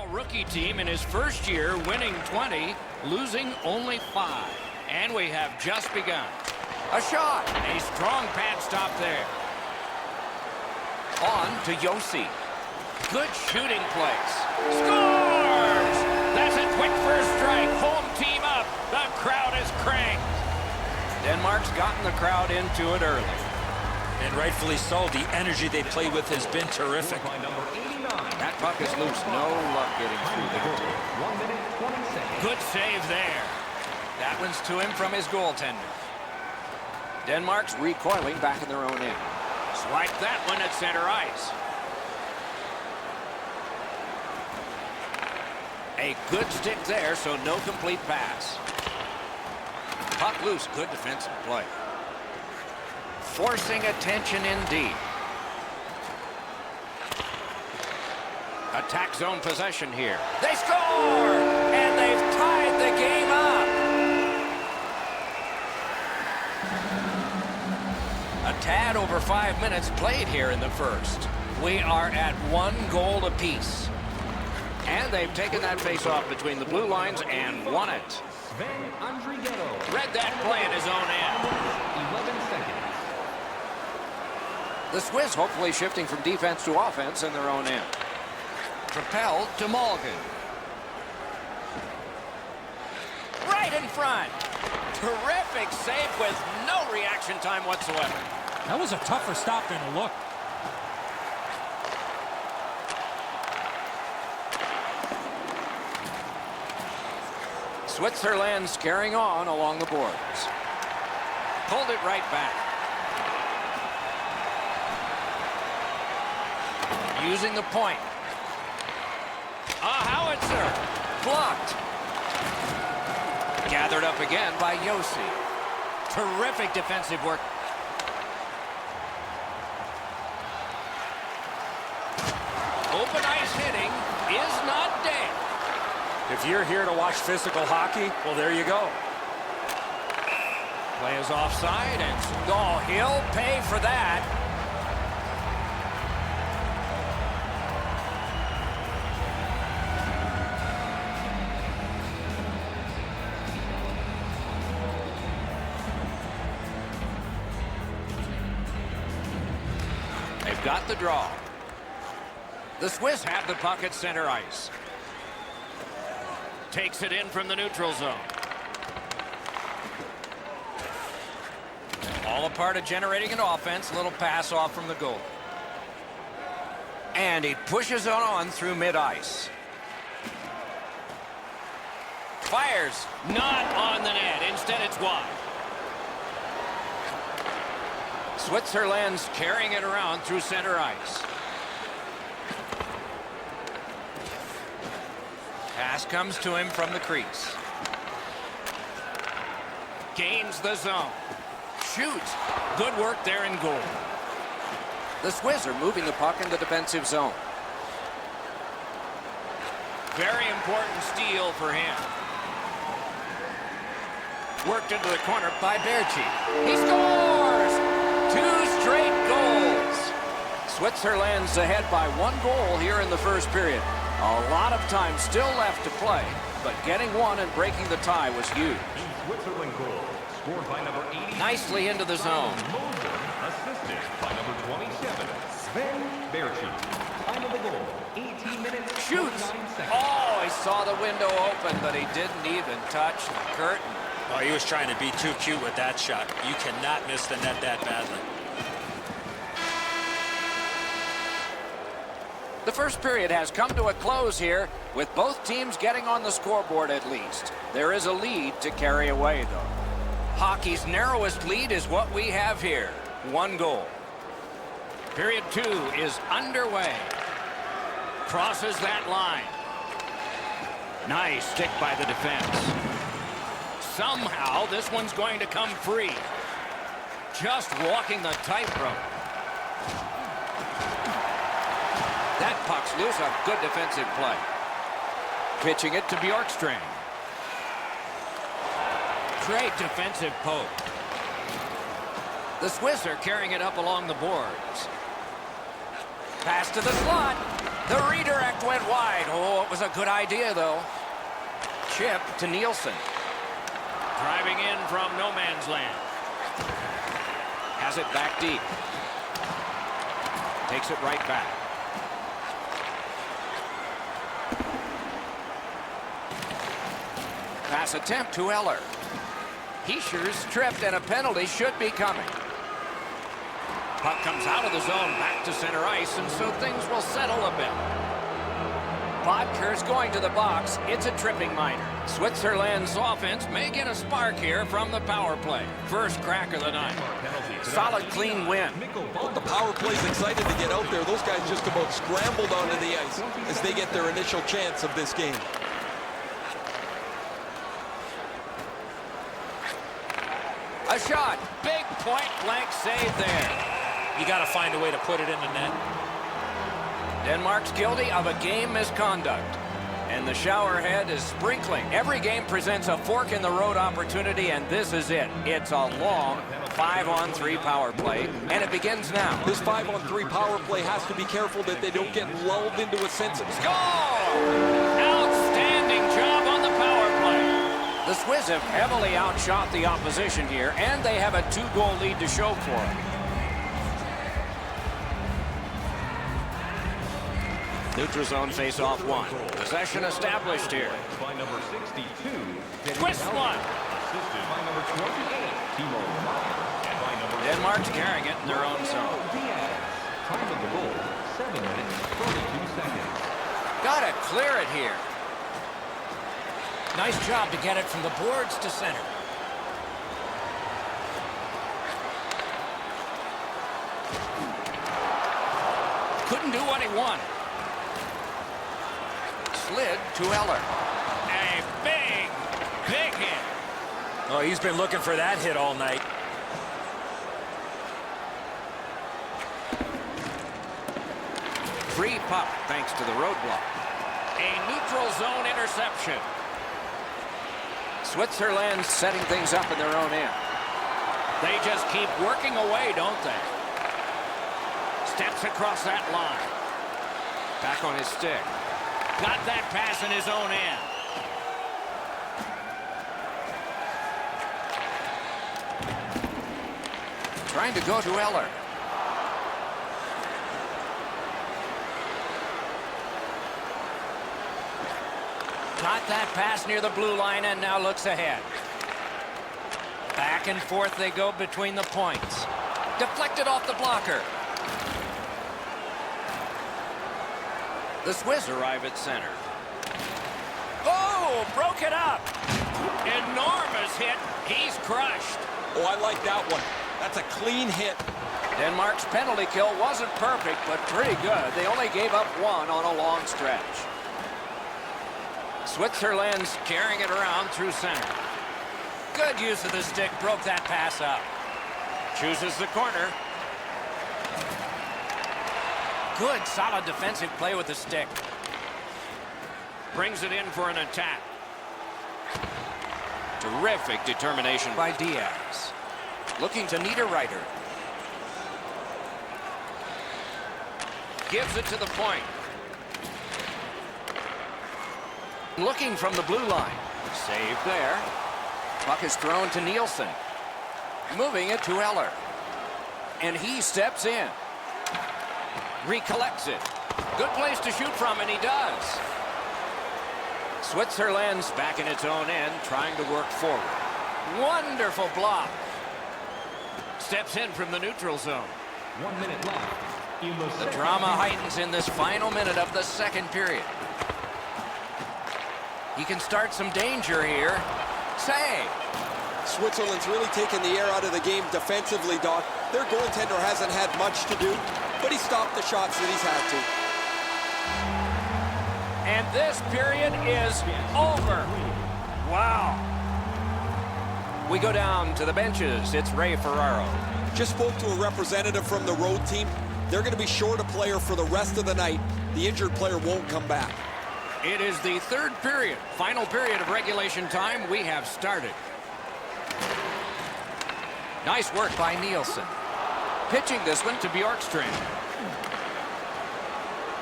All rookie team in his first year, winning 20, losing only 5. And we have just begun. A shot. A strong pad stop there. On to Josi. Good shooting place. Scores! That's a quick first strike. Home team up. The crowd is cranked. Denmark's gotten the crowd into it early. And rightfully so. The energy they play with has been terrific. That puck is loose. No luck getting through there. 1 minute, 20 seconds. Good save there. That one's to him from his goaltender. Denmark's recoiling back in their own end. Swipe that one at center ice. A good stick there, so no complete pass. Puck loose. Good defensive play. Forcing attention indeed. Attack zone possession here. They score! And they've tied the game up. A tad over 5 minutes played here in the first. We are at 1 goal apiece. And they've taken that face-off between the blue lines and won it. Sven Andrighetto. Read that play in his own end. 11 seconds. The Swiss hopefully shifting from defense to offense in their own end. Propelled to Malgin. Right in front. Terrific save with no reaction time whatsoever. That was a tougher stop than it looked. Switzerland's carrying on along the boards. Pulled it right back. Using the point. A howitzer. Blocked. Gathered up again by Josi. Terrific defensive work. Open ice hitting is not dead. If you're here to watch physical hockey, well, there you go. Play is offside, and oh, he'll pay for that. They've got the draw. The Swiss have the puck at center ice. Takes it in from the neutral zone. All a part of generating an offense. Little pass off from the goal. And he pushes it on through mid-ice. Fires. Not on the net. Instead, it's wide. Switzerland's carrying it around through center ice. Pass comes to him from the crease. Gains the zone. Shoots. Good work there in goal. The Swiss are moving the puck in the defensive zone. Very important steal for him. Worked into the corner by Berchi. He scores! 2 straight goals. Switzerland's ahead by 1 goal here in the first period. A lot of time still left to play, but getting one and breaking the tie was huge. Switzerland goal. Scored by number 80. Nicely into the zone. Moser, assisted by number 27. Sven Berchi. Time of the goal. 18 minutes. Shoots. 29 seconds. Oh, he saw the window open, but he didn't even touch the curtain. Oh, he was trying to be too cute with that shot. You cannot miss the net that badly. The first period has come to a close here, with both teams getting on the scoreboard at least. There is a lead to carry away, though. Hockey's narrowest lead is what we have here. 1 goal. Period 2 is underway. Crosses that line. Nice stick by the defense. Somehow, this one's going to come free. Just walking the tightrope. That puck's loose. A good defensive play. Pitching it to Bjorkstrand. Great defensive poke. The Swiss are carrying it up along the boards. Pass to the slot. The redirect went wide. Oh, it was a good idea, though. Chip to Nielsen. Driving in from no man's land. Has it back deep. Takes it right back. Pass attempt to Eller. Heischer's tripped and a penalty should be coming. Puck comes out of the zone back to center ice, and so things will settle a bit. Bodker's going to the box. It's a tripping minor. Switzerland's offense may get a spark here from the power play. First crack of the night. Solid, clean win. Well, the power play's excited to get out there. Those guys just about scrambled onto the ice as they get their initial chance of this game. A shot. Big point-blank save there. You got to find a way to put it in the net. Denmark's guilty of a game misconduct. And the showerhead is sprinkling. Every game presents a fork-in-the-road opportunity, and this is it. It's a long 5-on-3 power play, and it begins now. This 5-on-3 power play has to be careful that they don't get lulled into a sense of... Score! Outstanding job on the power play. The Swiss have heavily outshot the opposition here, and they have a 2-goal lead to show for it. Neutral zone face-off one. Possession established here. By number 62. Twist one. Assisted by number 28. Timo Meier. And by number Denmark's carrying it in their own zone. Diaz. Time of the goal, 7 minutes, 32 seconds. Gotta clear it here. Nice job to get it from the boards to center. Couldn't do what he wanted. Slid to Eller. A big hit. Oh, he's been looking for that hit all night. Free puck thanks to the roadblock. A neutral zone interception. Switzerland setting things up in their own end. They just keep working away, don't they? Steps across that line. Back on his stick. Got that pass in his own end. Trying to go to Eller. Got that pass near the blue line and now looks ahead. Back and forth they go between the points. Deflected off the blocker. The Swiss arrive at center. Oh, broke it up. Enormous hit. He's crushed. Oh, I like that one. That's a clean hit. Denmark's penalty kill wasn't perfect, but pretty good. They only gave up one on a long stretch. Switzerland's carrying it around through center. Good use of the stick. Broke that pass up. Chooses the corner. Good, solid defensive play with the stick. Brings it in for an attack. Terrific determination by Diaz. Looking to Niederreiter. Gives it to the point. Looking from the blue line. Save there. Puck is thrown to Nielsen. Moving it to Eller. And he steps in. Recollects it. Good place to shoot from, and he does. Switzerland's back in its own end, trying to work forward. Wonderful block. Steps in from the neutral zone. 1 minute left. In The drama heightens in this final minute of the second period. He can start some danger here. Save. Switzerland's really taken the air out of the game defensively, Doc. Their goaltender hasn't had much to do, but he stopped the shots that he's had to. And this period is over. Wow. We go down to the benches. It's Ray Ferraro. Just spoke to a representative from the road team. They're going to be short a player for the rest of the night. The injured player won't come back. It is the third period, final period of regulation time. We have started. Nice work by Nielsen. Pitching this one to Bjorkstrand.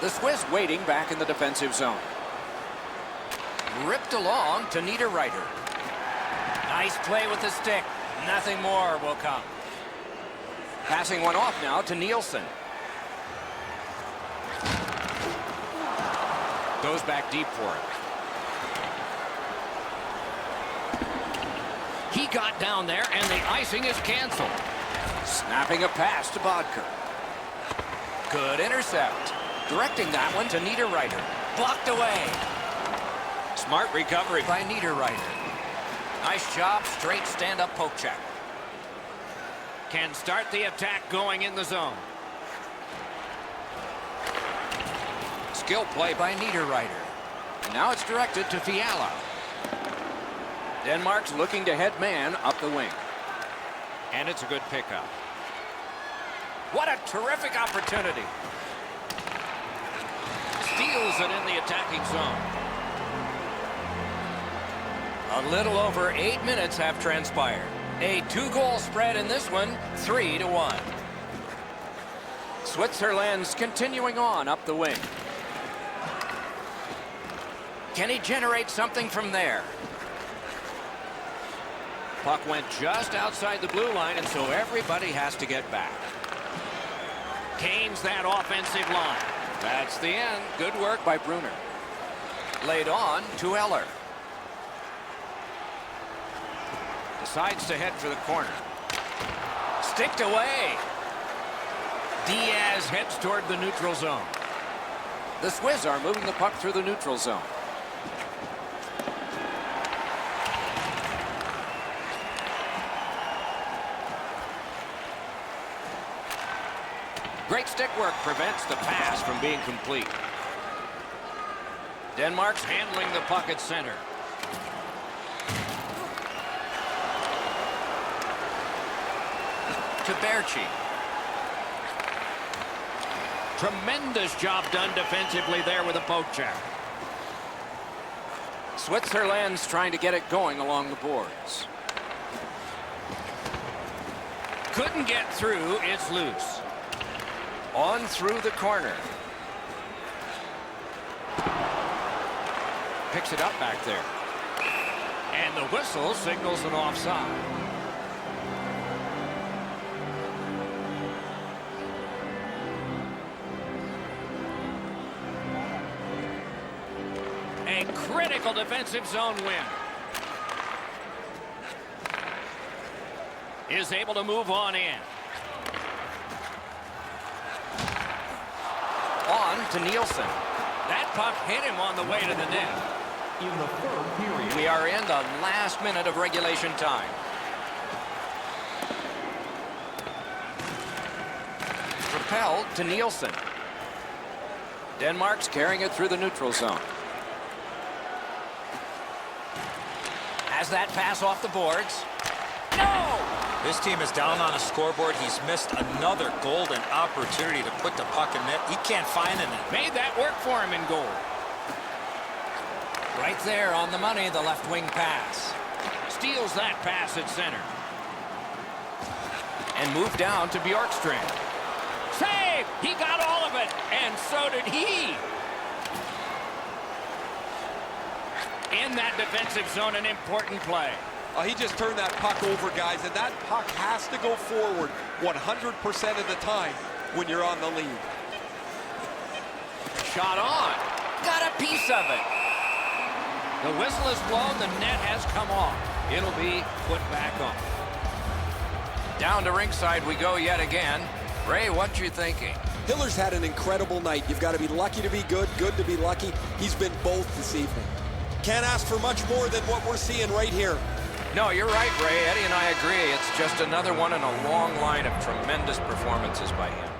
The Swiss waiting back in the defensive zone. Ripped along to Niederreiter. Nice play with the stick. Nothing more will come. Passing one off now to Nielsen. Goes back deep for it. He got down there, and the icing is canceled. Snapping a pass to Bodker. Good intercept. Directing that one to Niederreiter. Blocked away. Smart recovery by Niederreiter. Nice job, straight stand-up poke check. Can start the attack going in the zone. Skill play by Niederreiter. Now it's directed to Fiala. Denmark's looking to head man up the wing. And it's a good pickup. What a terrific opportunity. Steals it in the attacking zone. A little over 8 minutes have transpired. A 2-goal spread in this one, 3-1. Switzerland's continuing on up the wing. Can he generate something from there? Puck went just outside the blue line, and so everybody has to get back. Canes that offensive line. That's the end. Good work by Brunner. Laid on to Eller. Decides to head for the corner. Sticked away. Diaz heads toward the neutral zone. The Swiss are moving the puck through the neutral zone. Great stick work prevents the pass from being complete. Denmark's handling the puck at center. To Berchi. Tremendous job done defensively there with a poke check. Switzerland's trying to get it going along the boards. Couldn't get through. It's loose. On through the corner. Picks it up back there. And the whistle signals an offside. A critical defensive zone win. Is able to move on in. On to Nielsen. That puck hit him on the way to the net. In the third period. We are in the last minute of regulation time. Propelled to Nielsen. Denmark's carrying it through the neutral zone. Has that pass off the boards. No! This team is down on a scoreboard. He's missed another golden opportunity to put the puck in net. He can't find it. Made that work for him in goal. Right there on the money, the left wing pass. Steals that pass at center. And moved down to Bjorkstrand. Save! He got all of it, and so did he. In that defensive zone, an important play. He just turned that puck over, guys, and that puck has to go forward 100% of the time when you're on the lead. Shot on. Got a piece of it. The whistle is blown. The net has come off. It'll be put back on. Down to ringside we go yet again. Ray, what you thinking? Hiller's had an incredible night. You've got to be lucky to be good, good to be lucky. He's been both this evening. Can't ask for much more than what we're seeing right here. No, you're right, Ray. Eddie and I agree. It's just another one in a long line of tremendous performances by him.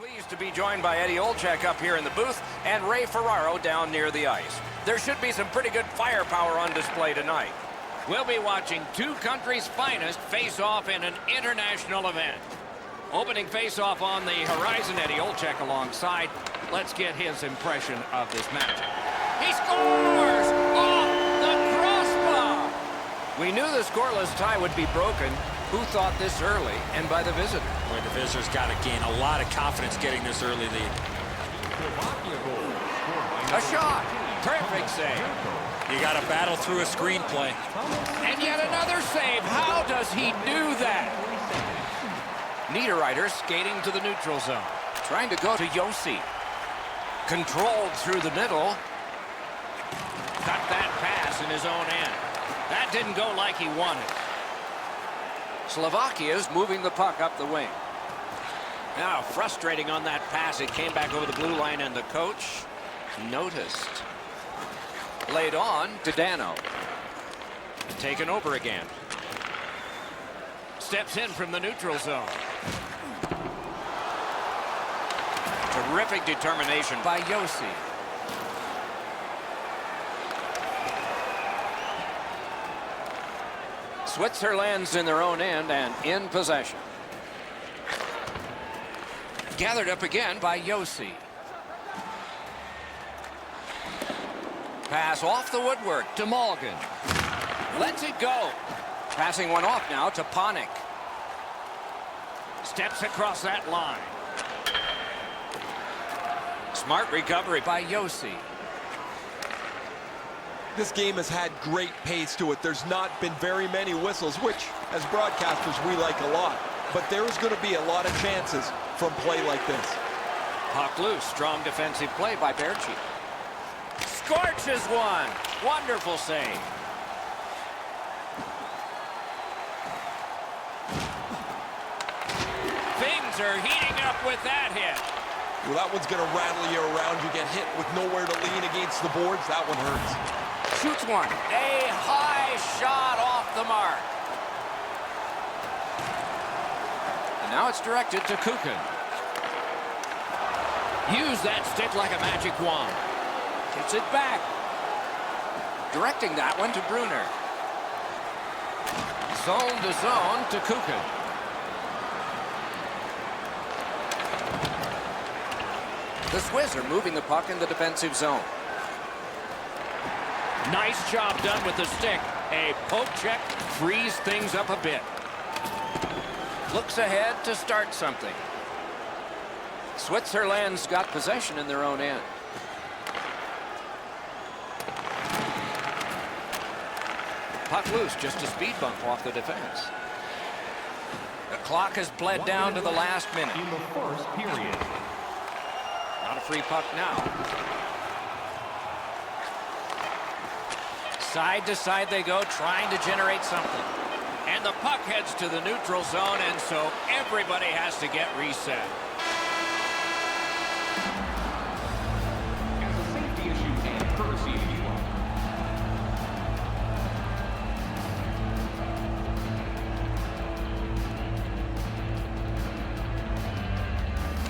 Pleased to be joined by Eddie Olczyk up here in the booth and Ray Ferraro down near the ice. There should be some pretty good firepower on display tonight. We'll be watching two countries' finest face off in an international event. Opening face-off on the horizon, Eddie Olczyk alongside. Let's get his impression of this match. He scores off the crossbar. We knew the scoreless tie would be broken. Who thought this early and by the visitor? Boy, the visitors got to gain a lot of confidence getting this early lead. A shot. Perfect save. You got to battle through a screenplay. And yet another save. How does he do that? Niederreiter skating to the neutral zone. Trying to go to Josi. Controlled through the middle. Got that pass in his own end. That didn't go like he wanted. Slovakia's moving the puck up the wing. Now frustrating on that pass. It came back over the blue line and the coach noticed. Laid on to Dano. Taken over again. Steps in from the neutral zone. Terrific determination by Josi. Switzerland's in their own end and in possession. Gathered up again by Josi. Pass off the woodwork to Malgin. Lets it go. Passing one off now to Panik. Steps across that line. Smart recovery by Josi. This game has had great pace to it. There's not been very many whistles, which, as broadcasters, we like a lot. But there's going to be a lot of chances from play like this. Puck loose. Strong defensive play by Berchi. Scorches one. Wonderful save. Things are heating up with that hit. Well, that one's going to rattle you around. You get hit with nowhere to lean against the boards. That one hurts. Shoots one. A high shot off the mark. And now it's directed to Kukin. Use that stick like a magic wand. Gets it back. Directing that one to Brunner. Zone to zone to Kukin. The Swiss are moving the puck in the defensive zone. Nice job done with the stick. A poke check frees things up a bit. Looks ahead to start something. Switzerland's got possession in their own end. Puck loose, just a speed bump off the defense. The clock has bled down to the last minute. In the first period. Not a free puck now. Side to side they go, trying to generate something. And the puck heads to the neutral zone, and so everybody has to get reset. As a safety issue and courtesy of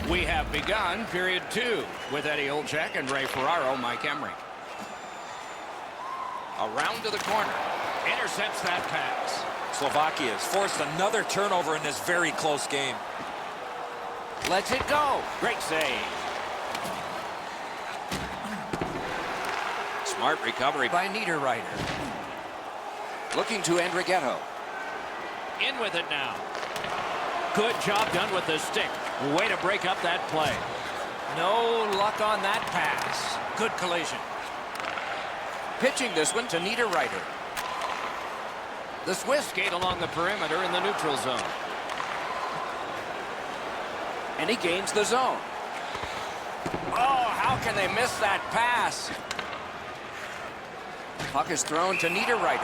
you. We have begun period 2 with Eddie Olczyk and Ray Ferraro, Mike Emrick. Around to the corner. Intercepts that pass. Slovakia has forced another turnover in this very close game. Lets it go. Great save. Smart recovery by Niederreiter. Looking to Andrighetto. In with it now. Good job done with the stick. Way to break up that play. No luck on that pass. Good collision. Pitching this one to Niederreiter. The Swiss skate along the perimeter in the neutral zone. And he gains the zone. Oh, how can they miss that pass? Puck is thrown to Niederreiter.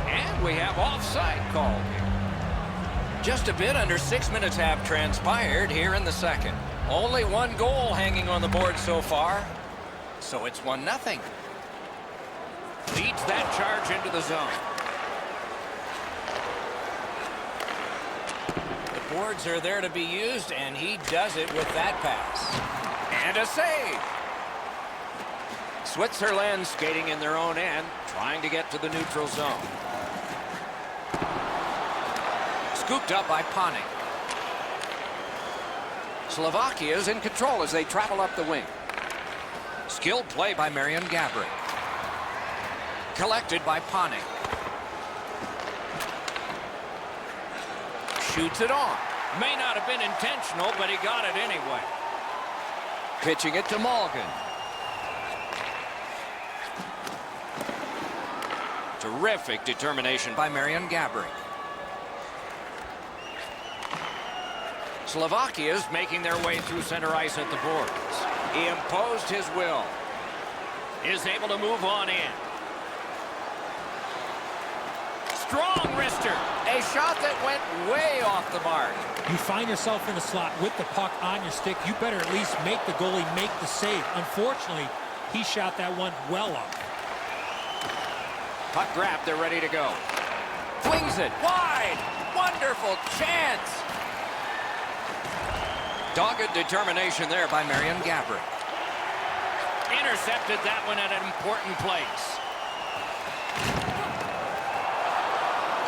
And we have offside called here. Just a bit under 6 minutes have transpired here in the second. Only one goal hanging on the board so far. So it's 1-0. Leads that charge into the zone. The Boards are there to be used, and he does it with that pass. And a save. Switzerland skating in their own end, trying to get to the neutral zone. Scooped up by Panik. Slovakia is in control as they travel up the wing. Skilled play by Marian Gaborik. Collected by Panik. Shoots it on. May not have been intentional, but he got it anyway. Pitching it to Malgin. Terrific determination by Marian Gaborik. Slovakia's making their way through center ice at the boards. He imposed his will. Is able to move on in. Strong wrister. A shot that went way off the mark. You find yourself in the slot with the puck on your stick, you better at least make the goalie make the save. Unfortunately, he shot that one well up. Puck grab, they're ready to go. Flings it wide. Wonderful chance. Dogged determination there by Marian Gaborik. Intercepted that one at an important place.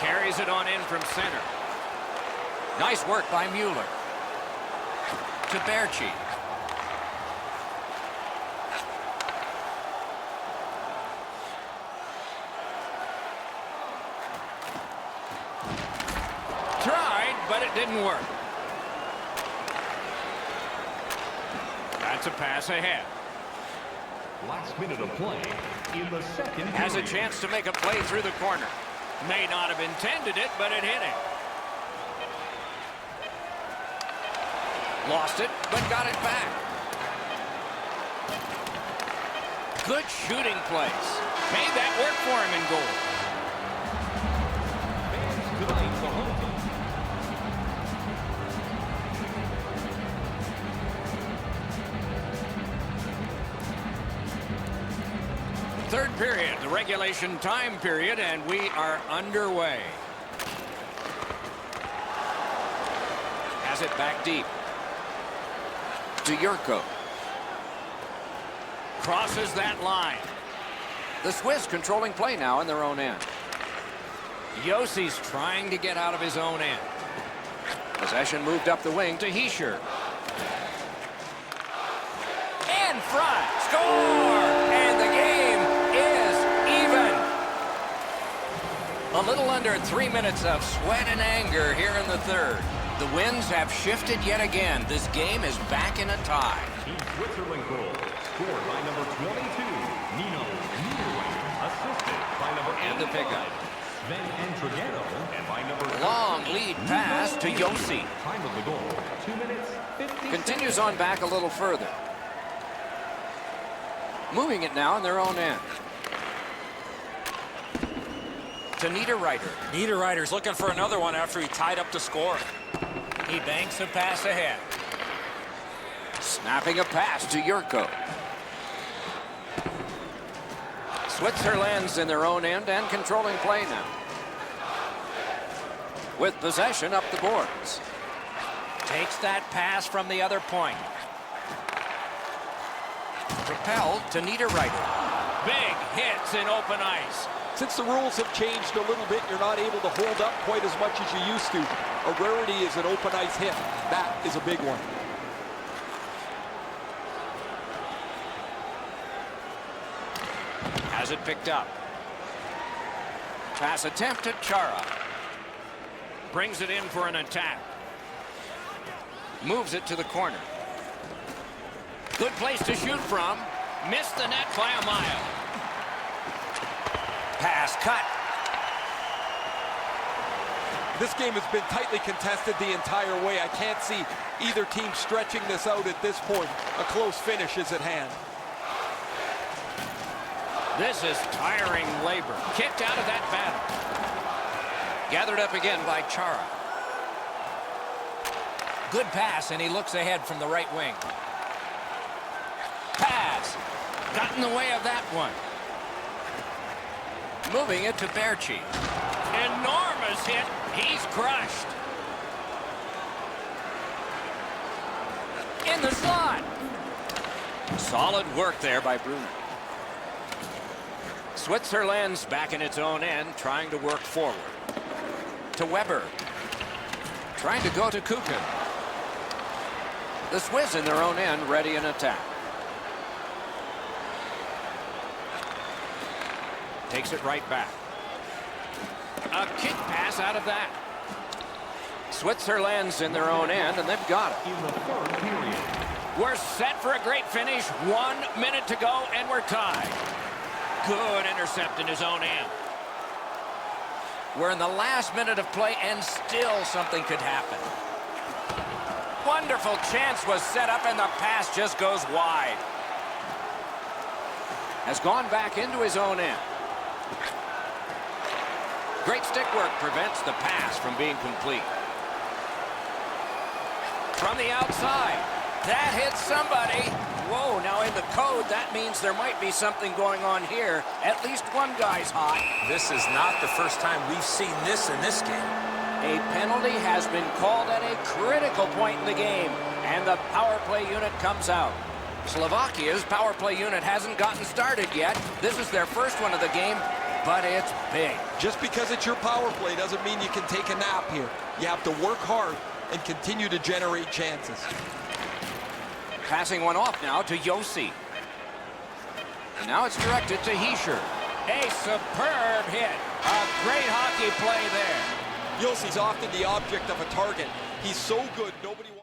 Carries it on in from center. Nice work by Mueller. To Berchi. Tried, but it didn't work. That's a pass ahead. Last minute of play in the second Has a period. chance to make a play through the corner. May not have intended it, but it hit him. Lost it, but got it back. Good shooting place. Made that work for him in goal. Fans tonight, the home team. Third period, the regulation time period, and we are underway. Has it back deep. To Yurko. Crosses that line. The Swiss controlling play now in their own end. Yossi's trying to get out of his own end. Possession moved up the wing to Hischier. In front. Score! And the game is even. A little under 3 minutes of sweat and anger here in the third. The winds have shifted yet again. This game is back in a tie. Team Switzerland goal scored by number 22, Nino Niederreiter, assisted by number 85, And the pickup. Sven Entregano, and by number Long lead pass to Yossi. Time of the goal, 2 minutes, 50 Continues on back a little further. Moving it now in their own end. To Niederreiter. Niederreiter's looking for another one after he tied up the score. He banks a pass ahead. Snapping a pass to Yurko. Switzerland's in their own end and controlling play now. With possession up the boards. Takes that pass from the other point. Propelled to Niederreiter. Big hits in open ice. Since the rules have changed a little bit, you're not able to hold up quite as much as you used to. A rarity is an open ice hit. That is a big one. Has it picked up. Pass attempt at Chara. Brings it in for an attack. Moves it to the corner. Good place to shoot from. Missed the net by a mile. Pass cut. This game has been tightly contested the entire way. I can't see either team stretching this out at this point. A close finish is at hand. This is tiring labor. Kicked out of that battle. Gathered up again by Chara. Good pass, and he looks ahead from the right wing. Pass. Got in the way of that one. Moving it to Berchi. Enormous hit. He's crushed. In the slot. Solid work there by Bruner. Switzerland's back in its own end, trying to work forward. To Weber. Trying to go to Kukin. The Swiss in their own end, ready in attack. Takes it right back. A kick pass out of that. Switzerland's in their own end, and they've got it. In the third period. We're set for a great finish. 1 minute to go, and we're tied. Good intercept in his own end. We're in the last minute of play, and still something could happen. Wonderful chance was set up, and the pass just goes wide. Has gone back into his own end. Great stick work prevents the pass from being complete. From the outside. That hits somebody. Whoa, now in the code, that means there might be something going on here. At least one guy's hot. This is not the first time we've seen this in this game. A penalty has been called at a critical point in the game, and the power play unit comes out. Slovakia's power play unit hasn't gotten started yet. This is their first one of the game, but it's big. Just because it's your power play doesn't mean you can take a nap here. You have to work hard and continue to generate chances. Passing one off now to Yossi. And now it's directed to Hischer. A superb hit. A great hockey play there. Yossi's often the object of a target. He's so good, nobody wants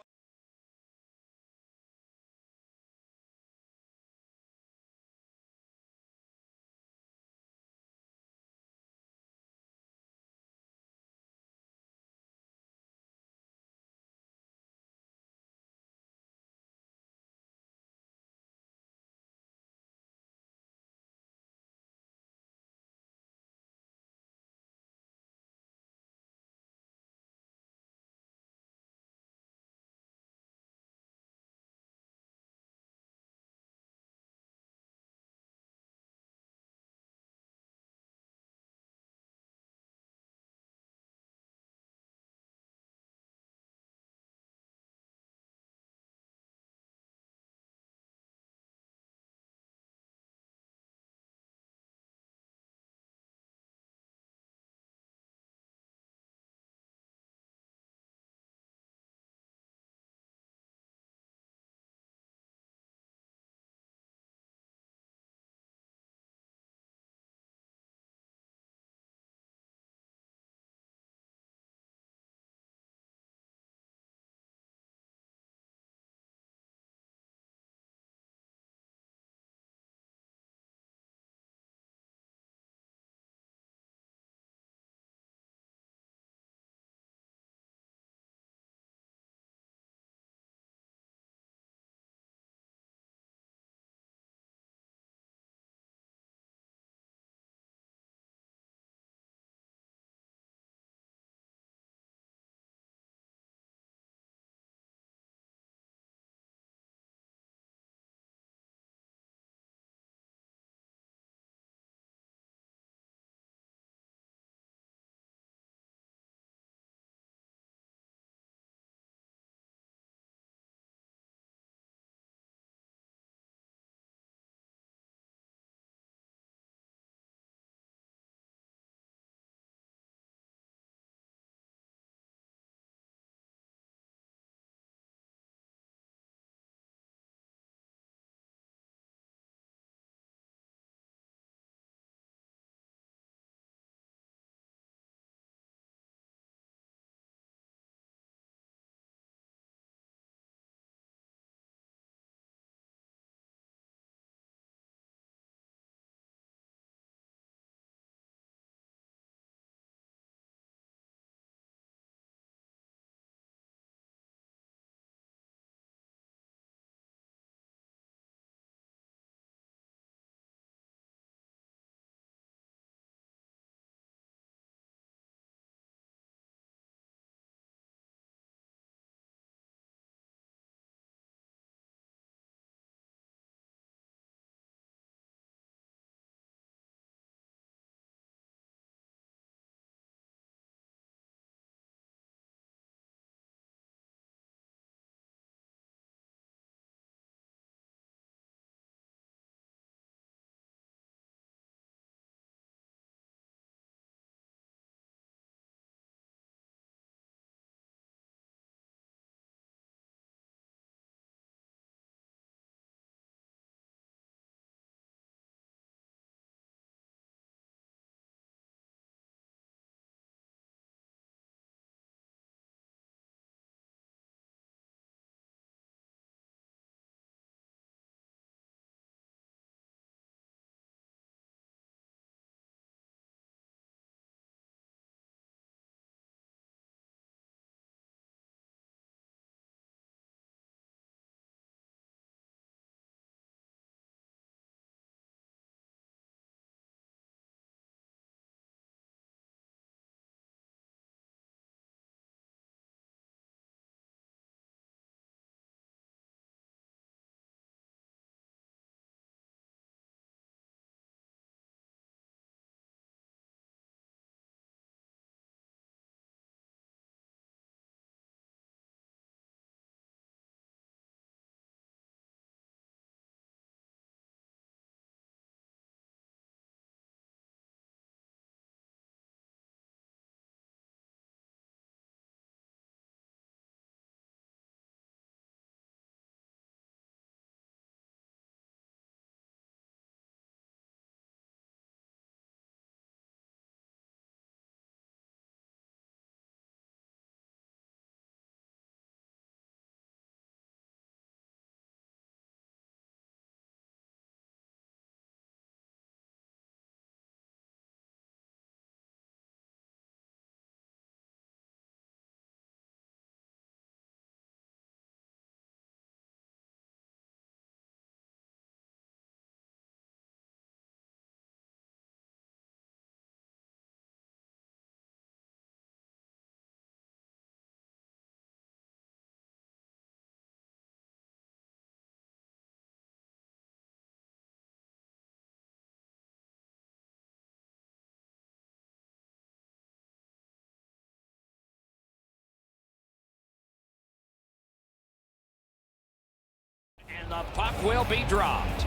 And the puck will be dropped.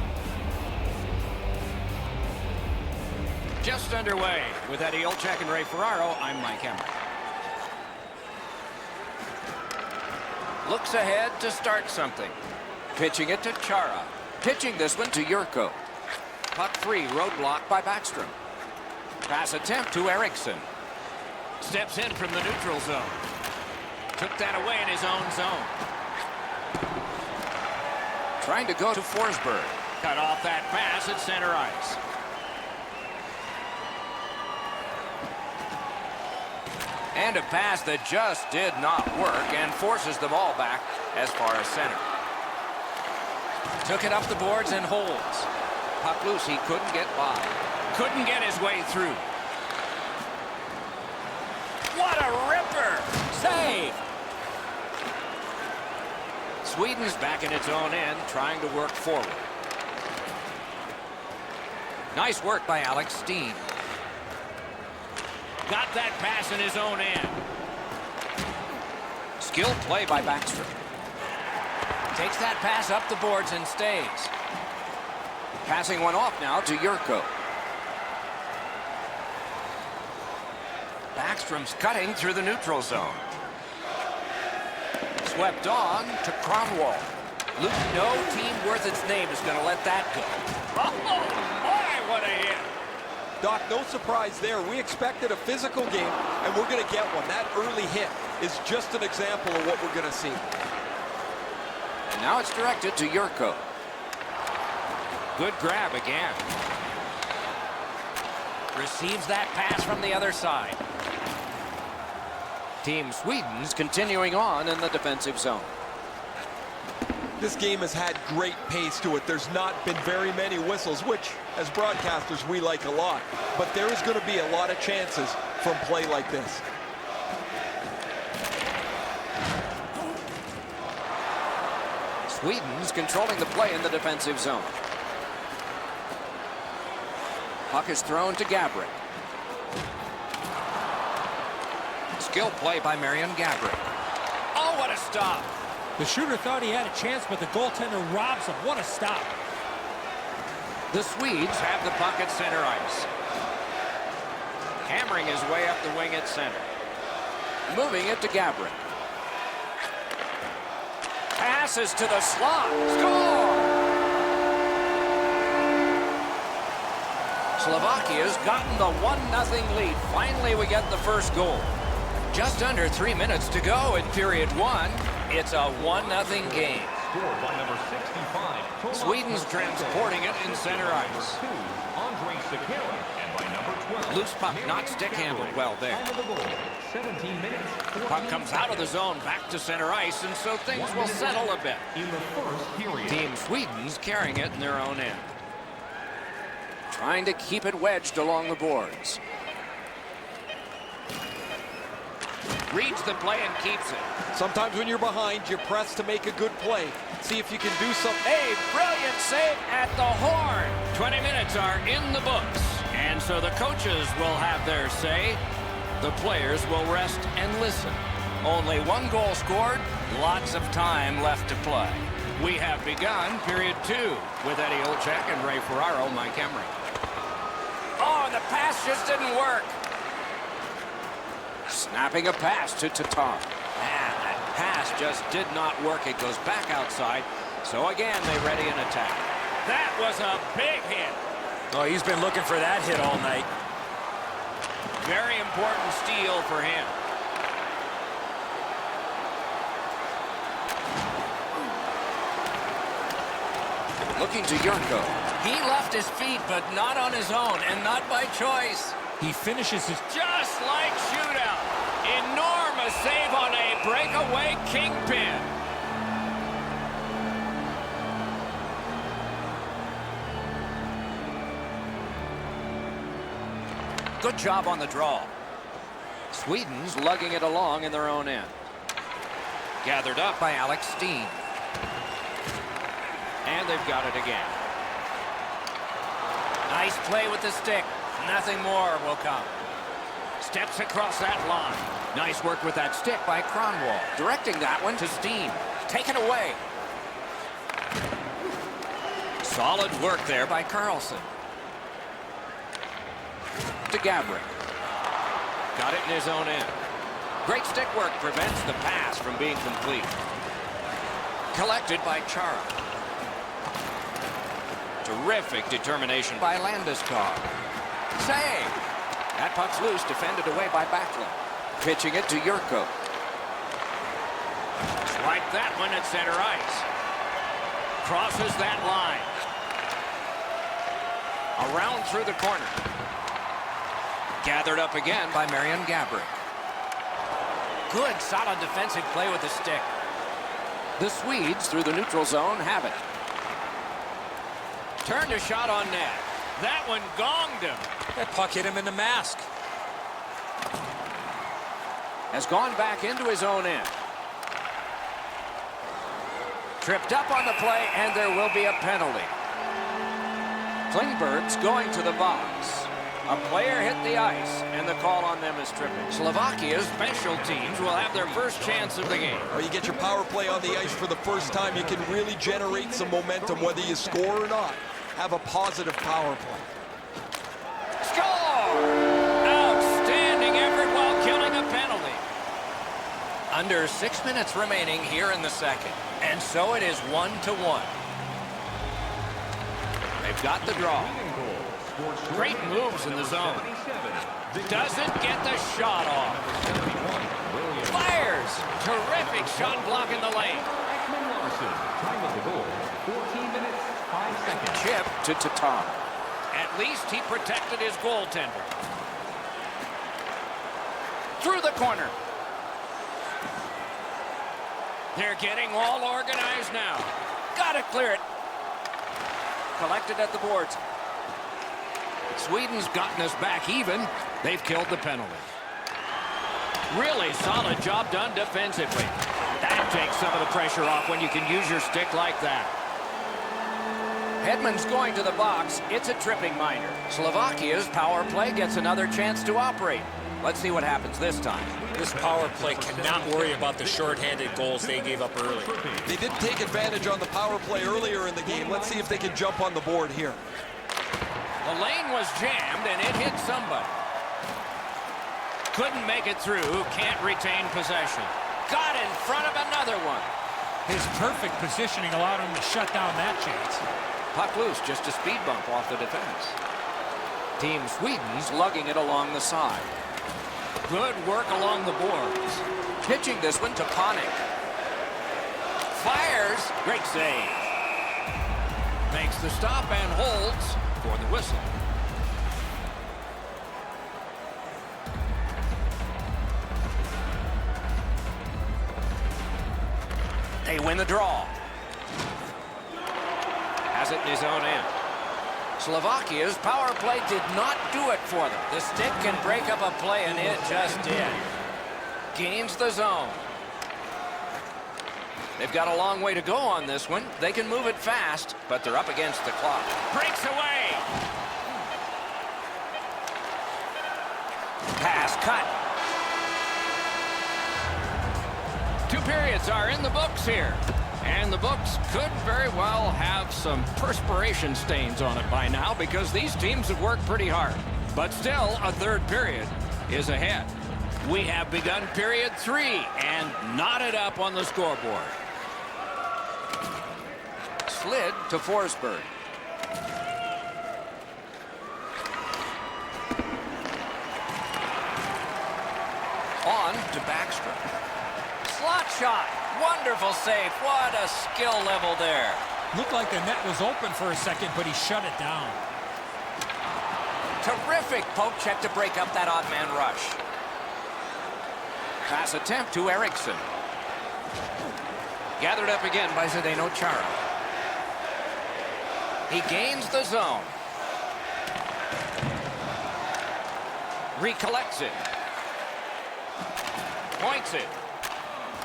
Just underway with Eddie Olczyk and Ray Ferraro. I'm Mike Emrick. Looks ahead to start something. Pitching it to Chara. Pitching this one to Yurko. Puck free, roadblock by Backstrom. Pass attempt to Eriksson. Steps in from the neutral zone. Took that away in his own zone. Trying to go to Forsberg. Cut off that pass at center ice. And a pass that just did not work and forces the ball back as far as center. Took it up the boards and holds. Puck loose, he couldn't get by. Couldn't get his way through. What a ripper! Save! Sweden's back in its own end, trying to work forward. Nice work by Alex Steen. Got that pass in his own end. Skilled play by Backstrom. Takes that pass up the boards and stays. Passing one off now to Yurko. Backstrom's cutting through the neutral zone. Swept on to Kronwall. Luke, no team worth its name is going to let that go. Oh, boy, what a hit. Doc, no surprise there. We expected a physical game, and we're going to get one. That early hit is just an example of what we're going to see. And now it's directed to Yurko. Good grab again. Receives that pass from the other side. Team Sweden's continuing on in the defensive zone. This game has had great pace to it. There's not been very many whistles, which, as broadcasters, we like a lot. But there is going to be a lot of chances from play like this. Sweden's controlling the play in the defensive zone. Puck is thrown to Gabrick. Skill play by Marian Gabrick. Oh, what a stop! The shooter thought he had a chance, but the goaltender robs him. What a stop. The Swedes have the puck at center ice. Hammering his way up the wing at center. Moving it to Gabrick. Passes to the slot. Score! Slovakia's gotten the 1-0 lead. Finally, we get the first goal. Just under 3 minutes to go in period one. It's a 1-0 game. Scored by number 65. Sweden's transporting it in center ice. Andre Sekera, and by number 12. Loose puck, not stick handled well there. Time of the goal, 17 minutes. Puck comes out of the zone back to center ice, and so things will settle a bit. In the first period. Team Sweden's carrying it in their own end. Trying to keep it wedged along the boards. Reads the play and keeps it. Sometimes when you're behind, you press to make a good play. See if you can do something. A brilliant save at the horn. 20 minutes are in the books. And so the coaches will have their say. The players will rest and listen. Only one goal scored, lots of time left to play. We have begun period two with Eddie Olczyk and Ray Ferraro, Mike Emrick. Oh, the pass just didn't work. Snapping a pass to Tatar. Man, that pass just did not work. It goes back outside. So again, they ready an attack. That was a big hit. Oh, he's been looking for that hit all night. Very important steal for him. Looking to Yurko. He left his feet, but not on his own, and not by choice. He finishes his... Just like shootout. Enormous save on a breakaway kingpin. Good job on the draw. Sweden's lugging it along in their own end. Gathered up by Alex Steen. And they've got it again. Nice play with the stick. Nothing more will come. Steps across that line. Nice work with that stick by Kronwall. Directing that one to Steen. Taken away. Solid work there by Carlson. To Gabrick. Got it in his own end. Great stick work prevents the pass from being complete. Collected by Chara. Terrific determination by Landeskog. Save. That puck's loose, defended away by Backlund. Pitching it to Yurko. Like that one at center ice. Crosses that line. Around through the corner. Gathered up again by Marian Gaborik. Good, solid defensive play with the stick. The Swedes through the neutral zone have it. Turned a shot on net. That one gonged him. That puck hit him in the mask. Has gone back into his own end. Tripped up on the play, and there will be a penalty. Klingberg's going to the box. A player hit the ice, and the call on them is tripping. Slovakia's special teams will have their first chance of the game. Or you get your power play on the ice for the first time, you can really generate some momentum, whether you score or not. Have a positive power play. Score! Outstanding effort while killing a penalty. Under 6 minutes remaining here in the second. And so it is 1-1. They've got the draw. Great moves in the zone. Doesn't get the shot off. Fires! Terrific shot block in the lane. Time of the goal, 14 minutes, 5 seconds. Chip to Tatar. At least he protected his goaltender. Through the corner. They're getting all organized now. Gotta clear it. Collected at the boards. Sweden's gotten us back even. They've killed the penalty. Really solid job done defensively. That takes some of the pressure off when you can use your stick like that. Hedman's going to the box. It's a tripping minor. Slovakia's power play gets another chance to operate. Let's see what happens this time. This power play cannot worry about the shorthanded goals they gave up early. They did take advantage on the power play earlier in the game. Let's see if they can jump on the board here. The lane was jammed, and it hit somebody. Couldn't make it through. Can't retain possession. Got in front of another one. His perfect positioning allowed him to shut down that chance. Puck loose, just a speed bump off the defense. Team Sweden's lugging it along the side. Good work along the boards. Pitching this one to Panik. Fires. Great save. Makes the stop and holds for the whistle. They win the draw. Has it in his own end. Slovakia's power play did not do it for them. The stick can break up a play, and it just did. Gains the zone. They've got a long way to go on this one. They can move it fast, but they're up against the clock. Breaks away. Pass cut. 2 periods are in the books here. And the books could very well have some perspiration stains on it by now because these teams have worked pretty hard. But still, a third period is ahead. We have begun period 3 and knotted up on the scoreboard. Slid to Forsberg. On to Backstrom. Slot shot. Wonderful save. What a skill level there. Looked like the net was open for a second, but he shut it down. Terrific poke check to break up that odd man rush. Pass attempt to Eriksson. Gathered up again by Zdeno Chara. He gains the zone. Recollects it. Points it.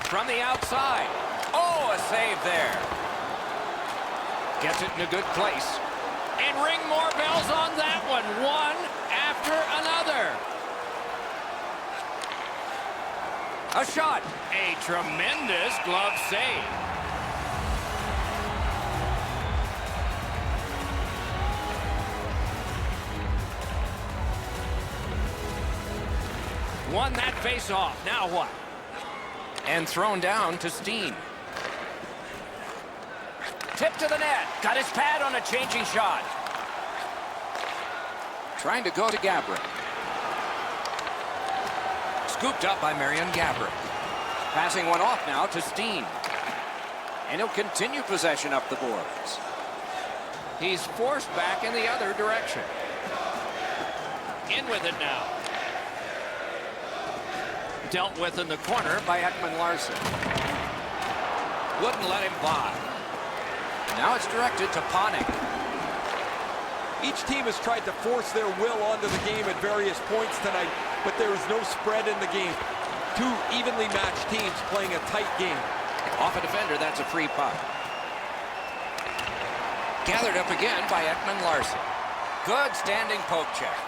From the outside. Oh, a save there. Gets it in a good place. And ring more bells on that one. One after another. A shot. A tremendous glove save. won that face-off. Now what? And thrown down to Steen. Tip to the net. Got his pad on a changing shot. Trying to go to Gabrick. Scooped up by Marian Gabrick. Passing one off now to Steen. And he'll continue possession up the boards. He's forced back in the other direction. In with it now. Dealt with in the corner by Ekman Larson. Wouldn't let him by. Now it's directed to Panik. Each team has tried to force their will onto the game at various points tonight, but there is no spread in the game. Two evenly matched teams playing a tight game. Off a defender, that's a free puck. Gathered up again by Ekman Larson. Good standing poke check.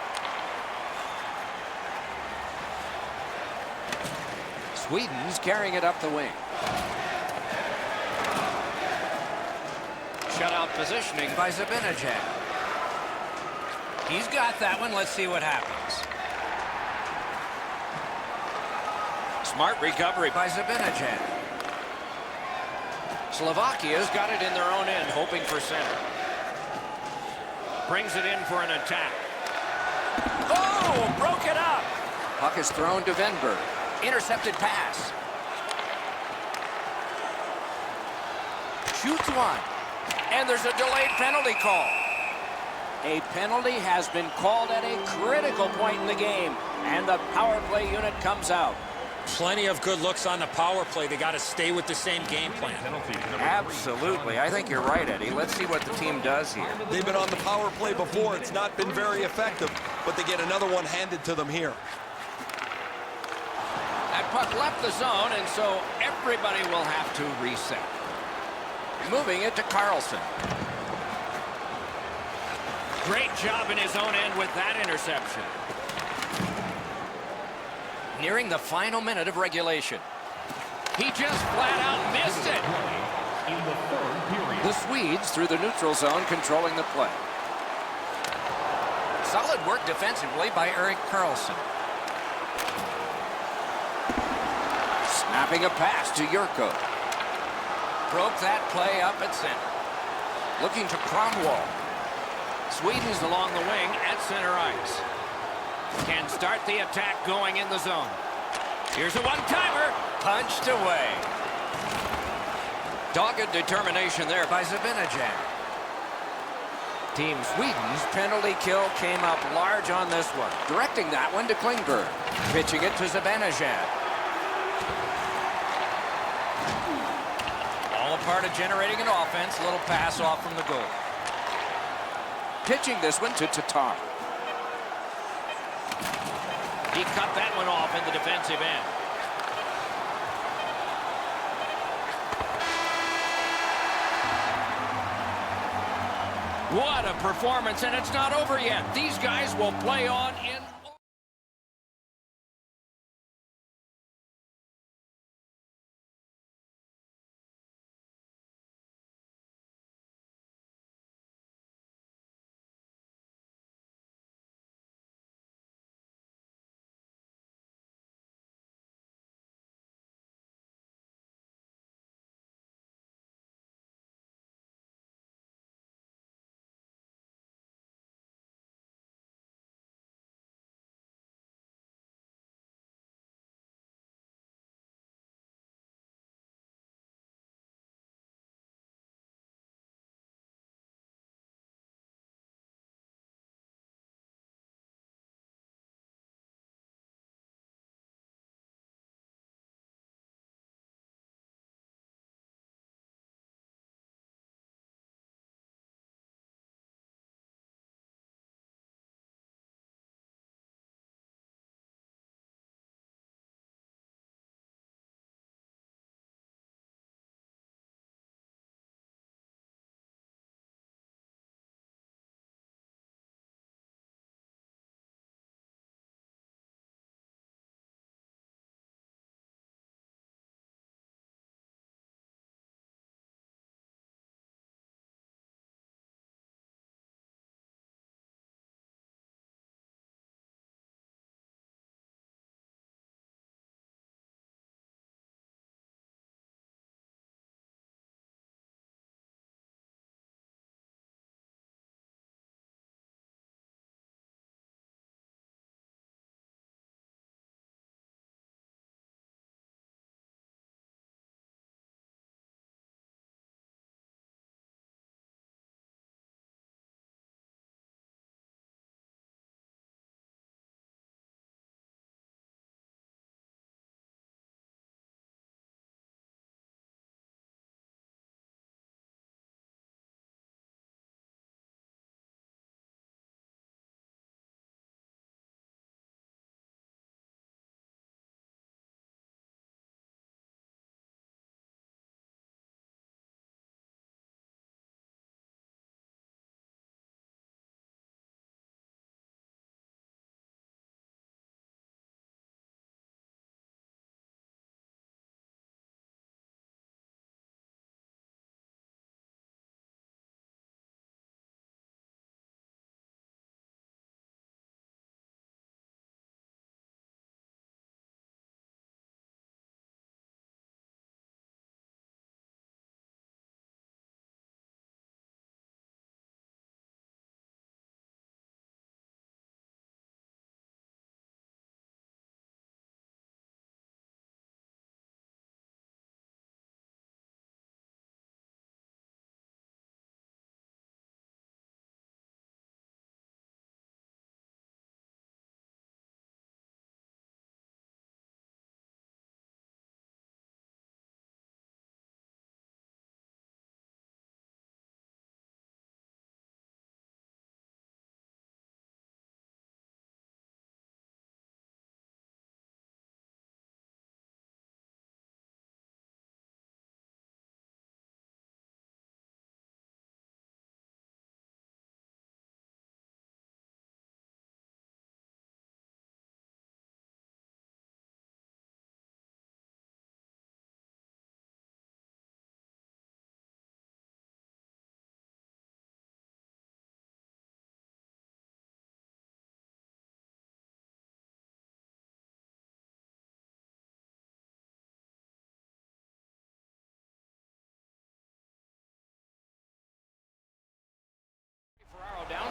Sweden's carrying it up the wing. Shutout positioning by Zibanejad. He's got that one. Let's see what happens. Smart recovery by Zibanejad. Slovakia's got it in their own end, hoping for center. Brings it in for an attack. Oh, broke it up. Puck is thrown to Venberg. Intercepted pass. Shoots one. And there's a delayed penalty call. A penalty has been called at a critical point in the game, and the power play unit comes out. Plenty of good looks on the power play. They got to stay with the same game plan. Absolutely. I think you're right, Eddie. Let's see what the team does here. They've been on the power play before. It's not been very effective, but they get another one handed to them here. That puck left the zone, and so everybody will have to reset. Moving it to Carlson. Great job in his own end with that interception. Nearing the final minute of regulation. He just flat out missed it. In the third period. The Swedes through the neutral zone controlling the play. Solid work defensively by Erik Karlsson. Snapping a pass to Yurko. Broke that play up at center. Looking to Kronwall. Sweden's along the wing at center ice. Can start the attack going in the zone. Here's a one-timer. Punched away. Dogged determination there by Zibanejad. Team Sweden's penalty kill came up large on this one. Directing that one to Klingberg. Pitching it to Zibanejad. All a part of generating an offense. Little pass off from the goal. Pitching this one to Tatar. He cut that one off in the defensive end. What a performance, and it's not over yet. These guys will play on in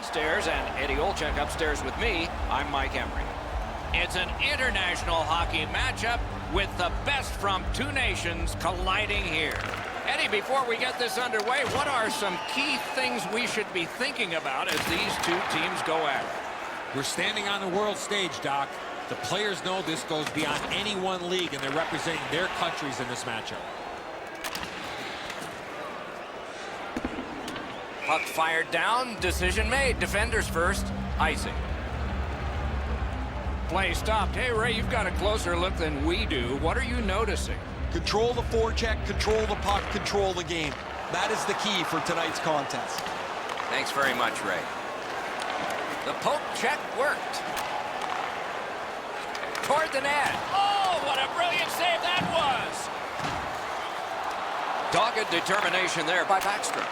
downstairs and Eddie Olczyk upstairs with me. I'm Mike Emery. It's an international hockey matchup with the best from two nations colliding here. Eddie, before we get this underway, what are some key things we should be thinking about as these two teams go at it? We're standing on the world stage, Doc. The players know this goes beyond any one league, and they're representing their countries in this matchup. Puck fired down, decision made. Defenders first, icing. Play stopped. Hey, Ray, you've got a closer look than we do. What are you noticing? Control the forecheck, control the puck, control the game. That is the key for tonight's contest. Thanks very much, Ray. The poke check worked. Toward the net. Oh, what a brilliant save that was! Dogged determination there by Backstrom.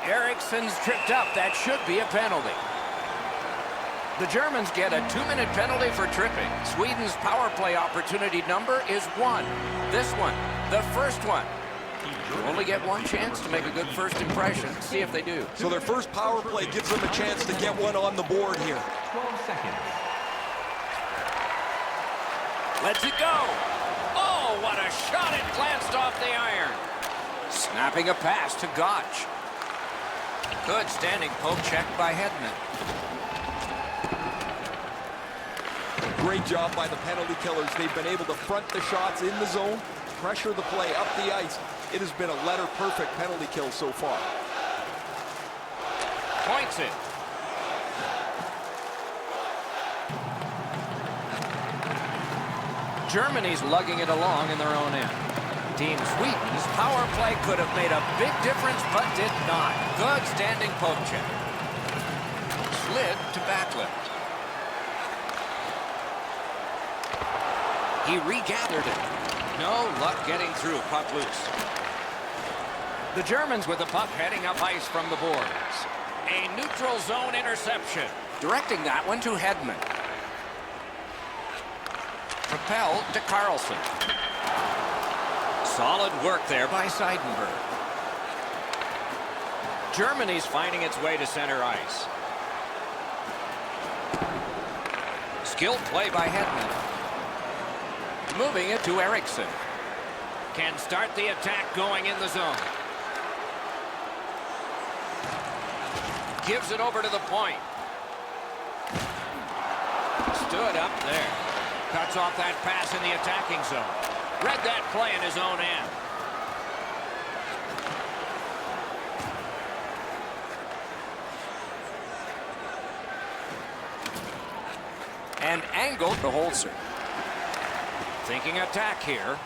Eriksson's tripped up. That should be a penalty. The Germans get a 2-minute penalty for tripping. Sweden's power play opportunity number is 1. This one, the first one. You only get one chance to make a good first impression. See if they do. So their first power play gives them a chance to get one on the board here. 12 seconds. Lets it go. Oh, what a shot. It glanced off the iron. Snapping a pass to Gotch. Good standing poke check by Hedman. Great job by the penalty killers. They've been able to front the shots in the zone, pressure the play up the ice. It has been a letter-perfect penalty kill so far. Points it. Germany's lugging it along in their own end. Team Sweden's power play could have made a big difference, but did not. Good standing poke check. Slid to backlip. He regathered it. No luck getting through. Puck loose. The Germans with the puck heading up ice from the boards. A neutral zone interception. Directing that one to Hedman. Propelled to Carlson. Solid work there by Seidenberg. Germany's finding its way to center ice. Skilled play by Hedman. Moving it to Eriksson. Can start the attack going in the zone. Gives it over to the point. Stood up there. Cuts off that pass in the attacking zone. Read that play in his own end. And angled to Holzer. Thinking attack here.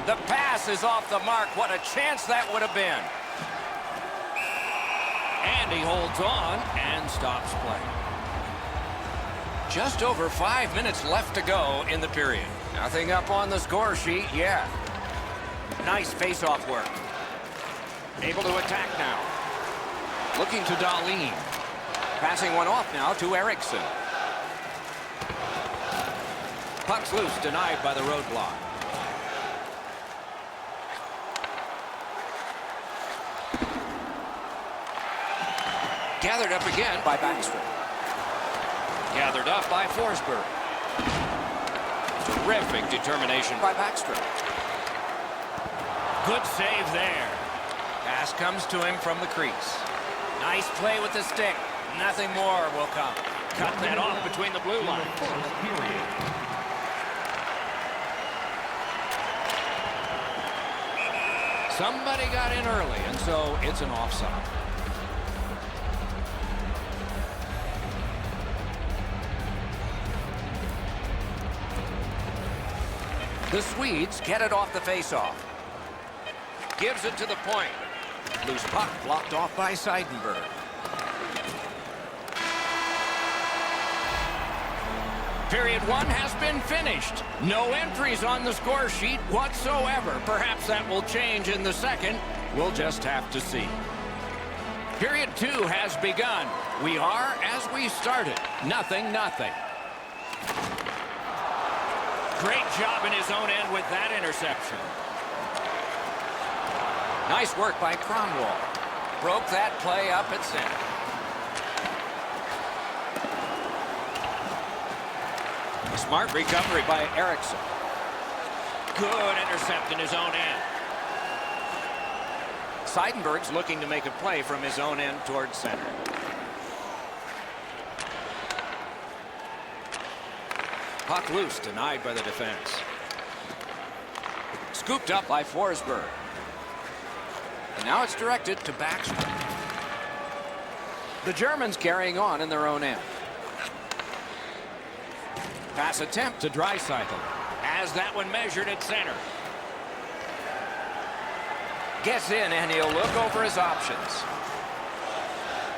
The pass is off the mark. What a chance that would have been. And he holds on and stops play. Just over 5 minutes left to go in the period. Nothing up on the score sheet yet. Nice face-off work. Able to attack now. Looking to Dahlin. Passing one off now to Eriksson. Puck's loose, denied by the roadblock. Gathered up again by Backstrom. Gathered up by Forsberg. Terrific determination by Backstrom. Good save there. Pass comes to him from the crease. Nice play with the stick. Nothing more will come. Cut that off between the blue lines. First period. Somebody got in early, and so it's an offside. The Swedes get it off the faceoff. Gives it to the point. Loose puck blocked off by Seidenberg. Period 1 has been finished. No entries on the score sheet whatsoever. Perhaps that will change in the second. We'll just have to see. Period 2 has begun. We are as we started. 0-0. Great job in his own end with that interception. Nice work by Kronwall. Broke that play up at center. A smart recovery by Eriksson. Good intercept in his own end. Seidenberg's looking to make a play from his own end towards center. Puck loose, denied by the defense. Scooped up by Forsberg. And now it's directed to Backstrom. The Germans carrying on in their own end. Pass attempt to Draisaitl. Has that one measured at center. Gets in, and he'll look over his options.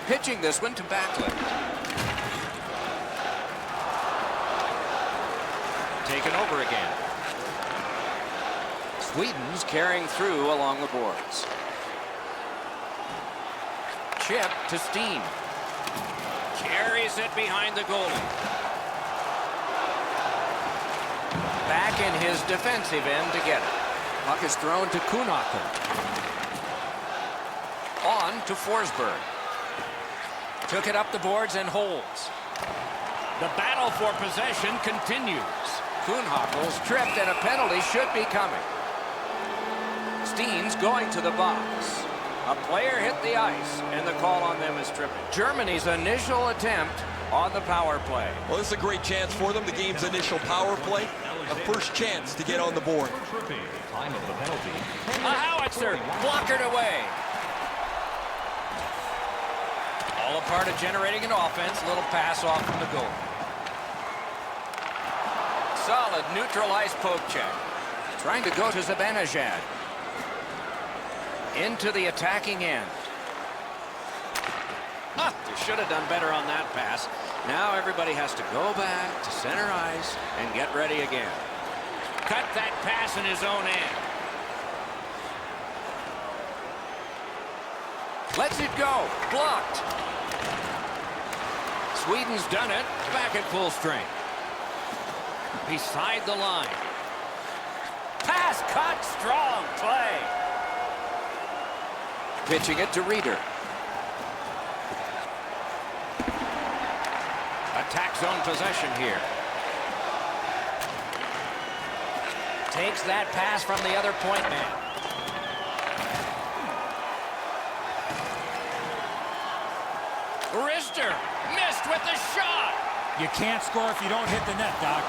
Pitching this one to Backlund. Taken over again. Sweden's carrying through along the boards. Chip to Steen. Carries it behind the goalie. Back in his defensive end to get it. Puck is thrown to Kunacher. On to Forsberg. Took it up the boards and holds. The battle for possession continues. Kuhnhackl's tripped and a penalty should be coming. Steen's going to the box. A player hit the ice, and the call on them is tripping. Germany's initial attempt on the power play. Well, this is a great chance for them. The game's initial power play. A first chance to get on the board. Time of the penalty. A howitzer blockered away. All a part of generating an offense. Little pass off from the goal. Solid neutralized poke check. Trying to go to Zibanejad. Into the attacking end. They should have done better on that pass. Now everybody has to go back to center ice and get ready again. Cut that pass in his own end. Lets it go. Blocked. Sweden's done it. Back at full strength. Beside the line. Pass cut. Strong play. Pitching it to Reeder. Attack zone possession here. Takes that pass from the other point man. Rister missed with the shot. You can't score if you don't hit the net, Doc.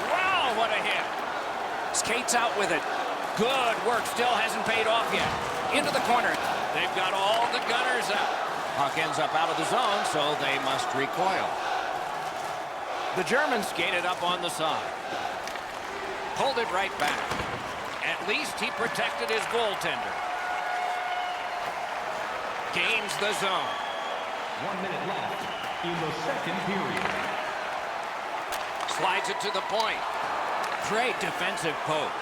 Wow, what a hit. Skates out with it. Good work. Still hasn't paid off yet. Into the corner. They've got all the gunners out. Puck ends up out of the zone, so they must recoil. The Germans skated up on the side. Pulled it right back. At least he protected his goaltender. Gains the zone. 1 minute left in the second period. Slides it to the point. Great defensive poke.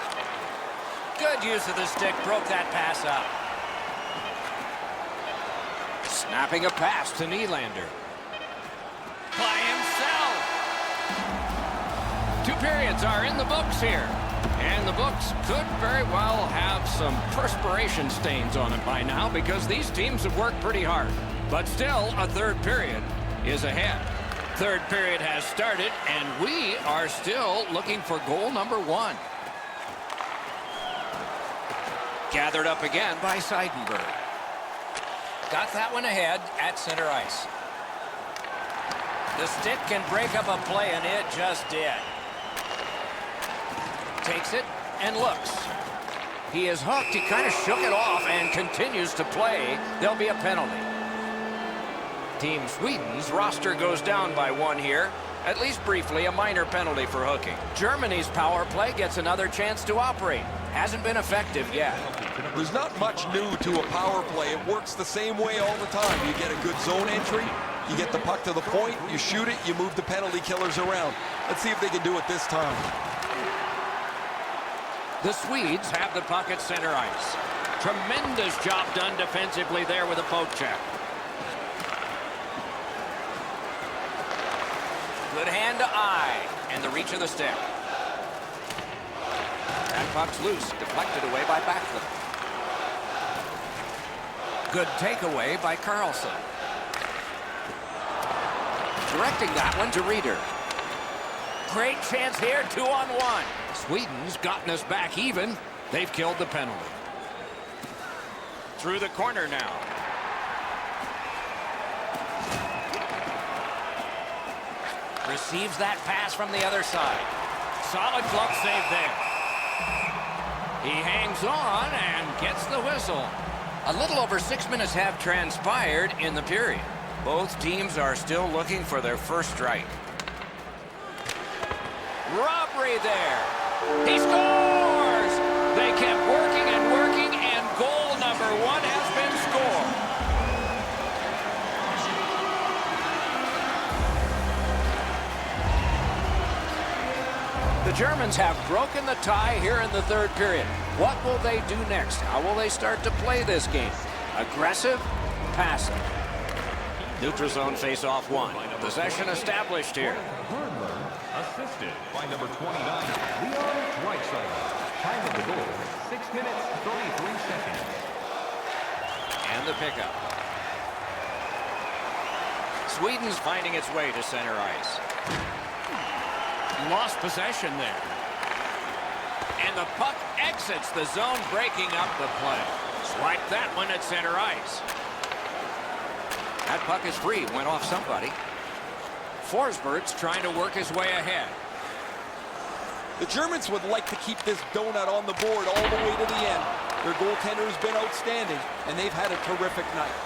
Good use of the stick. Broke that pass up. Snapping a pass to Nylander. By himself. 2 periods are in the books here. And the books could very well have some perspiration stains on it by now because these teams have worked pretty hard. But still, a third period is ahead. Third period has started, and we are still looking for goal number 1. Gathered up again by Seidenberg. Got that one ahead at center ice. The stick can break up a play, and it just did. Takes it and looks. He is hooked. He kind of shook it off and continues to play. There'll be a penalty. Team Sweden's roster goes down by 1 here. At least briefly, a minor penalty for hooking. Germany's power play gets another chance to operate. Hasn't been effective yet. There's not much new to a power play. It works the same way all the time. You get a good zone entry, you get the puck to the point, you shoot it, you move the penalty killers around. Let's see if they can do it this time. The Swedes have the puck at center ice. Tremendous job done defensively there with a poke check. Good hand to eye, and the reach of the stick. That puck's loose, deflected away by Backlund. Good takeaway by Carlson. Directing that one to Reeder. Great chance here, 2-on-1. Sweden's gotten us back even. They've killed the penalty. Through the corner now. Receives that pass from the other side. Solid glove save there. He hangs on and gets the whistle. A little over 6 minutes have transpired in the period. Both teams are still looking for their first strike. Robbery there. He scores! They kept working and working, and goal number 1 has been scored. The Germans have broken the tie here in the third period. What will they do next? How will they start to play this game? Aggressive? Passive? Neutral zone face-off 1. Possession established here. Hurler, assisted by number 29, Leon Draisaitl. Time of the goal, 6 minutes, 33 seconds. And the pickup. Sweden's finding its way to center ice. Lost possession there. And the puck exits the zone, breaking up the play. Swipe that one at center ice. That puck is free, went off somebody. Forsberg's trying to work his way ahead. The Germans would like to keep this donut on the board all the way to the end. Their goaltender has been outstanding, and they've had a terrific night.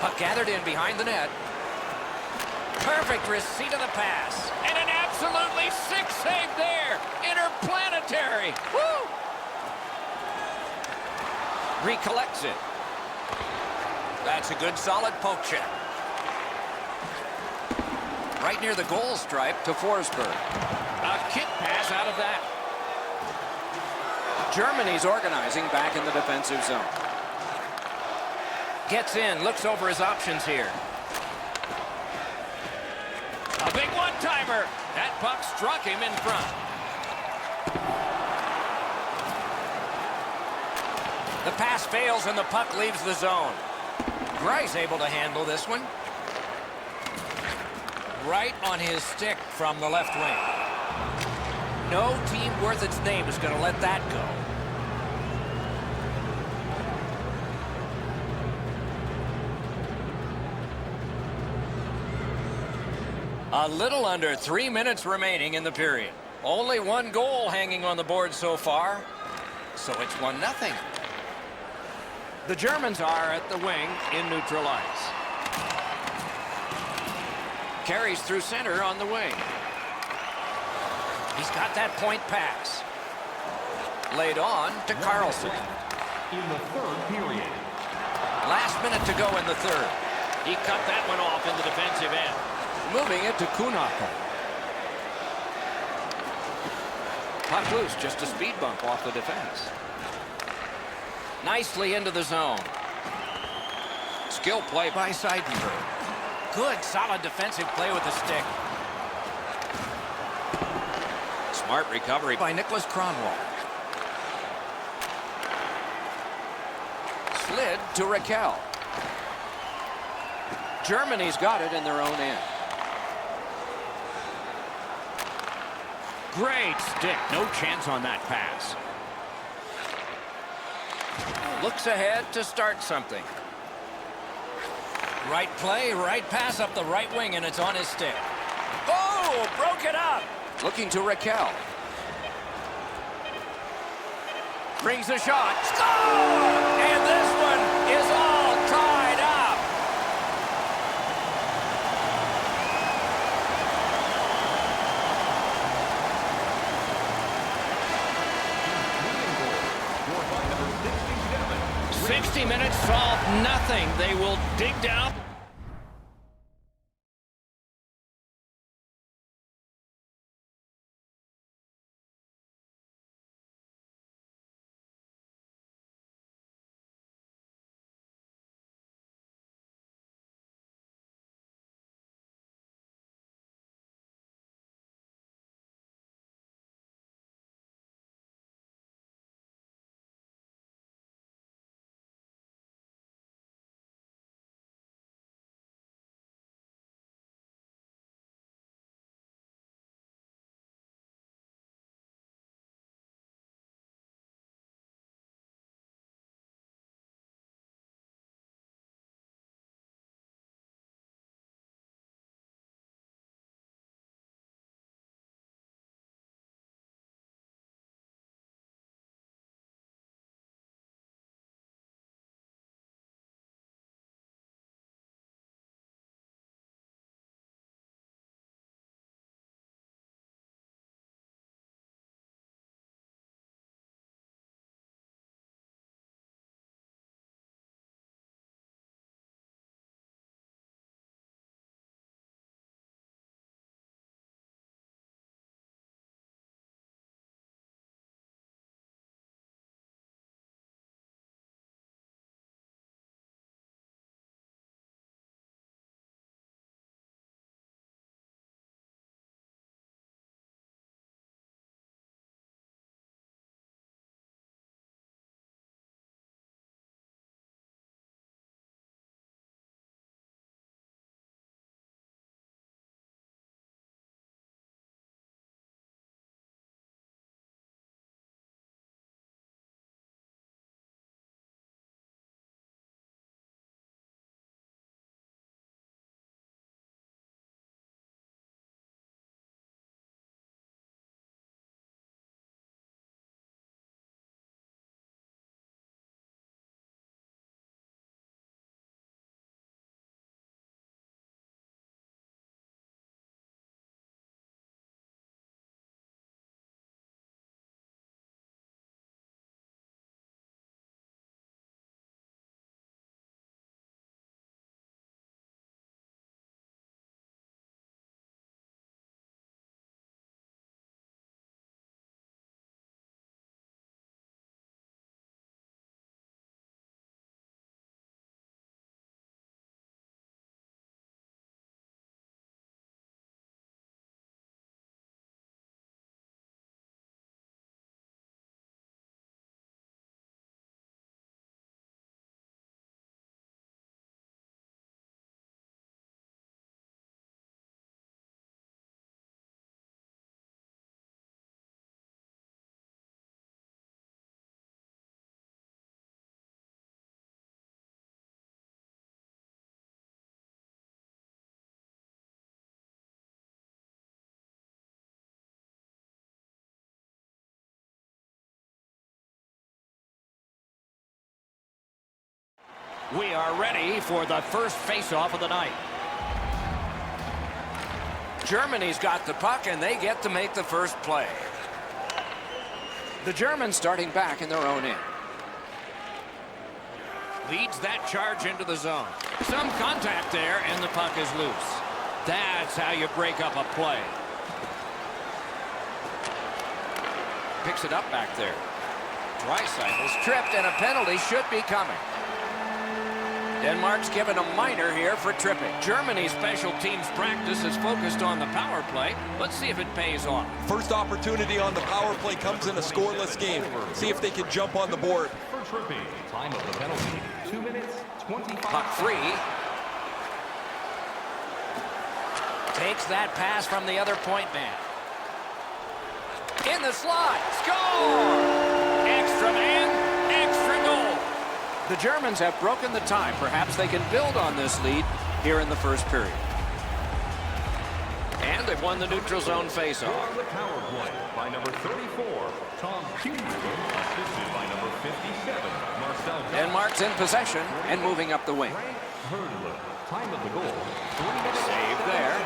Puck gathered in behind the net. Perfect receipt of the pass. And an absolutely sick save there. Interplanetary. Woo! Recollects it. That's a good solid poke check. Right near the goal stripe to Forsberg. A kick pass out of that. Germany's organizing back in the defensive zone. Gets in, looks over his options here. A big one-timer. That puck struck him in front. The pass fails and the puck leaves the zone. Greiss able to handle this one. Right on his stick from the left wing. No team worth its name is going to let that go. A little under 3 minutes remaining in the period. Only one goal hanging on the board so far, so it's 1-0. The Germans are at the wing in neutral ice. Carries through center on the wing. He's got that point pass. Laid on to Carlson. In the third period. Last minute to go in the third. He cut that one off in the defensive end. Moving it to Kuhnhackl. Puck loose, just a speed bump off the defense. Nicely into the zone. Skill play by Seidenberg. Good, solid defensive play with the stick. Smart recovery by Nicholas Kronwall. Slid to Raquel. Germany's got it in their own end. Great stick. No chance on that pass. Looks ahead to start something. Right play, right pass up the right wing, and it's on his stick. Oh, broke it up. Looking to Raquel. Brings the shot. Score! And this one is all tied up. Scored by number 67. 60 minutes solved nothing. They will dig down. We are ready for the first face-off of the night. Germany's got the puck, and they get to make the first play. The Germans starting back in their own end. Leads that charge into the zone. Some contact there, and the puck is loose. That's how you break up a play. Picks it up back there. Draisaitl's tripped, and a penalty should be coming. Denmark's given a minor here for tripping. Germany's special teams practice is focused on the power play. Let's see if it pays off. First opportunity on the power play comes in a scoreless game. See if they can jump on the board. For tripping, time of the penalty, 2 minutes, 25 Puck free. Takes that pass from the other point man. In the slot. Score! Extra man, extra goal. The Germans have broken the tie. Perhaps they can build on this lead here in the first period. And they've won the neutral zone faceoff. On the power play by number 34, Tom Kuhn, assisted by number 57, Marcel. Denmark's in possession and moving up the wing. Frank Hurdle. Time of the goal, 3 minutes. Save there.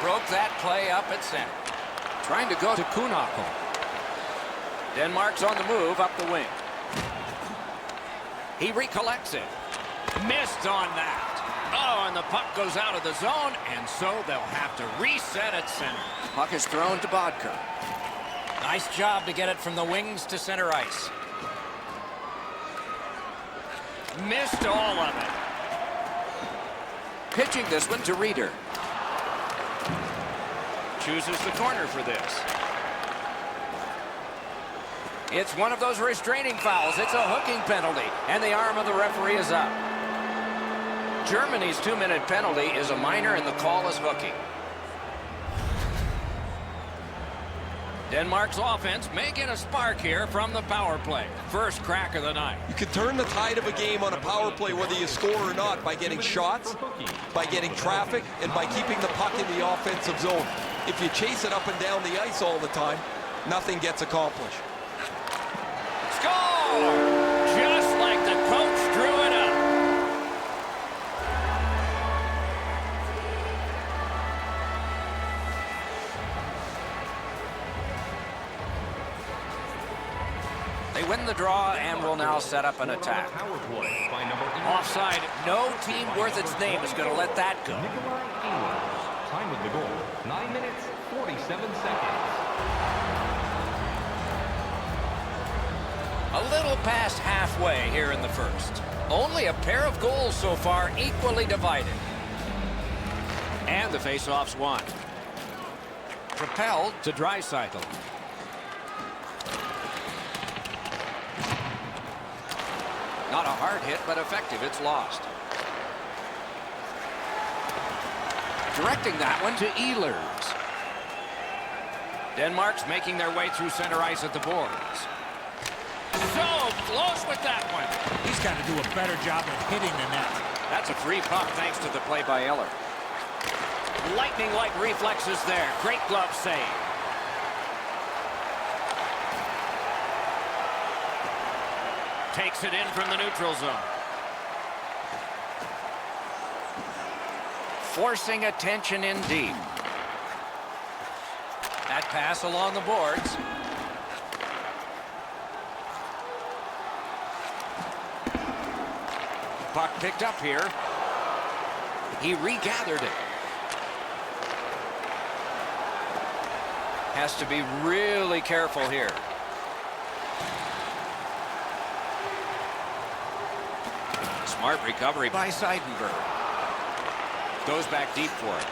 Broke that play up at center. Trying to go to Kuhnhackl. Denmark's on the move up the wing. He recollects it. Missed on that. Oh, and the puck goes out of the zone, and so they'll have to reset at center. Puck is thrown to Bodker. Nice job to get it from the wings to center ice. Missed all of it. Pitching this one to Reeder. Chooses the corner for this. It's one of those restraining fouls. It's a hooking penalty, and the arm of the referee is up. Germany's 2-minute penalty is a minor, and the call is hooking. Denmark's offense may get a spark here from the power play. First crack of the night. You can turn the tide of a game on a power play whether you score or not by getting shots, by getting traffic, and by keeping the puck in the offensive zone. If you chase it up and down the ice all the time, nothing gets accomplished. Score! Just like the coach drew it up. They win the draw and will now set up an attack. Power play by number 8. Offside. No team worth its name is going to let that go. Nikolai Ehlers. Time of the goal, 9 minutes, 47 seconds. A little past halfway here in the first. Only a pair of goals so far, equally divided. And the faceoff's won. Propelled to Draisaitl. Not a hard hit, but effective. It's lost. Directing that one to Ehlers. Denmark's making their way through center ice at the boards. So close with that one. He's got to do a better job of hitting the net. That's a free puck thanks to the play by Eller. Lightning-like reflexes there. Great glove save. Takes it in from the neutral zone. Forcing attention indeed. That pass along the boards. Puck picked up here. He regathered it. Has to be really careful here. Smart recovery by Seidenberg. Goes back deep for it.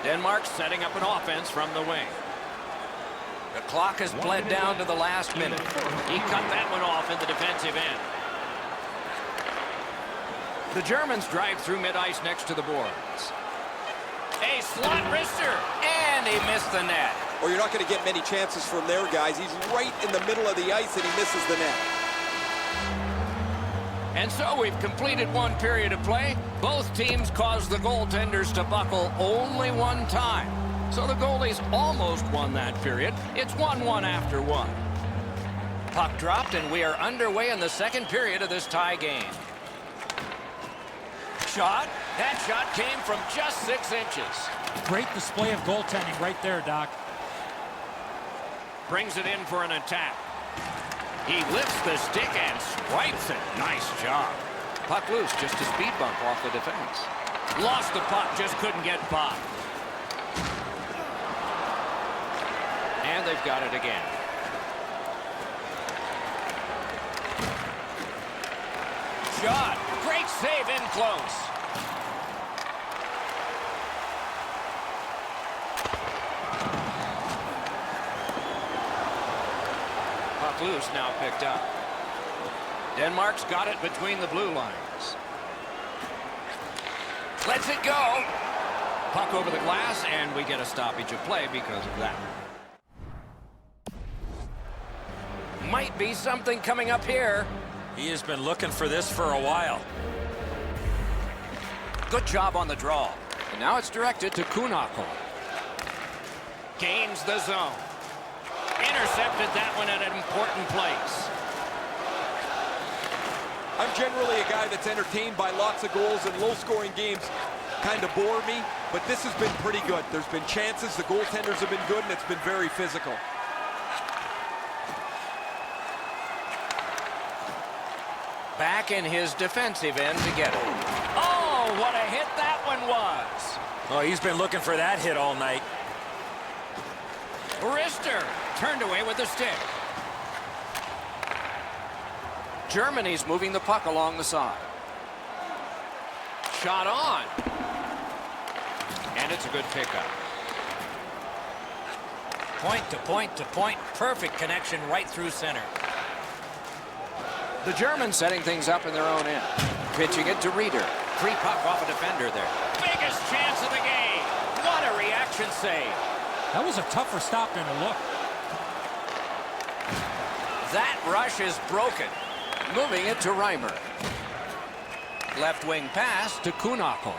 Denmark setting up an offense from the wing. The clock has bled down to the last minute. He cut that one off in the defensive end. The Germans drive through mid-ice next to the boards. A slot wrister, and he missed the net. Or you're not going to get many chances from there, guys. He's right in the middle of the ice, and he misses the net. And so we've completed one period of play. Both teams caused the goaltenders to buckle only one time. So the goalies almost won that period. It's 1-1 after one. Puck dropped, and we are underway in the second period of this tie game. Shot. That shot came from just 6 inches. Great display of goaltending right there, Doc. Brings it in for an attack. He lifts the stick and swipes it. Nice job. Puck loose, just a speed bump off the defense. Lost the puck, just couldn't get by. And they've got it again. Shot. Great save in close. Puck loose, now picked up. Denmark's got it between the blue lines. Lets it go. Puck over the glass, and we get a stoppage of play because of that. Might be something coming up here. He has been looking for this for a while. Good job on the draw. And now it's directed to Kuhnhackl. Gains the zone. Intercepted that one at an important place. I'm generally a guy that's entertained by lots of goals, and low-scoring games kind of bore me, but this has been pretty good. There's been chances, the goaltenders have been good, and it's been very physical. Back in his defensive end to get it. Oh, what a hit that one was. Oh, he's been looking for that hit all night. Rister turned away with the stick. Germany's moving the puck along the side. Shot on. And it's a good pickup. Point to point to point. Perfect connection right through center. The Germans setting things up in their own end. Pitching it to Reeder. Free puck off a defender there. Biggest chance of the game. What a reaction save. That was a tougher stop than a look. That rush is broken. Moving it to Reimer. Left wing pass to Kuhnhackl.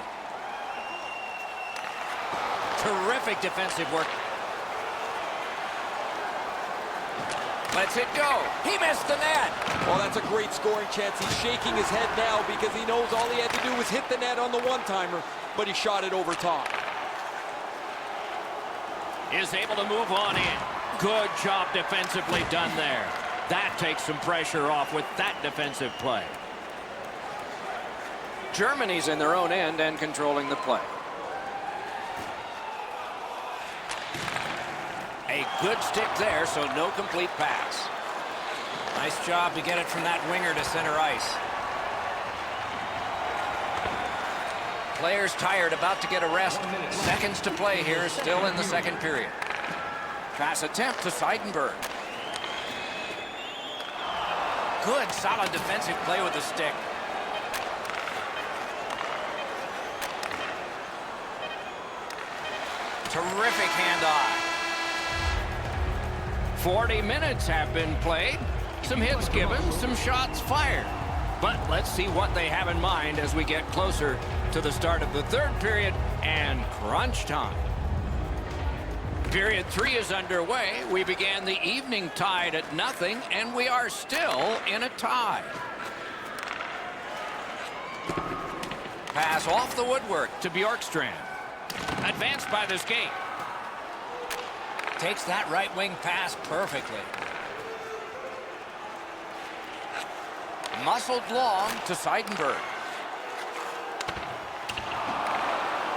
Terrific defensive work. Lets it go. He missed the net. Well, that's a great scoring chance. He's shaking his head now because he knows all he had to do was hit the net on the one-timer, but he shot it over top. Is able to move on in. Good job defensively done there. That takes some pressure off with that defensive play. Germany's in their own end and controlling the play. A good stick there, so no complete pass. Nice job to get it from that winger to center ice. Players tired, about to get a rest. Seconds to play here, still in the second period. Pass attempt to Seidenberg. Good, solid defensive play with the stick. Terrific handoff. 40 minutes have been played. Some hits given, some shots fired. But let's see what they have in mind as we get closer to the start of the third period and crunch time. Period 3 is underway. We began the evening tied at 0, and we are still in a tie. Pass off the woodwork to Bjorkstrand. Advanced by the skate. Takes that right wing pass perfectly. Muscled long to Seidenberg.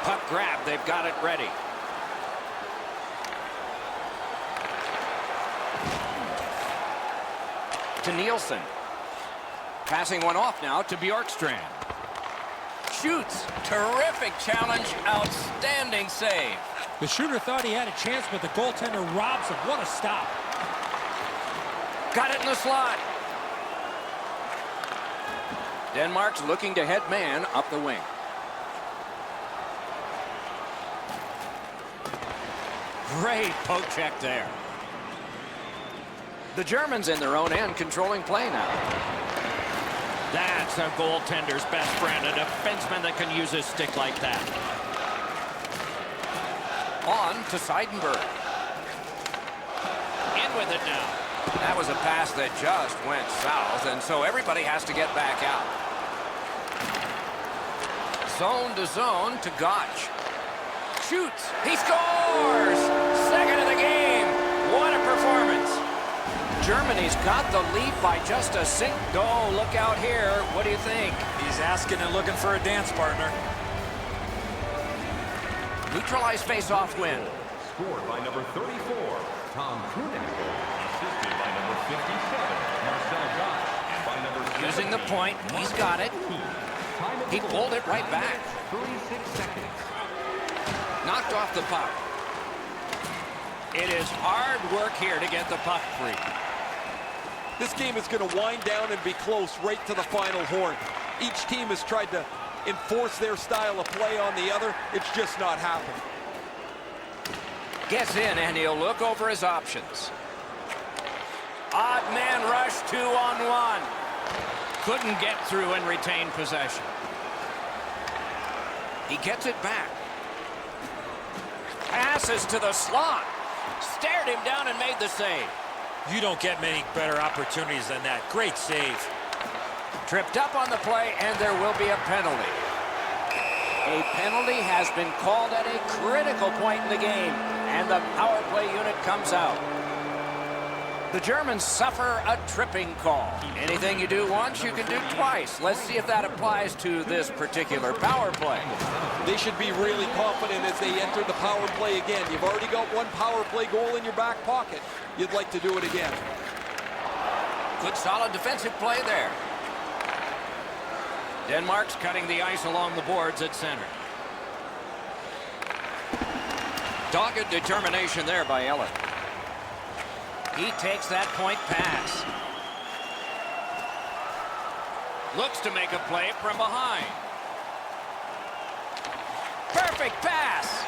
Puck grab, they've got it ready. To Nielsen. Passing one off now to Bjorkstrand. Shoots. Terrific challenge. Outstanding save. The shooter thought he had a chance, but the goaltender robs him. What a stop. Got it in the slot. Denmark's looking to head man up the wing. Great poke check there. The Germans in their own end controlling play now. That's a goaltender's best friend, a defenseman that can use his stick like that. On to Seidenberg. In with it now. That was a pass that just went south, and so everybody has to get back out. Zone to zone to Gotch. Shoots. He scores! Second of the game. What a performance. Germany's got the lead by just a single. Oh, look out here. What do you think? He's asking and looking for a dance partner. Neutralized face-off win. Scored by number 34, Tom Kuhnenberg. Assisted by number 57, Marcel Gotch. And by number Using the point. He's got it. He pulled it right back. 36 seconds. Knocked off the puck. It is hard work here to get the puck free. This game is going to wind down and be close right to the final horn. Each team has tried to enforce their style of play on the other. It's just not happening. Gets in, and he'll look over his options. Odd man rush, 2-on-1. Couldn't get through and retain possession. He gets it back. Passes to the slot. Stared him down and made the save. You don't get many better opportunities than that. Great save. Tripped up on the play, and there will be a penalty. A penalty has been called at a critical point in the game, and the power play unit comes out. The Germans suffer a tripping call. Anything you do once, you can do twice. Let's see if that applies to this particular power play. They should be really confident as they enter the power play again. You've already got one power play goal in your back pocket. You'd like to do it again. Good solid defensive play there. Denmark's cutting the ice along the boards at center. Dogged determination there by Ellen. He takes that point pass. Looks to make a play from behind. Perfect pass.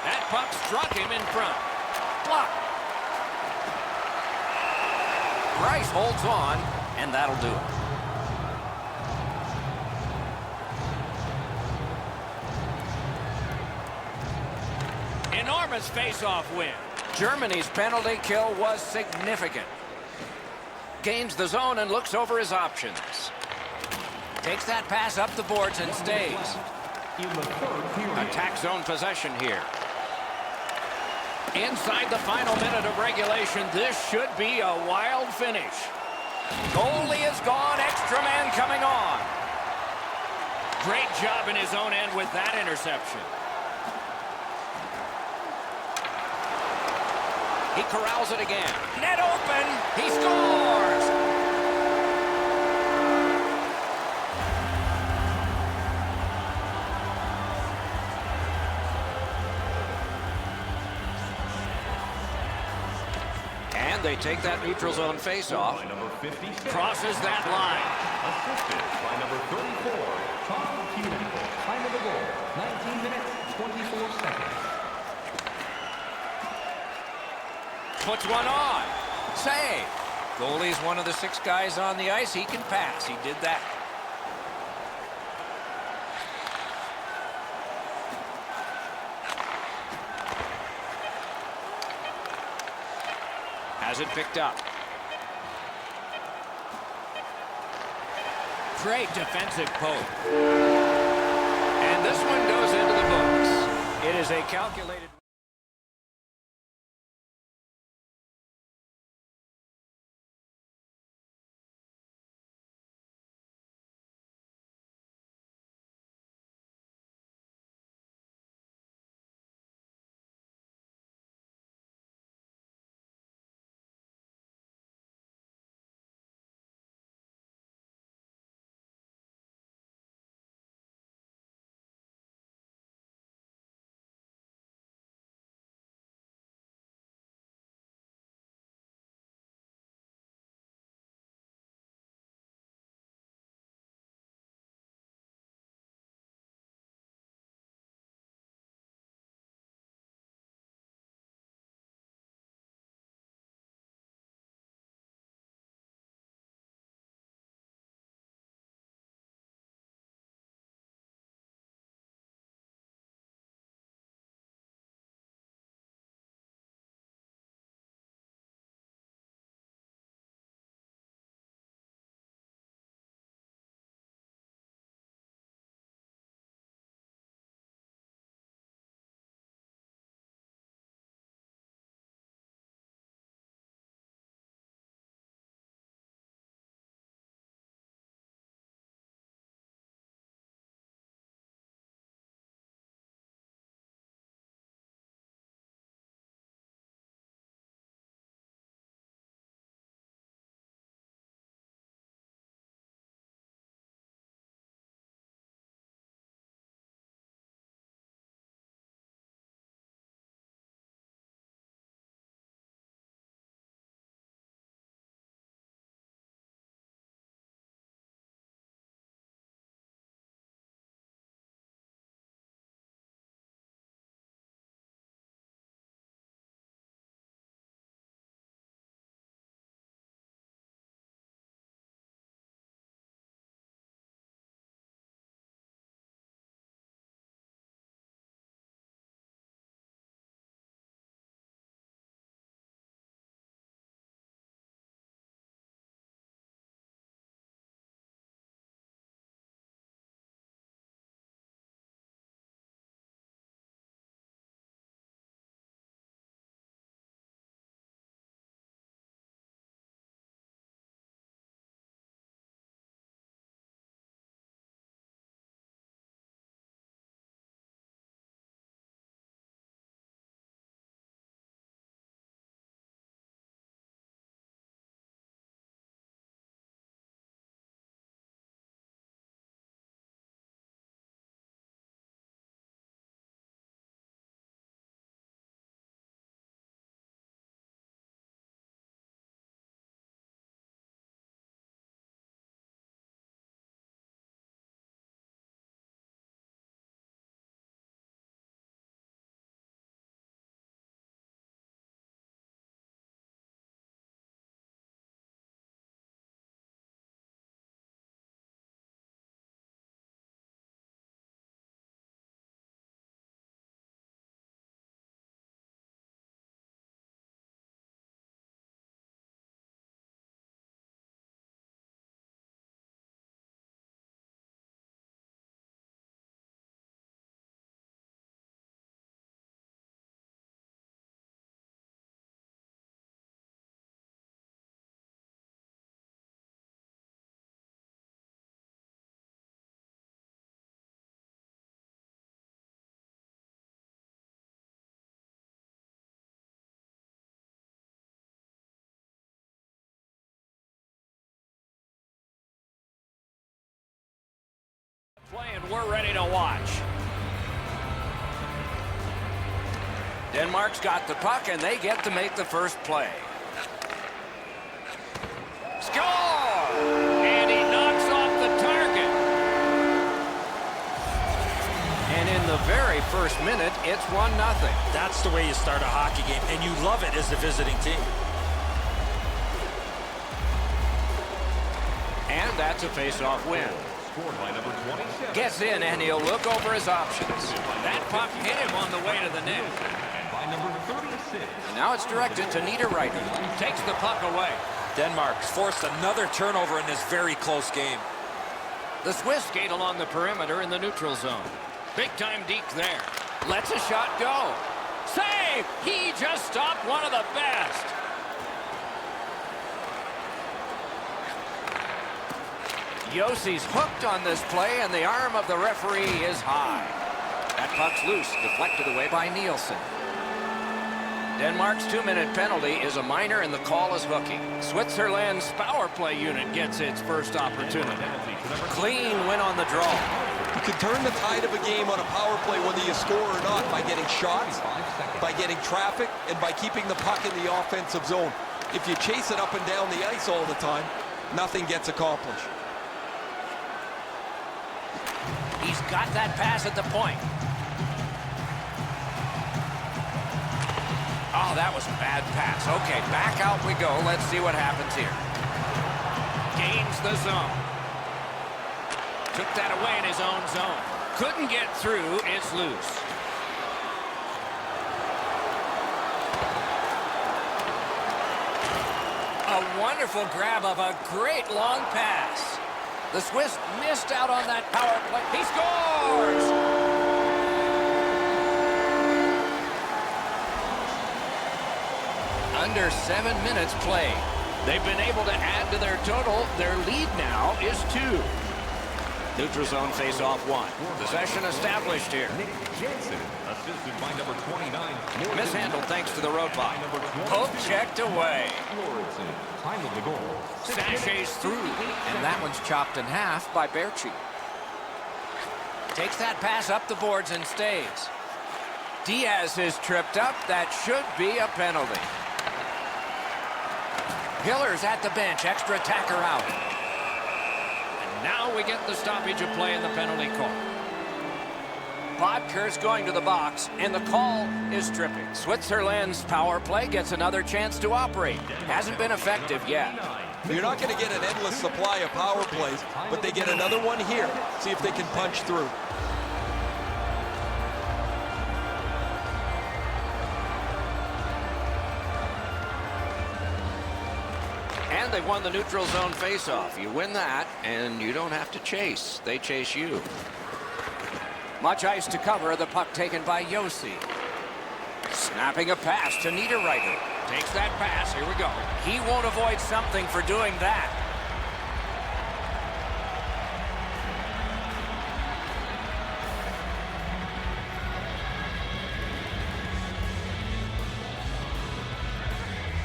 That puck struck him in front. Blocked. Price holds on, and that'll do it. Enormous face-off win. Germany's penalty kill was significant. Gains the zone and looks over his options. Takes that pass up the boards and stays. In the third period. Attack zone possession here. Inside the final minute of regulation, this should be a wild finish. Goalie is gone, extra man coming on. Great job in his own end with that interception. He corrals it again. Net open. He scores. And they take that neutral zone face-off. By number 56. Crosses that line. Assisted by number 34, Tom Kuhnenberg. Time of the goal, 19 minutes, 24 seconds. Puts one on. Save. Goalie's one of the 6 guys on the ice. He can pass. He did that. Has it picked up. Great defensive poke. And this one goes into the books. It is a calculated... we're ready to watch. Denmark's got the puck, and they get to make the first play. Score! And he knocks off the target. And in the very first minute, it's 1-0. That's the way you start a hockey game, and you love it as a visiting team. And that's a face-off win. Scored by number 27. Gets in, and he'll look over his options. That puck hit him on the way to the net. And by number 36. And now it's directed to Niederreiter. Takes the puck away. Denmark's forced another turnover in this very close game. The Swiss skate along the perimeter in the neutral zone. Big-time deke there. Lets a shot go. Save! He just stopped one of the best. Yossi's hooked on this play, and the arm of the referee is high. That puck's loose, deflected away by Nielsen. Denmark's 2-minute penalty is a minor, and the call is hooking. Switzerland's power play unit gets its first opportunity. Clean win on the draw. You can turn the tide of a game on a power play whether you score or not by getting shots, by getting traffic, and by keeping the puck in the offensive zone. If you chase it up and down the ice all the time, nothing gets accomplished. He's got that pass at the point. Oh, that was a bad pass. Okay, back out we go. Let's see what happens here. Gains the zone. Took that away in his own zone. Couldn't get through. It's loose. A wonderful grab of a great long pass. The Swiss missed out on that power play. He scores! Under 7 minutes played. They've been able to add to their total. Their lead now is 2. Neutral zone face-off 1. Possession established here. Nick Jensen, assisted by number 29. Mishandled thanks to the roadblock. Poke checked away. Lauritsen, time of the goal. Sashays through. And that one's chopped in half by Berchi. Takes that pass up the boards and stays. Diaz is tripped up. That should be a penalty. Hiller's at the bench. Extra attacker out. And now we get the stoppage of play in the penalty call. Bodker's going to the box, and the call is tripping. Switzerland's power play gets another chance to operate. Hasn't been effective yet. You're not going to get an endless supply of power plays, but they get another one here. See if they can punch through. And they've won the neutral zone faceoff. You win that, and you don't have to chase. They chase you. Much ice to cover. The puck taken by Josi. Snapping a pass to Niederreiter. Takes that pass. Here we go. He won't avoid something for doing that.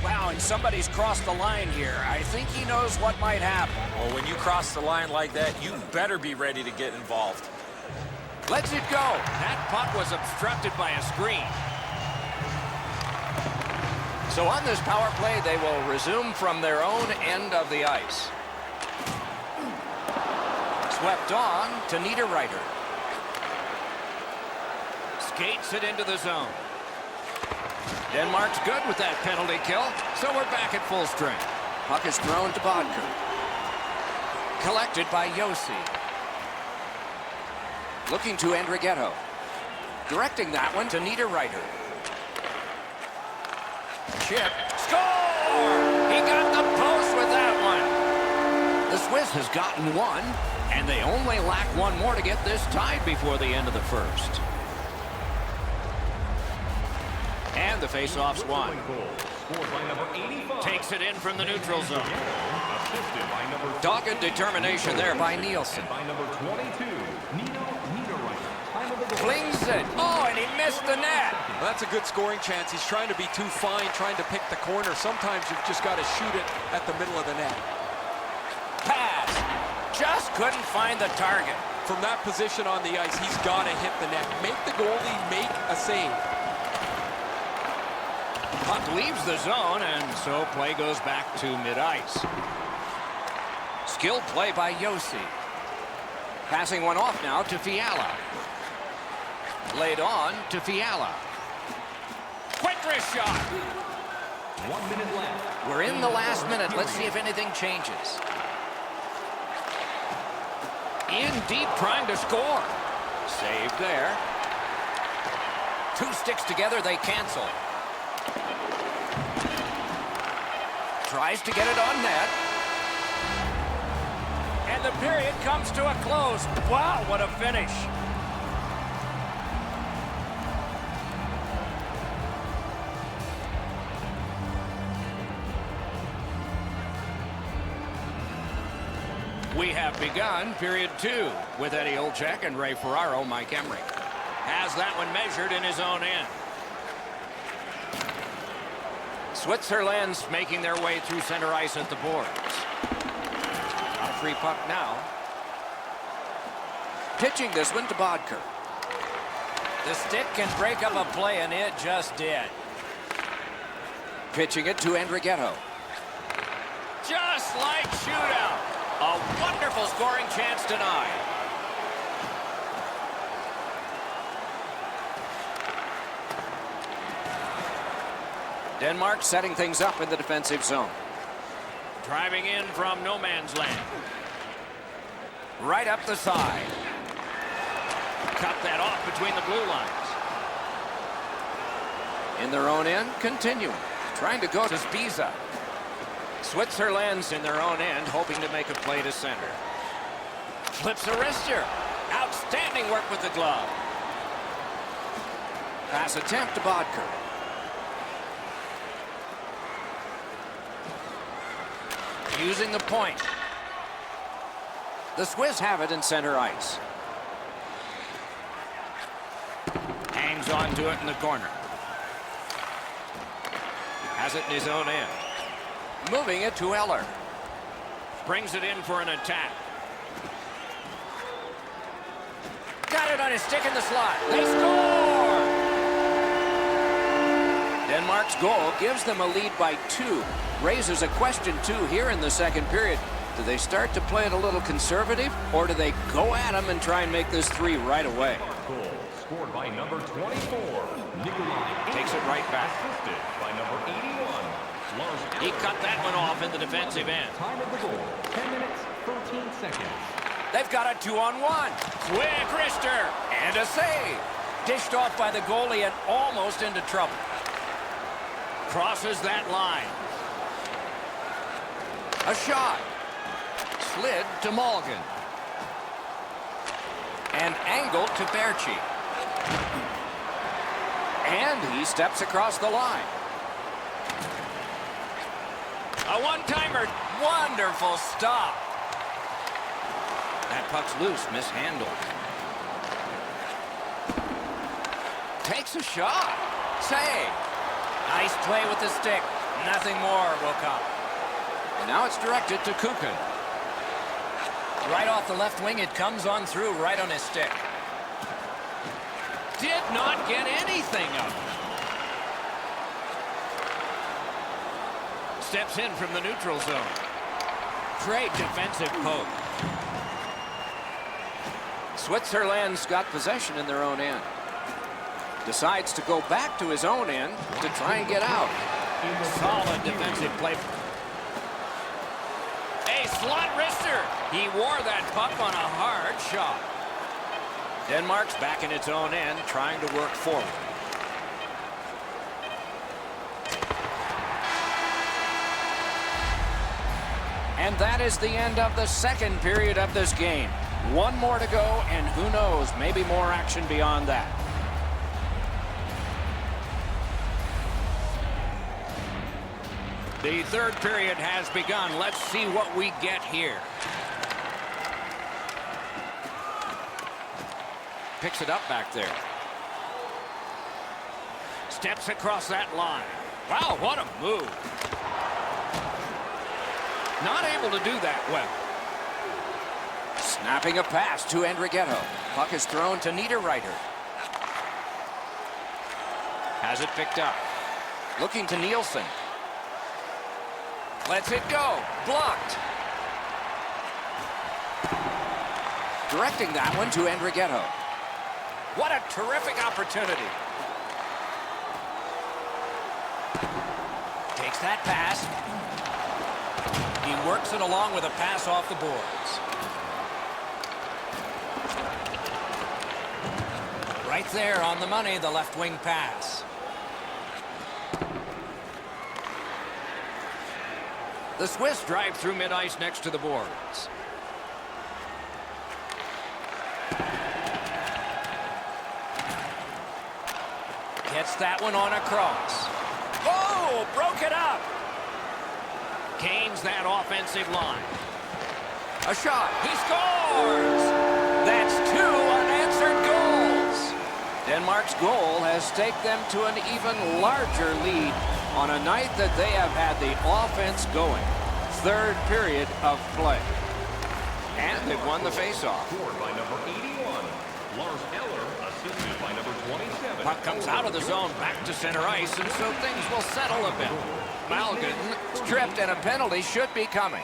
Wow, and somebody's crossed the line here. I think he knows what might happen. Well, when you cross the line like that, you better be ready to get involved. Lets it go. That puck was obstructed by a screen. So on this power play, they will resume from their own end of the ice. Swept on to Niederreiter. Skates it into the zone. Denmark's good with that penalty kill, so we're back at full strength. Puck is thrown to Bodker. Collected by Josi. Looking to Andrighetto. Directing that one to Niederreiter. Chip. Score! He got the post with that one. The Swiss has gotten one, and they only lack one more to get this tied before the end of the first. And the face-off's won. Scored by number 85. Takes it in from the neutral zone. Assisted by number Dogged determination there by Nielsen. by number 22, Nino Niederreiter. Time of the goal. Flings it. Oh, and he missed the net. Well, that's a good scoring chance. He's trying to be too fine, trying to pick the corner. Sometimes you've just got to shoot it at the middle of the net. Pass. Just couldn't find the target. from that position on the ice, he's got to hit the net. Make the goalie make a save. Puck leaves the zone, and so play goes back to mid-ice. Skilled play by Yossi. Passing one off now to Fiala. Laid on to Fiala. Quick wrist shot. 1 minute left. We're in the last minute. Let's see if anything changes. In deep, trying to score. Saved there. Two sticks together, they cancel. Tries to get it on net. And the period comes to a close. Wow, what a finish. We have begun period 2 with Eddie Olczyk and Ray Ferraro. Mike Emrick has that one measured in his own end. Switzerland's making their way through center ice at the boards. A free puck now. Pitching this one to Bodker. The stick can break up a play, and it just did. Pitching it to Andrighetto. Just like shootout. A wonderful scoring chance denied. Denmark setting things up in the defensive zone. Driving in from no man's land. Right up the side. Cut that off between the blue lines. In their own end, continuing. Trying to go to Spiza. Switzerland's in their own end, hoping to make a play to center. Flips a wrister. Outstanding work with the glove. Pass attempt to Bodker. Using the point. The Swiss have it in center ice. Hangs on to it in the corner. Has it in his own end. Moving it to Eller. Brings it in for an attack. Got it on his stick in the slot. They score! Denmark's goal gives them a lead by 2. Raises a question, too, here in the second period. Do they start to play it a little conservative, or do they go at them and try and make this 3 right away? Goal scored by number 24, Nikolai. Takes it right back. Assisted by number 81, Lars. He cut that one off in the defensive end. Time of the goal, 10 minutes, 13 seconds. They've got a 2-on-1. Quick wrister. And a save. Dished off by the goalie and almost into trouble. Crosses that line. A shot. Slid to Mulligan. And angled to Berchi. And he steps across the line. A one-timer. Wonderful stop. That puck's loose, mishandled. Takes a shot. Save. Nice play with the stick. Nothing more will come. And now it's directed to Kukin. Right off the left wing, it comes on through right on his stick. Did not get anything up. Steps in from the neutral zone. Great defensive poke. Switzerland's got possession in their own end. Decides to go back to his own end to try and get out. Solid defensive play. A slot wrister. He wore that puck on a hard shot. Denmark's back in its own end, trying to work forward. And that is the end of the second period of this game. One more to go, and who knows, maybe more action beyond that. The third period has begun. Let's see what we get here. Picks it up back there. Steps across that line. Wow, what a move. Not able to do that well. Snapping a pass to Andrighetto. Puck is thrown to Niederreiter. Has it picked up. Looking to Nielsen. Lets it go. Blocked. Directing that one to Andrighetto. What a terrific opportunity. Takes that pass. He works it along with a pass off the boards. Right there on the money, the left wing pass. The Swiss drive through mid-ice next to the boards. Gets that one on a cross. Oh, broke it up. Gains that offensive line. A shot. He scores! That's 2 unanswered goals. Denmark's goal has taken them to an even larger lead on a night that they have had the offense going. Third period of play. And they've won the faceoff. Scored by number 81. Lars Eller, assisted by number 27. Puck comes out of the zone back to center ice, and so things will settle a bit. Malgin Tripped, and a penalty should be coming.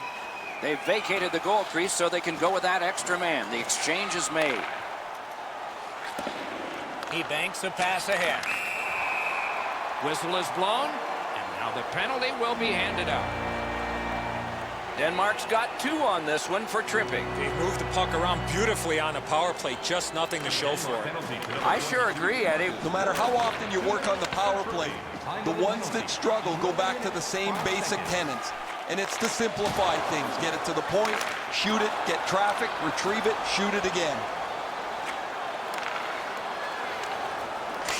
They've vacated the goal crease so they can go with that extra man. The exchange is made. He banks a pass ahead. Whistle is blown, and now the penalty will be handed out. Denmark's got 2 on this one for tripping. They moved the puck around beautifully on the power play. Just nothing to show for it. I sure agree, Eddie. No matter how often you work on the power play, the ones that struggle go back to the same basic tenets. And it's to simplify things. Get it to the point, shoot it, get traffic, retrieve it, shoot it again.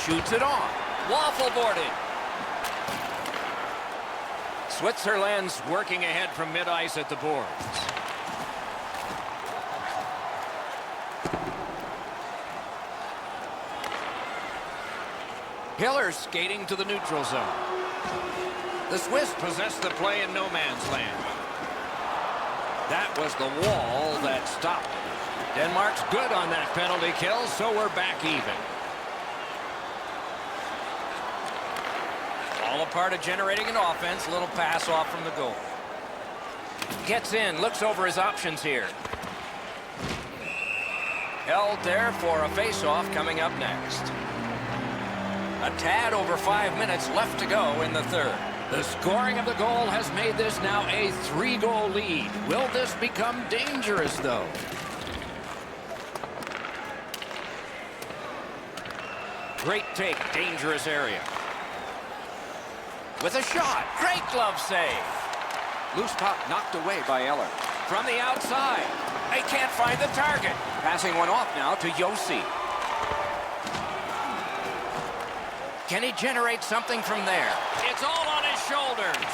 Shoots it on. Waffle boarded. Switzerland's working ahead from mid-ice at the boards. Hiller skating to the neutral zone. The Swiss possess the play in no man's land. That was the wall that stopped it. Denmark's good on that penalty kill, so we're back even. All a part of generating an offense. Little pass off from the goal. Gets in, looks over his options here. Held there for a face-off coming up next. A tad over 5 minutes left to go in the third. The scoring of the goal has made this now a 3-goal lead. Will this become dangerous, though? Great take, dangerous area. With a shot, great glove save. Loose puck knocked away by Eller. From the outside, they can't find the target. Passing one off now to Josi. Can he generate something from there? It's all on his shoulders.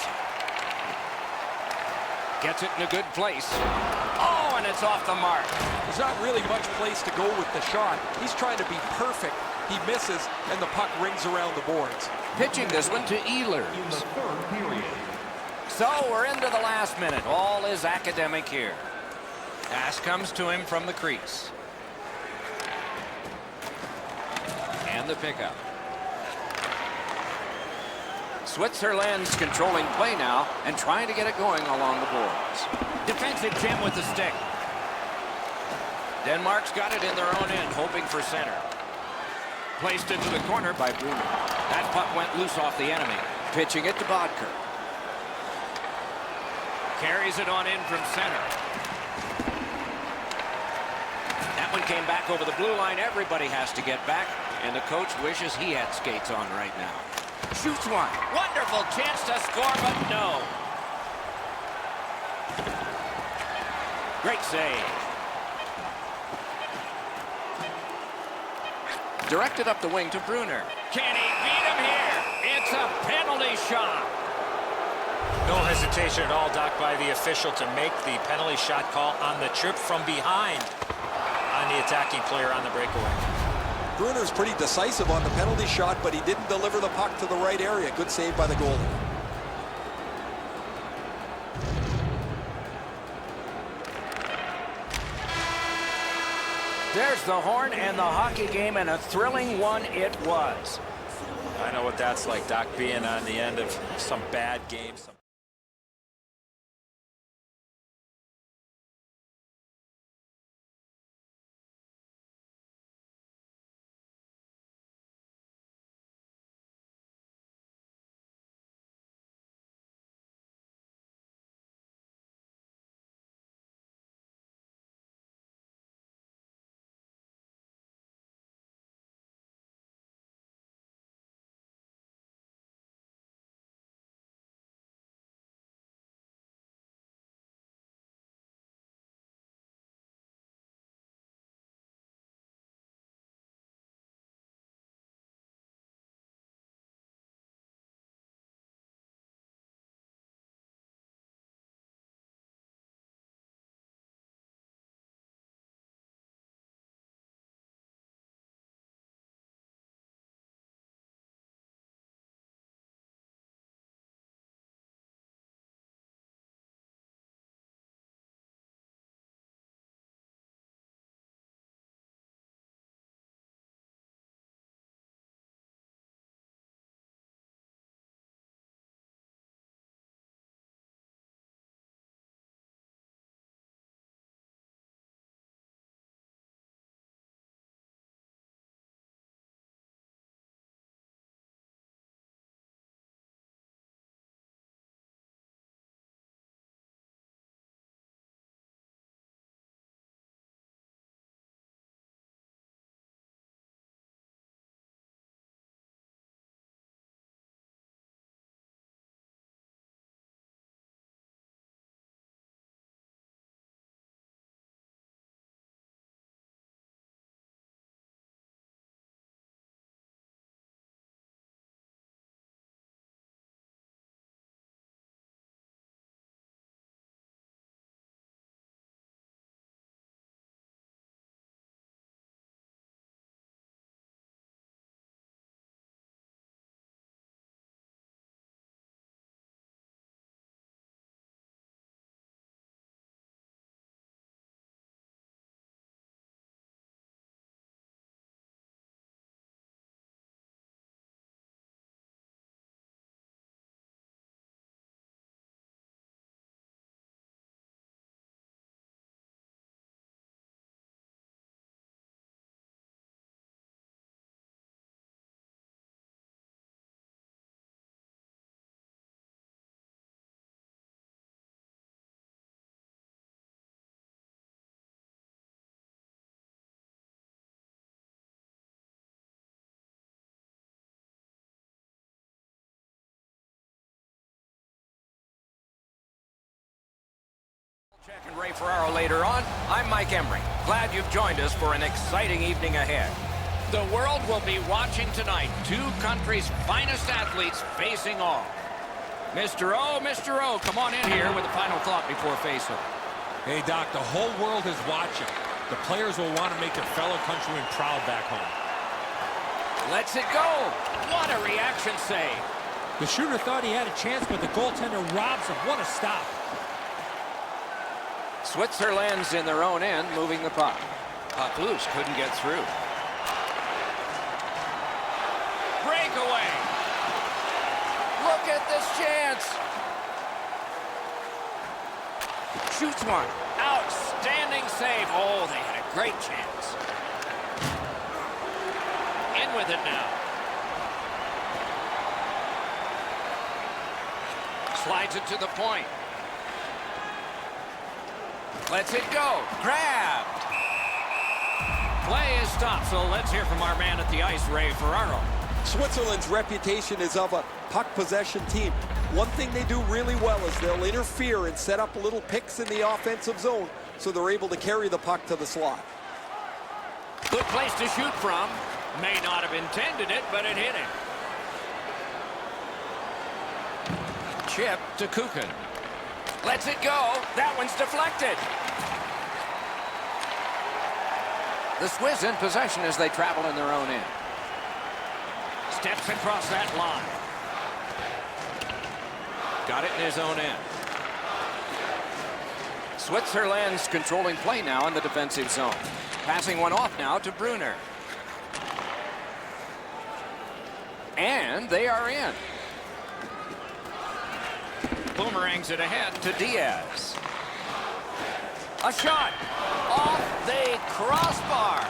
Gets it in a good place. Oh, and it's off the mark. There's not really much place to go with the shot. He's trying to be perfect. He misses, and the puck rings around the boards. Pitching this one to Ehlers. In the third period. So we're into the last minute. All is academic here. Pass comes to him from the crease. And the pickup. Switzerland's controlling play now and trying to get it going along the boards. Defensive gem with the stick. Denmark's got it in their own end, hoping for center. Placed into the corner by Bruno. That puck went loose off the enemy. Pitching it to Bodker. Carries it on in from center. That one came back over the blue line. Everybody has to get back, and the coach wishes he had skates on right now. Shoots one. Wonderful chance to score, but no. Great save. Directed up the wing to Brunner. Can he beat him here? It's a penalty shot. No hesitation at all, Doc, by the official to make the penalty shot call on the trip from behind on the attacking player on the breakaway. Brunner's pretty decisive on the penalty shot, but he didn't deliver the puck to the right area. Good save by the goalie. There's the horn and the hockey game, and a thrilling one it was. I know what that's like, Doc, being on the end of some bad games. Check and Ray Ferraro later on. I'm Mike Emery. Glad you've joined us for an exciting evening ahead. The world will be watching tonight. Two countries' finest athletes facing off. Mr. O, come on in here with the final thought before face-off. Hey, Doc, the whole world is watching. The players will want to make their fellow countrymen proud back home. Lets it go. What a reaction save. The shooter thought he had a chance, but the goaltender robs him. What a stop. Switzerland's in their own end, moving the puck. Puck loose, couldn't get through. Breakaway. Look at this chance. Shoots one. Outstanding save. Oh, they had a great chance. In with it now. Slides it to the point. Lets it go. Grabbed. Play is stopped, so let's hear from our man at the ice, Ray Ferraro. Switzerland's reputation is of a puck possession team. One thing they do really well is they'll interfere and set up little picks in the offensive zone so they're able to carry the puck to the slot. Good place to shoot from. May not have intended it, but it hit him. Chip to Kukin. Lets it go. That one's deflected. The Swiss in possession as they travel in their own end. Steps across that line. Got it in his own end. Switzerland's controlling play now in the defensive zone. Passing one off now to Brunner. And they are in. Boomerangs it ahead to Diaz. A shot off the crossbar.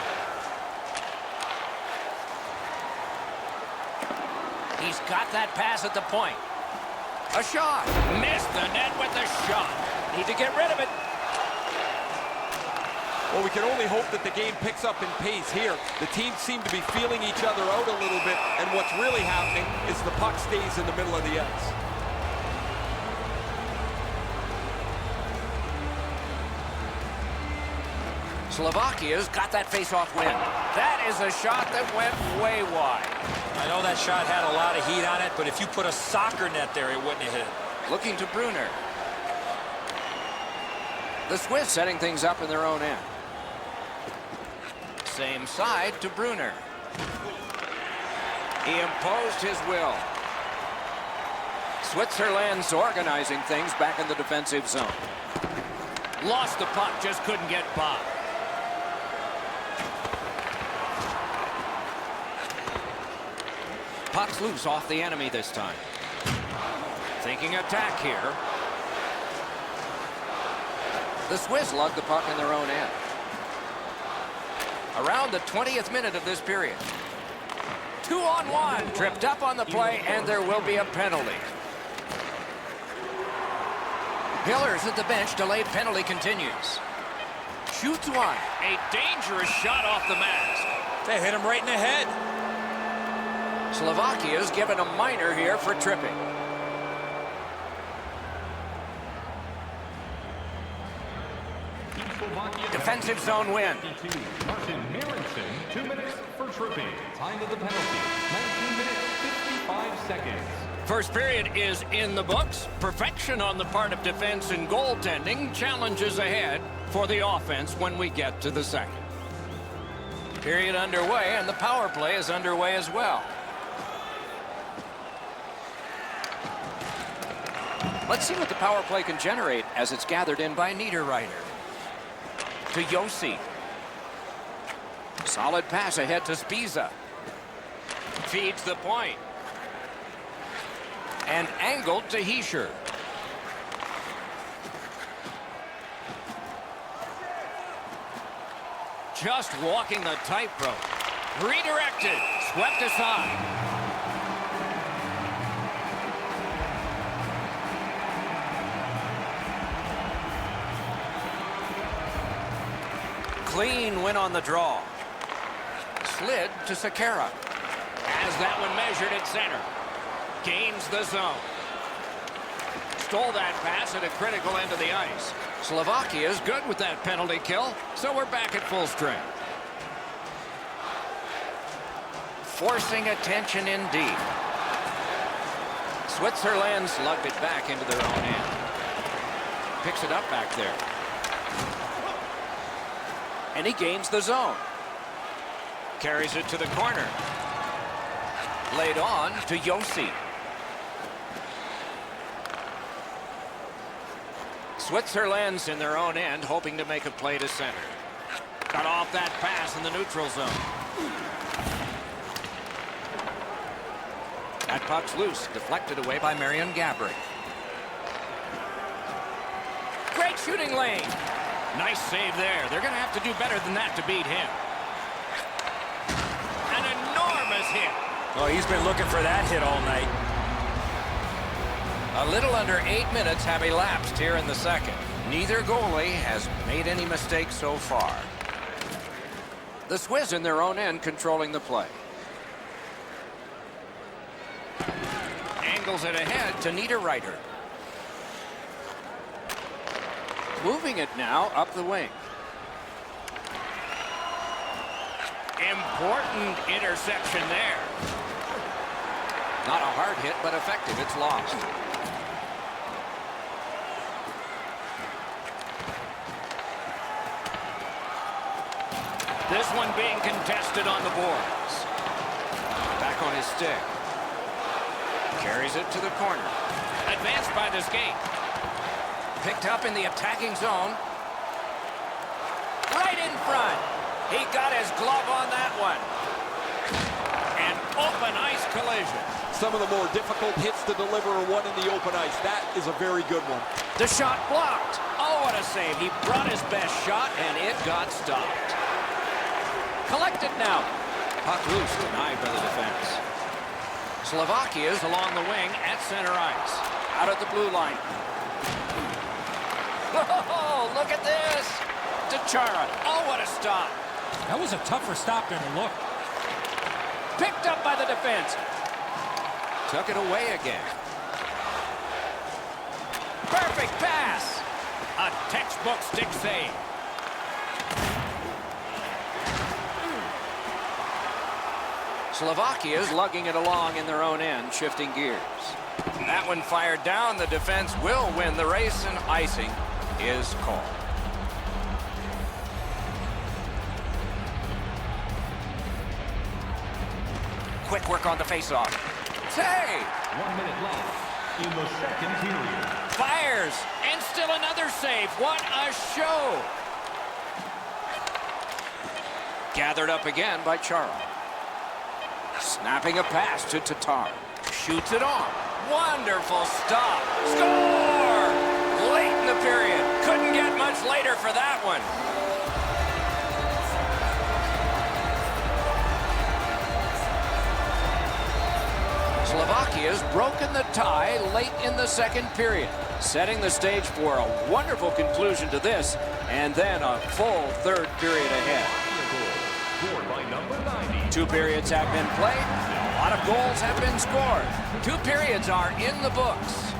He's got that pass at the point. A shot. Missed the net with the shot. Need to get rid of it. Well, we can only hope that the game picks up in pace here. The teams seem to be feeling each other out a little bit, and what's really happening is the puck stays in the middle of the ice. Slovakia's got that face-off win. That is a shot that went way wide. I know that shot had a lot of heat on it, but if you put a soccer net there, it wouldn't have hit it. Looking to Brunner. The Swiss setting things up in their own end. Same side to Brunner. He imposed his will. Switzerland's organizing things back in the defensive zone. Lost the puck, just couldn't get by. Puck's loose off the enemy this time. Thinking attack here. The Swiss lug the puck in their own end. Around the 20th minute of this period. 2-on-1. Tripped up on the play, and there will be a penalty. Hillers at the bench. Delayed penalty continues. Shoots one. A dangerous shot off the mask. They hit him right in the head. Slovakia's given a minor here for tripping. Defensive zone win. Martin Marinson, 2 minutes for tripping. Time of the penalty, 19 minutes, 55 seconds. First period is in the books. Perfection on the part of defense and goaltending. Challenges ahead for the offense when we get to the second. Period underway, and the power play is underway as well. Let's see what the power play can generate as it's gathered in by Niederreiter. To Josi. Solid pass ahead to Spiza. Feeds the point. And angled to Hischier. Just walking the tightrope. Redirected. Swept aside. Clean win on the draw. Slid to Sekera. Has that one measured at center. Gains the zone. Stole that pass at a critical end of the ice. Slovakia is good with that penalty kill, so we're back at full strength. Forcing attention indeed. Switzerland slugged it back into their own end. Picks it up back there. And he gains the zone. Carries it to the corner. Laid on to Josi. Switzerland's in their own end, hoping to make a play to center. Got off that pass in the neutral zone. That puck's loose, deflected away by Marian Gaborik. Great shooting lane. Nice save there. They're going to have to do better than that to beat him. An enormous hit. Oh, he's been looking for that hit all night. A little under 8 minutes have elapsed here in the second. Neither goalie has made any mistakes so far. The Swiss in their own end controlling the play. Angles it ahead to Niederreiter. Moving it now up the wing. Important interception there. Not a hard hit, but effective. It's lost. This one being contested on the boards. Back on his stick. Carries it to the corner. Advanced by the skate. Picked up in the attacking zone. Right in front. He got his glove on that one. An open ice collision. Some of the more difficult hits to deliver are one in the open ice. That is a very good one. The shot blocked. Oh, what a save. He brought his best shot, and it got stopped. Collected now. Puck loose, denied by the defense. Slovakia is along the wing at center ice. Out at the blue line. Oh, look at this. To Chara. Oh, what a stop. That was a tougher stop than it looked. Picked up by the defense. Took it away again. Perfect pass. A textbook stick save. Slovakia's lugging it along in their own end, shifting gears. That one fired down. The defense will win the race, and icing is called. Quick work on the faceoff. Save! 1 minute left in the second period. Fires, and still another save. What a show! Gathered up again by Chara. Snapping a pass to Tatar. Shoots it on. Wonderful stop. Score! Late in the period. Couldn't get much later for that one. Slovakia's broken the tie late in the second period, setting the stage for a wonderful conclusion to this, and then a full third period ahead. Scored by number 90. 2 periods have been played. A lot of goals have been scored. 2 periods are in the books.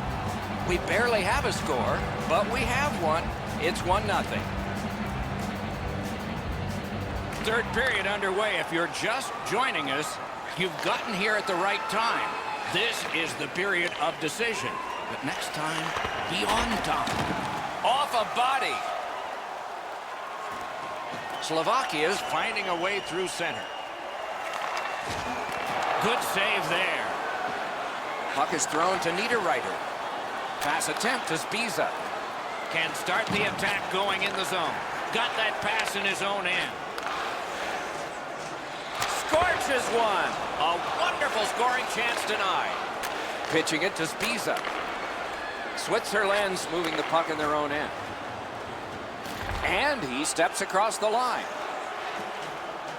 We barely have a score, but we have one. It's 1-0. Third period underway. If you're just joining us, you've gotten here at the right time. This is the period of decision. But next time, be on time. Off a body. Slovakia's finding a way through center. Good save there. Puck is thrown to Niederreiter. Pass attempt to Spiza. Can start the attack going in the zone. Got that pass in his own end. Scorches one. A wonderful scoring chance denied. Pitching it to Spiza. Switzerland's moving the puck in their own end. And he steps across the line.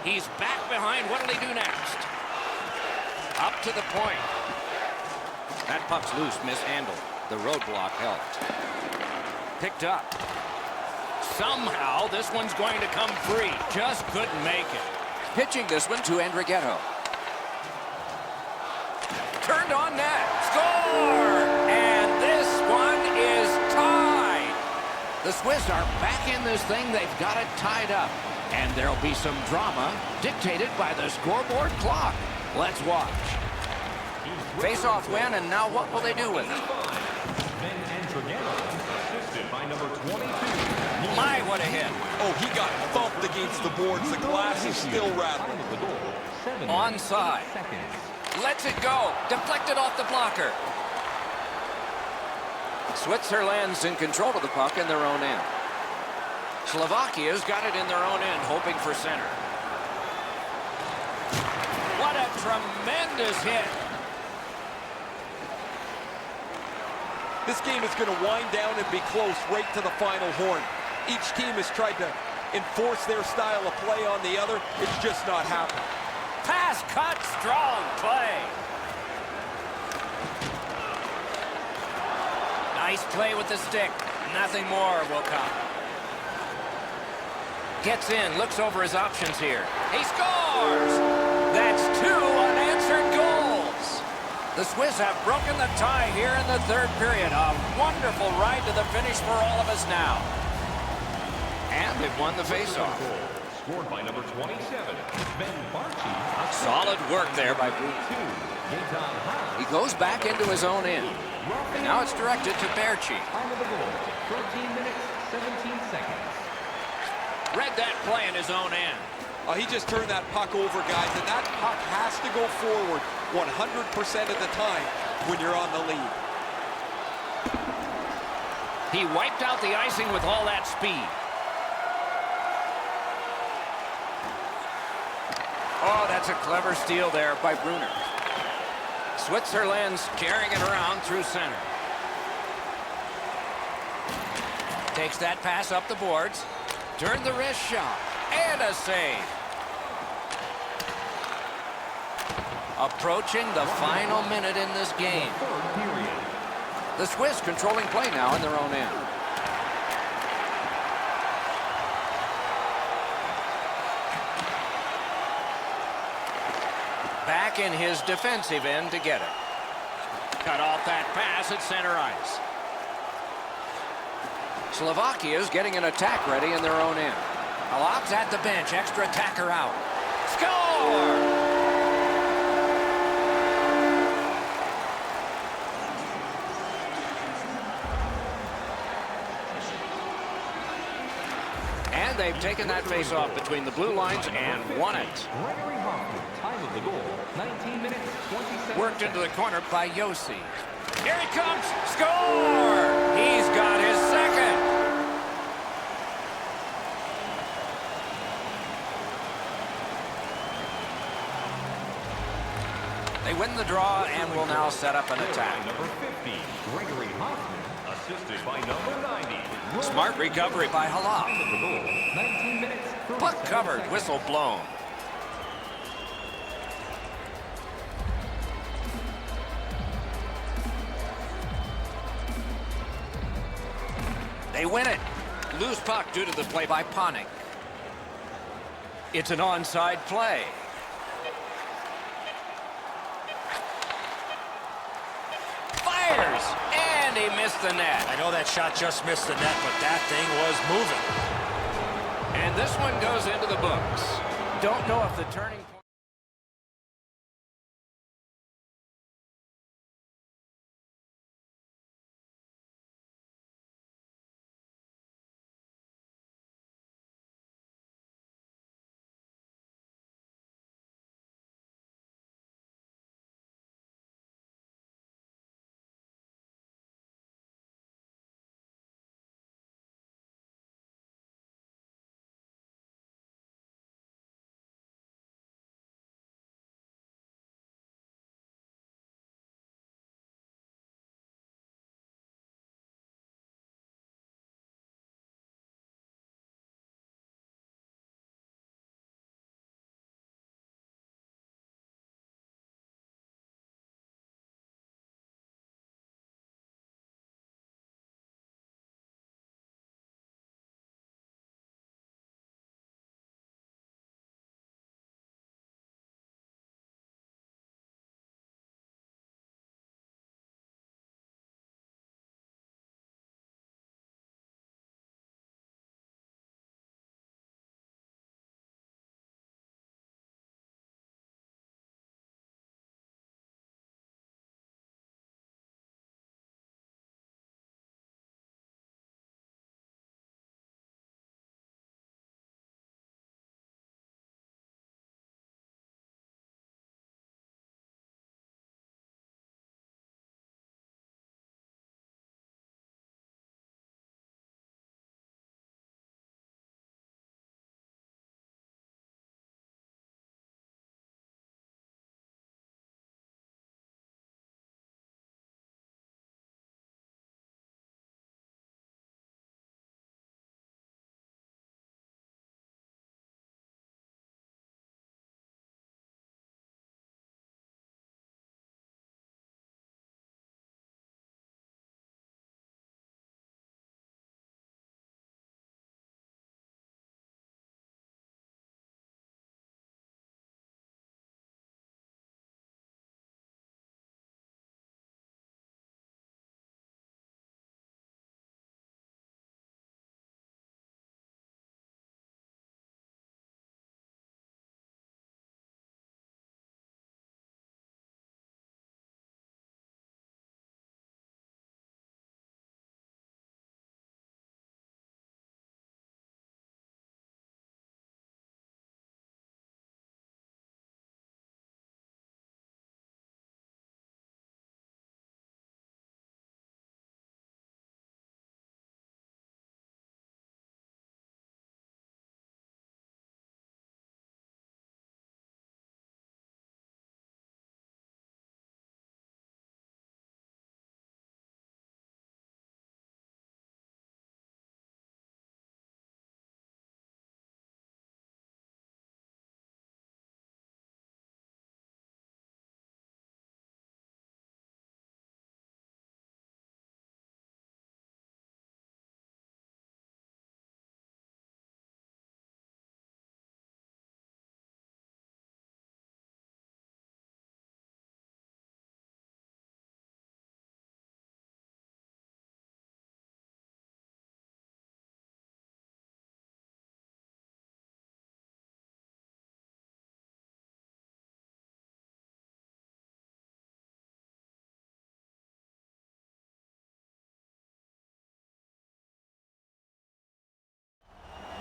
He's back behind. What'll he do next? Up to the point. That puck's loose, mishandled. The roadblock helped. Picked up. Somehow this one's going to come free. Just couldn't make it. Pitching this one to Andrighetto. Turned on net. Score! And this one is tied. The Swiss are back in this thing. They've got it tied up. And there'll be some drama dictated by the scoreboard clock. Let's watch. Face-off win, and now what will they do with it? Then Andrighetto, assisted by number 22. My, what a hit. Oh, he got thumped against the boards. The glass is still rattling. Time of the goal, 7 Onside. seconds. Lets it go. Deflected off the blocker. Switzerland's in control of the puck in their own end. Slovakia's got it in their own end, hoping for center. What a tremendous hit. This game is going to wind down and be close right to the final horn. Each team has tried to enforce their style of play on the other. It's just not happening. Pass cut, strong play. Nice play with the stick. Nothing more will come. Gets in, looks over his options here. He scores! That's 2 unanswered goals. The Swiss have broken the tie here in the third period. A wonderful ride to the finish for all of us now. And they've won the faceoff. Scored by number 27, Ben Barchi. Solid work there by Bruce. He goes back into his own end. And now it's directed to Berchi. Time of the goal, 13 minutes, 17 seconds. Read that play in his own end. He just turned that puck over, guys, and that puck has to go forward 100% of the time when you're on the lead. He wiped out the icing with all that speed. Oh, that's a clever steal there by Bruner. Switzerland's carrying it around through center. Takes that pass up the boards. Turn the wrist shot. And a save. Approaching the final minute in this game. Third period. The Swiss controlling play now in their own end. Back in his defensive end to get it. Cut off that pass at center ice. Slovakia's getting an attack ready in their own end. Halak's at the bench. Extra attacker out. Score! And they've taken that face-off between the blue lines and won it. Gregory Hoffman, time of the goal, 19 minutes, 20 seconds. Worked into the corner by Yossi. Here he comes. Score! He's got his second. They win the draw and will now set up an attack. Number 50, Gregory Hoffman, assisted by number 90. Smart recovery by Halak. Time of the goal, 19 minutes, 30 Puck seconds. covered, whistle blown. They win it. Loose puck due to the play by Panik. It's an onside play. Fires! And he missed the net. I know that shot just missed the net, but that thing was moving. And this one goes into the books. Don't know if the turning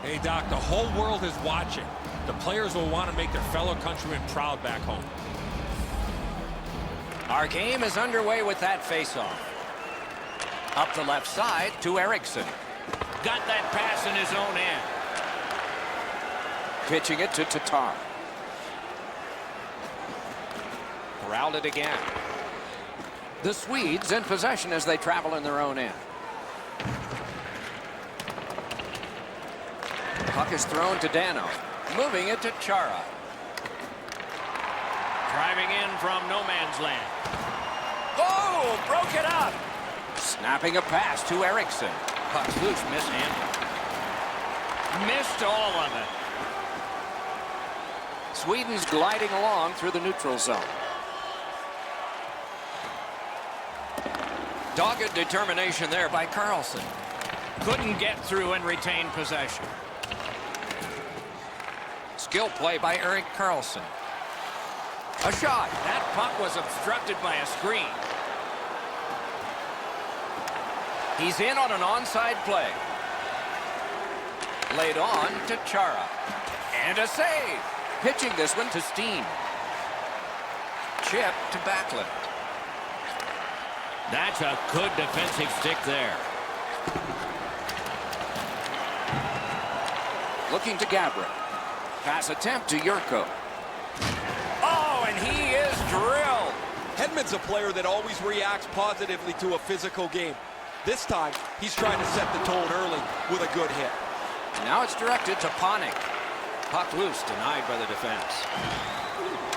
Hey, Doc, the whole world is watching. The players will want to make their fellow countrymen proud back home. Our game is underway with that faceoff. Up the left side to Erickson. Got that pass in his own end. Pitching it to Tatar. Corralled it again. The Swedes in possession as they travel in their own end. Puck is thrown to Dano. Moving it to Chara. Driving in from no man's land. Oh, broke it up. Snapping a pass to Erickson. Puck's loose, mishandled. Missed all of it. Sweden's gliding along through the neutral zone. Dogged determination there by Carlson. Couldn't get through and retain possession. Skill play by Erik Karlsson. A shot. That puck was obstructed by a screen. He's in on an onside play. Laid on to Chara. And a save. Pitching this one to Steen. Chip to Backlund. That's a good defensive stick there. Looking to Gabrick. Pass attempt to Yurko. Oh, and he is drilled. Hedman's a player that always reacts positively to a physical game. This time, he's trying to set the tone early with a good hit. Now it's directed to Panik. Puck loose, denied by the defense.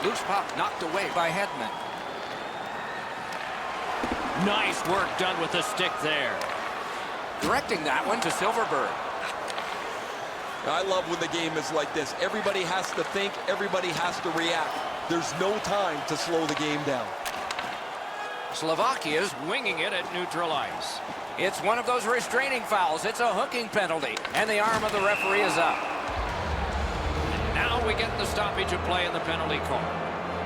Loose puck knocked away by Hedman. Nice work done with the stick there. Directing that one to Silverberg. I love when the game is like this. Everybody has to think, everybody has to react. There's no time to slow the game down. Slovakia's winging it at neutral ice. It's one of those restraining fouls. It's a hooking penalty, and the arm of the referee is up. And now we get the stoppage of play in the penalty call.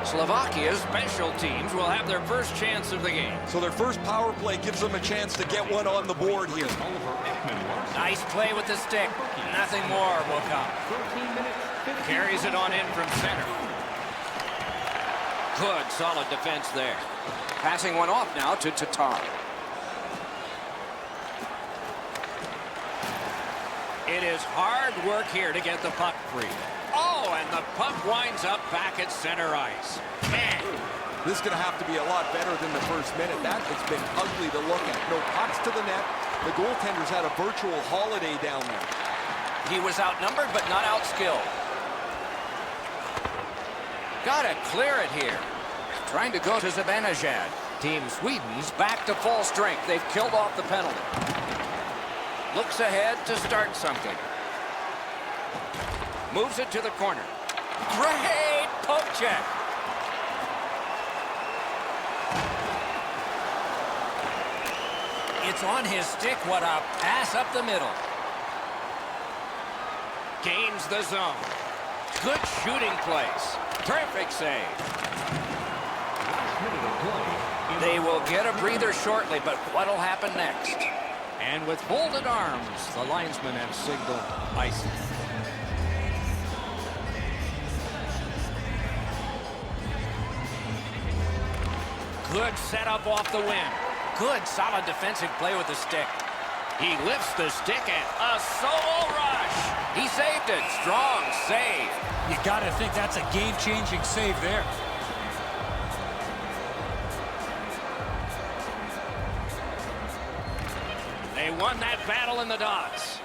Slovakia's special teams will have their first chance of the game. So their first power play gives them a chance to get one on the board here. Nice play with the stick. Nothing more will come. Carries it on in from center. Good, solid defense there. Passing one off now to Tatar. It is hard work here to get the puck free. Oh, and the puck winds up back at center ice. Man. This is going to have to be a lot better than the first minute. That has been ugly to look at. No pucks to the net. The goaltender's had a virtual holiday down there. He was outnumbered, but not outskilled. Gotta clear it here. Trying to go to Zibanejad. Team Sweden's back to full strength. They've killed off the penalty. Looks ahead to start something. Moves it to the corner. Great poke check. It's on his stick. What a pass up the middle. Gains the zone. Good shooting place. Terrific save. They will get a breather shortly, but what'll happen next? And with folded arms, the linesmen have signaled icing. Good setup off the wing. Good, solid defensive play with the stick. He lifts the stick and a solo rush. He saved it. Strong save. You got to think that's a game-changing save there. They won that battle in the dots.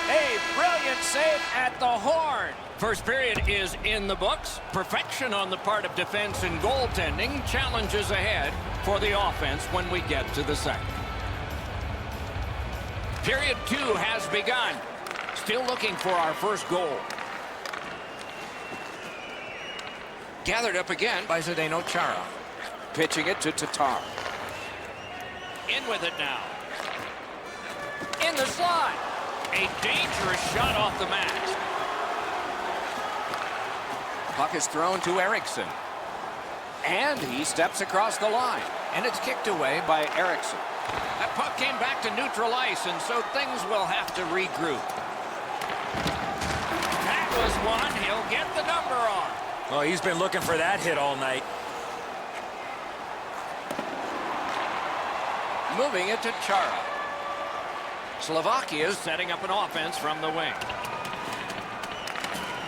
A brilliant save at the horn. First period is in the books. Perfection on the part of defense and goaltending. Challenges ahead for the offense when we get to the second. Period 2 has begun. Still looking for our first goal. Gathered up again by Zdeno Chara. Pitching it to Tatar. In with it now. In the slot. A dangerous shot off the mask. Puck is thrown to Erickson. And he steps across the line. And it's kicked away by Erickson. That puck came back to neutral ice, and so things will have to regroup. was one. He'll get the number on. Well, he's been looking for that hit all night. Moving it to Chara. Slovakia is setting up an offense from the wing.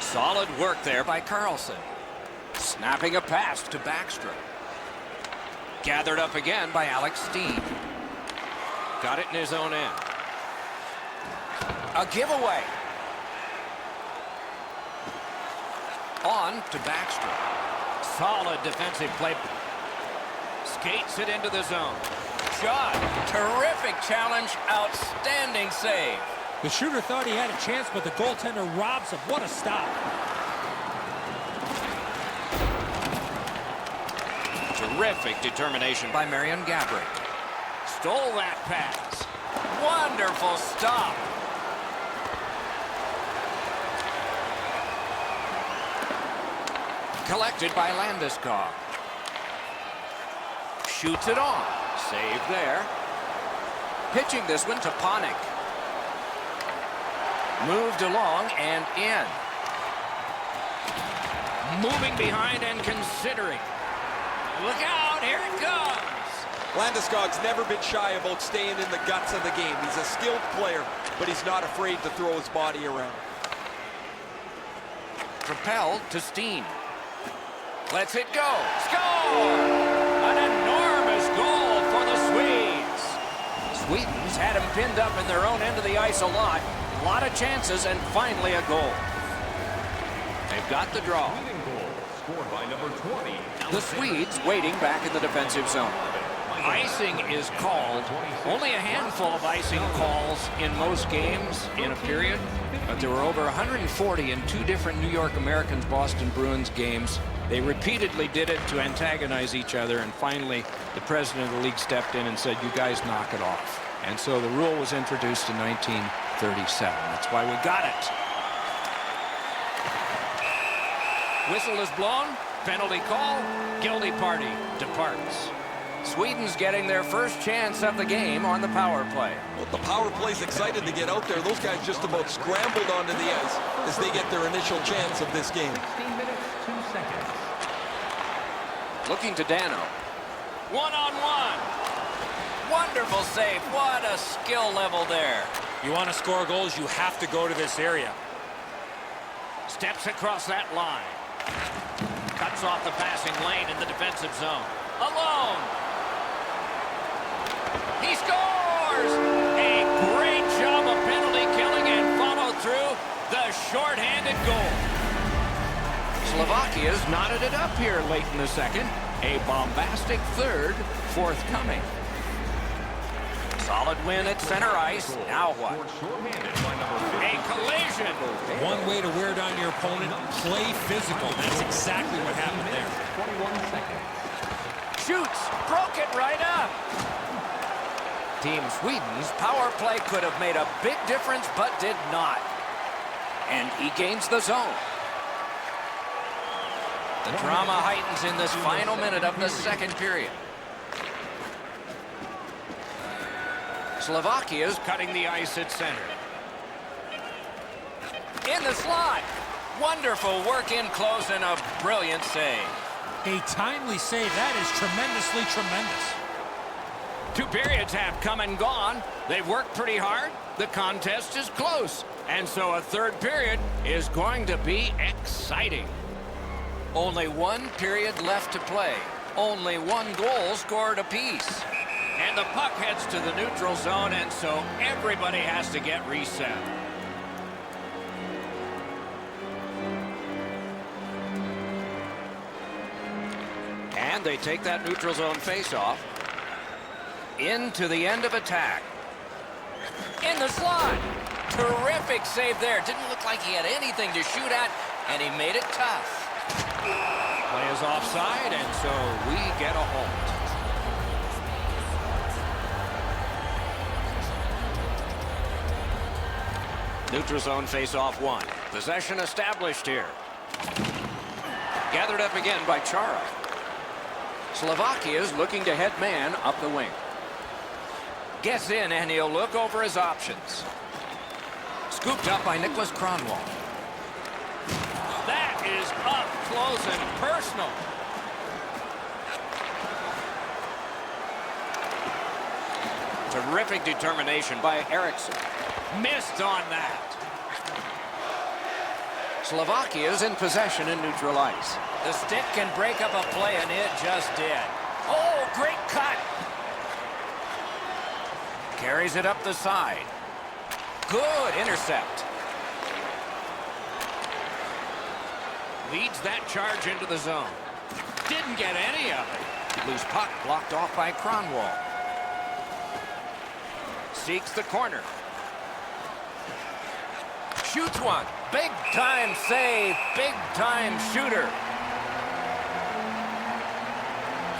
Solid work there by Carlson. Snapping a pass to Backstrom. Gathered up again by Alex Steen. Got it in his own end. A giveaway. On to Backstrom. Solid defensive play. Skates it into the zone. Shot. Terrific challenge. Outstanding save. The shooter thought he had a chance, but the goaltender robs him. What a stop. Terrific determination by Marian Gaborik. Stole that pass. Wonderful stop. Collected by Landeskog. Shoots it on. Save there. Pitching this one to Panik. Moved along and in. Moving behind and considering. Look out, here it comes. Landeskog's never been shy about staying in the guts of the game. He's a skilled player, but he's not afraid to throw his body around. Propelled to Steen. Lets it go. Score! An enormous goal for the Swedes. Sweden's had him pinned up in their own end of the ice a lot. A lot of chances and finally a goal. They've got the draw. Leading goal scored by number 20. The Swedes waiting back in the defensive zone. Icing is called. Only a handful of icing calls in most games in a period, but there were over 140 in two different New York Americans Boston Bruins games. They repeatedly did it to antagonize each other, and finally the president of the league stepped in and said, you guys knock it off. And so the rule was introduced in 1937. That's why we got it. Whistle is blown. Penalty call. Guilty party departs. Sweden's getting their first chance of the game on the power play. Well, the power play's excited to get out there. Those guys just about scrambled onto the ice as they get their initial chance of this game. 16 minutes, 2 seconds. Looking to Dano. One-on-one. Wonderful save. What a skill level there. You want to score goals, you have to go to this area. Steps across that line. Cuts off the passing lane in the defensive zone. Alone. He scores! A great job of penalty killing and follow through the shorthanded goal. Slovakia's knotted it up here late in the second. A bombastic third forthcoming. Solid win at center ice. Now what? Short-handed by number 50. A collision. One way to wear down your opponent, play physical. That's exactly what happened there. 21 seconds. Shoots. Broke it right up. Team Sweden's power play could have made a big difference, but did not. And he gains the zone. The drama heightens in this final minute of the second period. Slovakia's cutting the ice at center. In the slot. Wonderful work in close and a brilliant save. A timely save. That is tremendously tremendous. Two periods have come and gone. They've worked pretty hard. The contest is close. And so a third period is going to be exciting. Only one period left to play. Only one goal scored apiece. And the puck heads to the neutral zone, and so everybody has to get reset. And they take that neutral zone face-off into the end of attack. In the slot. Terrific save there. Didn't look like he had anything to shoot at, and he made it tough. Play is offside, and so we get a halt. Neutral zone face-off one. Possession established here. Gathered up again by Chara. Slovakia's looking to head man up the wing. Gets in, and he'll look over his options. Scooped up by Nicholas Kronwall. up close and personal. Terrific determination by Eriksson. Missed on that. Slovakia's in possession in neutral ice. The stick can break up a play, and it just did. Oh, great cut. Carries it up the side. Good intercept. Leads that charge into the zone. Didn't get any of it. Loose puck blocked off by Kronwall. Seeks the corner. Shoots one. Big time save. Big time shooter.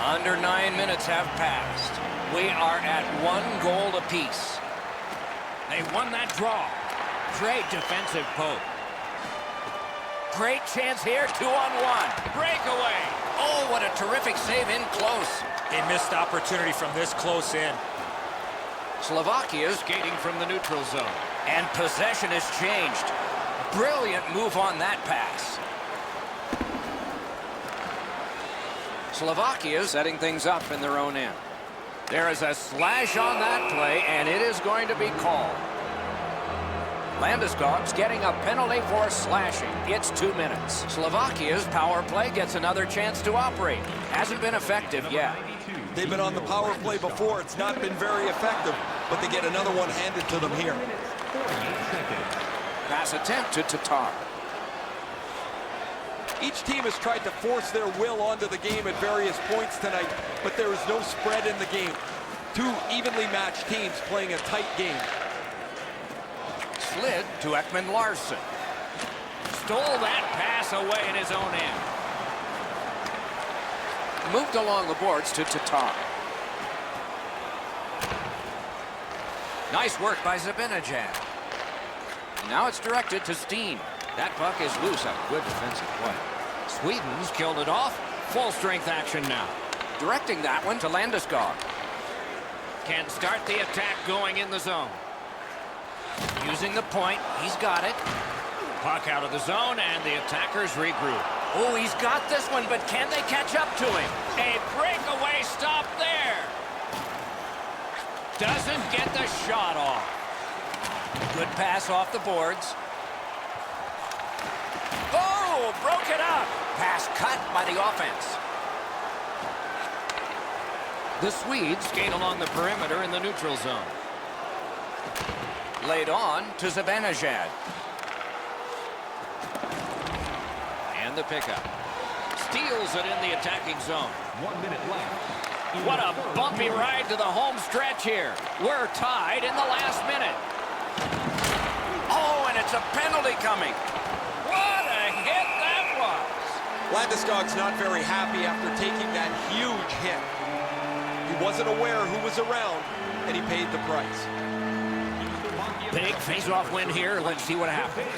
Under 9 minutes have passed. We are at 1 goal apiece. They won that draw. Great defensive poke. Great chance here, 2-on-1. Breakaway. Oh, what a terrific save in close. A missed opportunity from this close in. Slovakia skating from the neutral zone. And possession has changed. Brilliant move on that pass. Slovakia setting things up in their own end. There is a slash on that play, and it is going to be called. Landeskog's getting a penalty for slashing. It's 2 minutes. Slovakia's power play gets another chance to operate. Hasn't been effective yet. They've been on the power play before. It's not been very effective, but they get another one handed to them here. Pass attempt to Tatar. Each team has tried to force their will onto the game at various points tonight, but there is no spread in the game. 2 evenly matched teams playing a tight game. Slid to Ekman Larsson. Stole that pass away in his own end. Moved along the boards to Tatar. Nice work by Zibanejad. Now it's directed to Steen. That puck is loose. A good defensive play. Sweden's killed it off. Full strength action now. Directing that one to Landeskog. Can start the attack going in the zone. Using the point. He's got it. Puck out of the zone, and the attackers regroup. Oh, he's got this one, but can they catch up to him? A breakaway stop there. Doesn't get the shot off. Good pass off the boards. Oh, broke it up. Pass cut by the offense. The Swedes skate along the perimeter in the neutral zone. Laid on to Zibanejad. And the pickup. Steals it in the attacking zone. 1 minute left. What a bumpy ride to the home stretch here. We're tied in the last minute. Oh, and it's a penalty coming. What a hit that was. Landeskog's not very happy after taking that huge hit. He wasn't aware who was around, and he paid the price. Big face-off win here. Let's see what happens.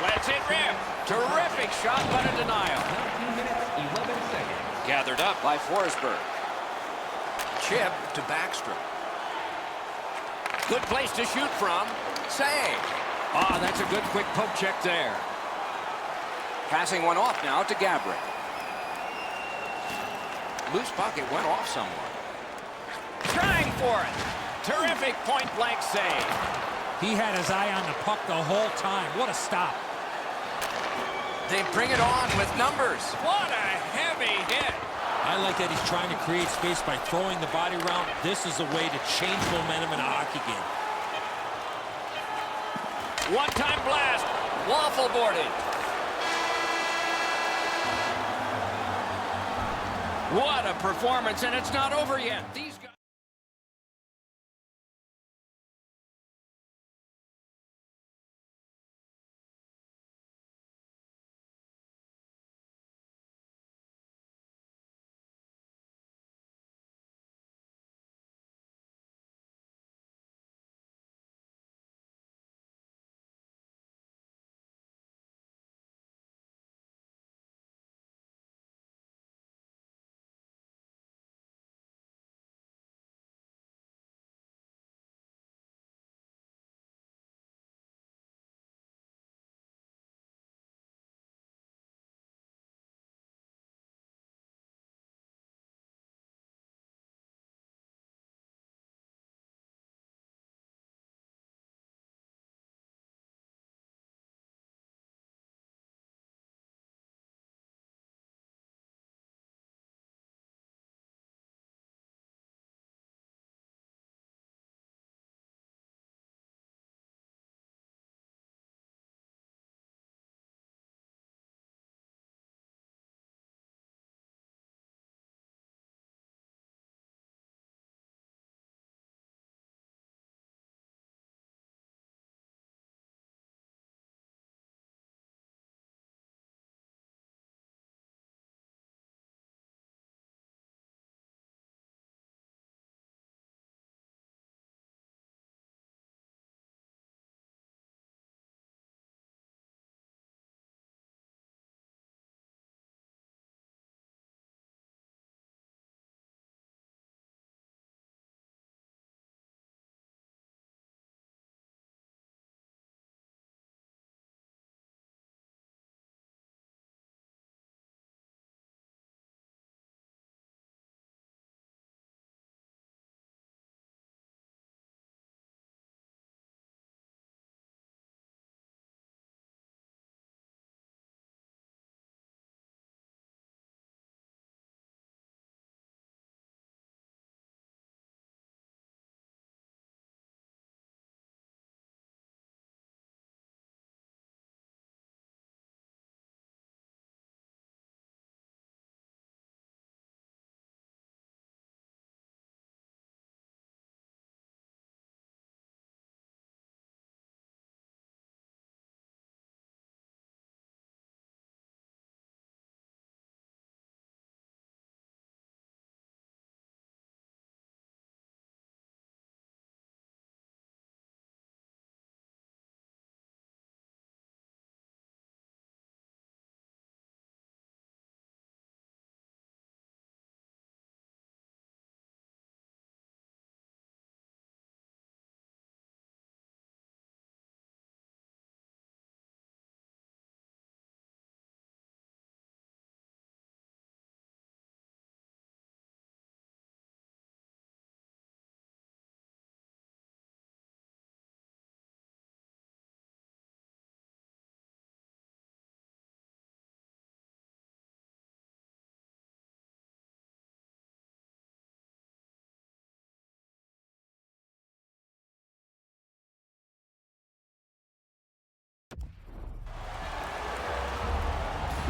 Let's it rip. Terrific shot, but a denial. 19 minutes, 11 seconds. Gathered up by Forsberg. Chip to Backstrom. Good place to shoot from. Save. Ah, that's a good quick poke check there. Passing one off now to Gabriel. Loose puck, it went off someone. Trying for it. Terrific point-blank save. He had his eye on the puck the whole time. What a stop. They bring it on with numbers. What a heavy hit. I like that he's trying to create space by throwing the body around. This is a way to change momentum in a hockey game. One-time blast. Waffle boarded. What a performance, and it's not over yet. These guys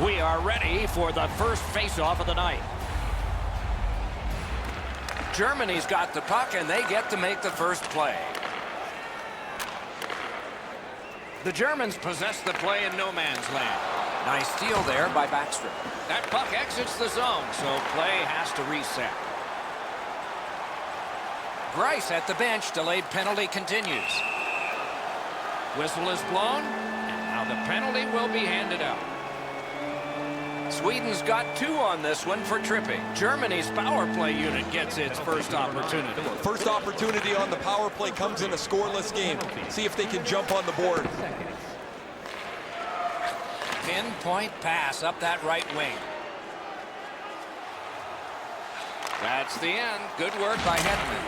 We are ready for the first face-off of the night. Germany's got the puck, and they get to make the first play. The Germans possess the play in no man's land. Nice steal there by Backstrom. That puck exits the zone, so play has to reset. Grice at the bench. Delayed penalty continues. Whistle is blown, and now the penalty will be handed out. Sweden's got 2 on this one for tripping. Germany's power play unit gets its first opportunity. First opportunity on the power play comes in a scoreless game. See if they can jump on the board. Pinpoint pass up that right wing. That's the end. Good work by Hedman.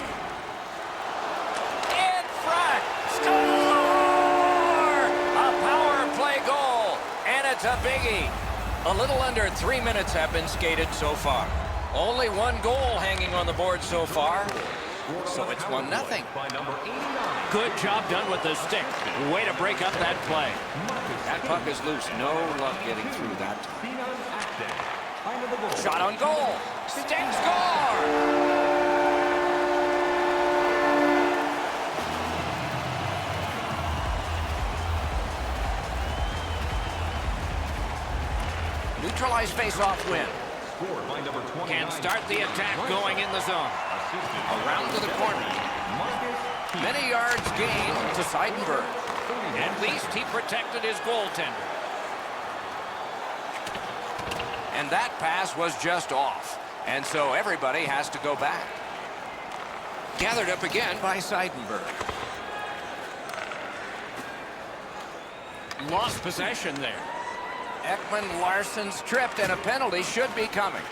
In front. Score! A power play goal. And it's a biggie. A little under 3 minutes have been skated so far. Only 1 goal hanging on the board so far. So it's 1-0. Good job done with the stick. Way to break up that play. That puck is loose. No luck getting through that time. Shot on goal. Stick score! Neutralized face-off win. Can start the attack going in the zone. Around to the corner. Many yards gained to Seidenberg. At least he protected his goaltender. And that pass was just off. And so everybody has to go back. Gathered up again by Seidenberg. Lost possession there. Ekman Larsson's tripped, and a penalty should be coming.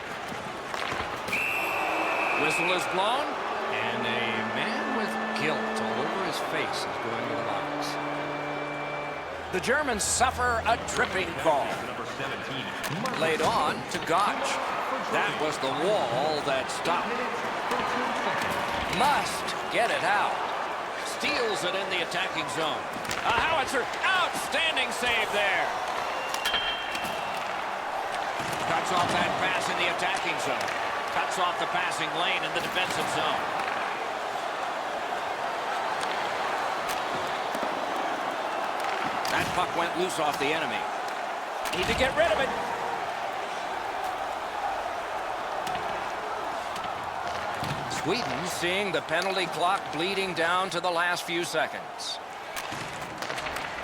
Whistle is blown, and a man with guilt all over his face is going to the box. The Germans suffer a tripping call. Laid on to Gotch. That was the wall that stopped. Must get it out. Steals it in the attacking zone. A howitzer. Outstanding save there. Cuts off that pass in the attacking zone. Cuts off the passing lane in the defensive zone. That puck went loose off the enemy. Need to get rid of it. Sweden seeing the penalty clock bleeding down to the last few seconds.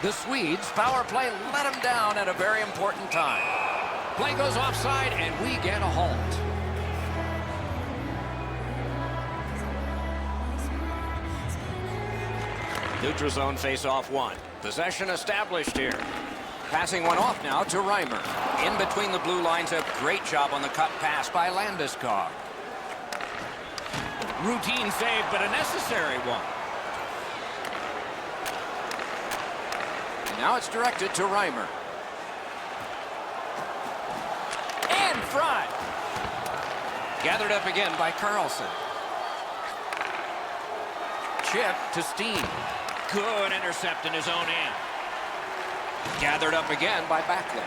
The Swedes' power play let them down at a very important time. Play goes offside, and we get a halt. Neutral zone face-off 1. Possession established here. Passing one off now to Reimer. In between the blue lines, a great job on the cut pass by Landeskog. Routine save, but a necessary one. And now it's directed to Reimer. In front. Gathered up again by Carlson. Chip to Steen. Good intercept in his own end. Gathered up again by Backlund.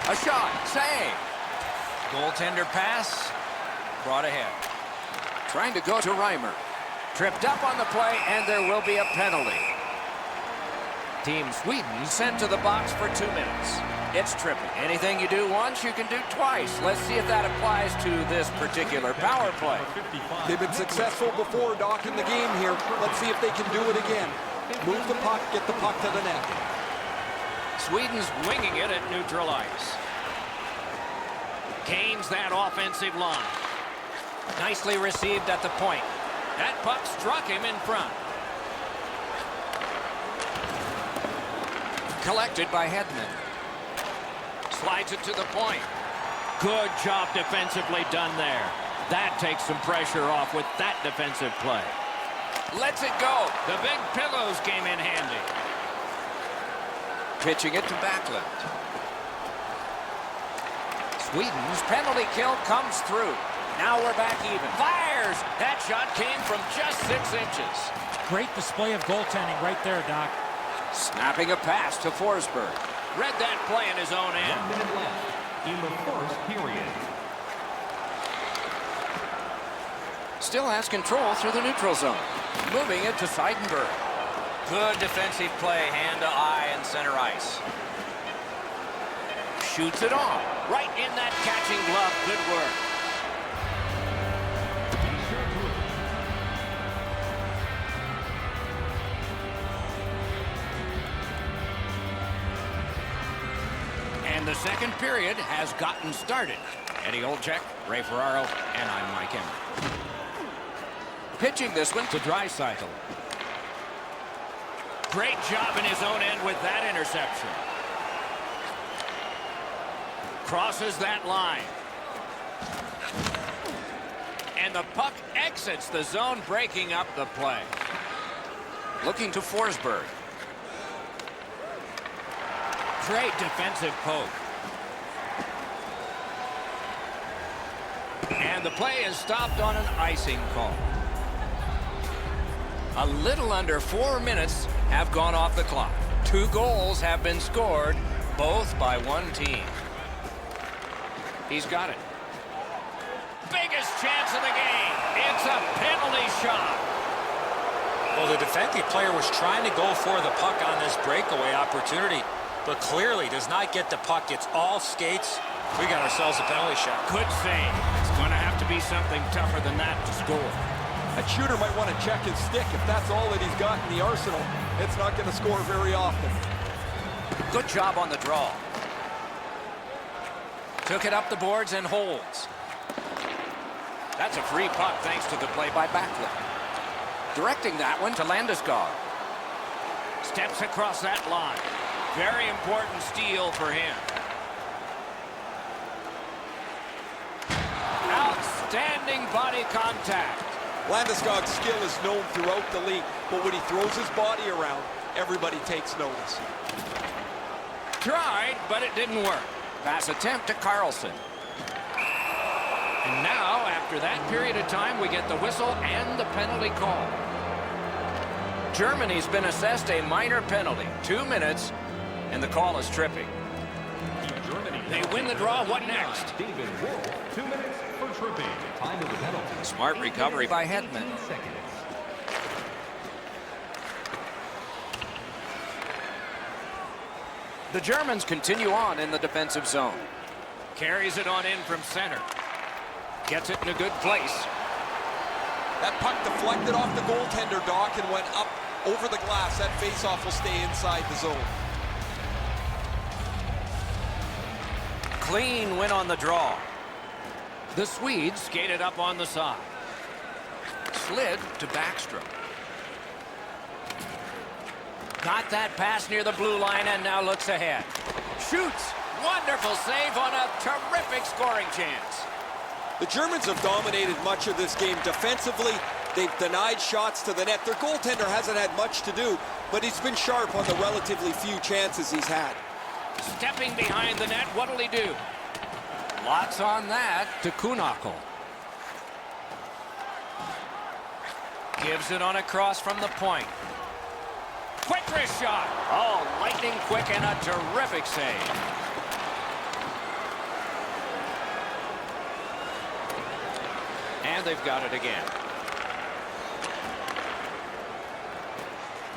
A shot. Save. Goaltender pass. Brought ahead. Trying to go to Reimer. Tripped up on the play, and there will be a penalty. Team Sweden sent to the box for 2 minutes. It's tripping. Anything you do once, you can do twice. Let's see if that applies to this particular power play. They've been successful before, Doc, in the game here. Let's see if they can do it again. Move the puck, get the puck to the net. Sweden's winging it at neutral ice. Gains that offensive line. Nicely received at the point. That puck struck him in front. Collected by Hedman. Slides it to the point. Good job defensively done there. That takes some pressure off with that defensive play. Lets it go. The big pillows came in handy. Pitching it to Backlund. Sweden's penalty kill comes through. Now we're back even. Fires! That shot came from just 6 inches. Great display of goaltending right there, Doc. Snapping a pass to Forsberg. Read that play in his own 1 end. minute left in the first period. Still has control through the neutral zone. Moving it to Seidenberg. Good defensive play, hand to eye and center ice. Shoots it on. Right in that catching glove. Good work. Be sure to And the second period has gotten started. Eddie Olczyk, Ray Ferraro, and I'm Mike Emmer. Pitching this one to Draisaitl. Great job in his own end with that interception. Crosses that line. And the puck exits the zone, breaking up the play. Looking to Forsberg. Great defensive poke. And the play is stopped on an icing call. A little under 4 minutes have gone off the clock. 2 goals have been scored, both by one team. He's got it. Biggest chance of the game. It's a penalty shot. Well, the defensive player was trying to go for the puck on this breakaway opportunity, but clearly does not get the puck. It's all skates. We got ourselves a penalty shot. Good save. It's going to have to be something tougher than that to score. A shooter might want to check his stick. If that's all that he's got in the arsenal, it's not going to score very often. Good job on the draw. Took it up the boards and holds. That's a free puck thanks to the play by Backlund. Directing that one to Landeskog. Steps across that line. Very important steal for him. Outstanding body contact. Landeskog's skill is known throughout the league, but when he throws his body around, everybody takes notice. Tried, but it didn't work. Pass attempt to Carlson. And now, after that period of time, we get the whistle and the penalty call. Germany's been assessed a minor penalty. 2 minutes, and the call is tripping. Germany. They win the draw. What next? David Wolf, 2 minutes for tripping. Time of the penalty. Smart recovery by Hedman. 18 seconds. The Germans continue on in the defensive zone. Carries it on in from center. Gets it in a good place. That puck deflected off the goaltender, Doc, and went up over the glass. That faceoff will stay inside the zone. Clean win on the draw. The Swedes skated up on the side. Slid to Backstrom. Got that pass near the blue line and now looks ahead. Shoots. Wonderful save on a terrific scoring chance. The Germans have dominated much of this game defensively. They've denied shots to the net. Their goaltender hasn't had much to do, but he's been sharp on the relatively few chances he's had. Stepping behind the net, what'll he do? Lots on that to Kuhnhackl. Gives it on a cross from the point. Quick wrist shot. Oh, lightning quick and a terrific save. And they've got it again.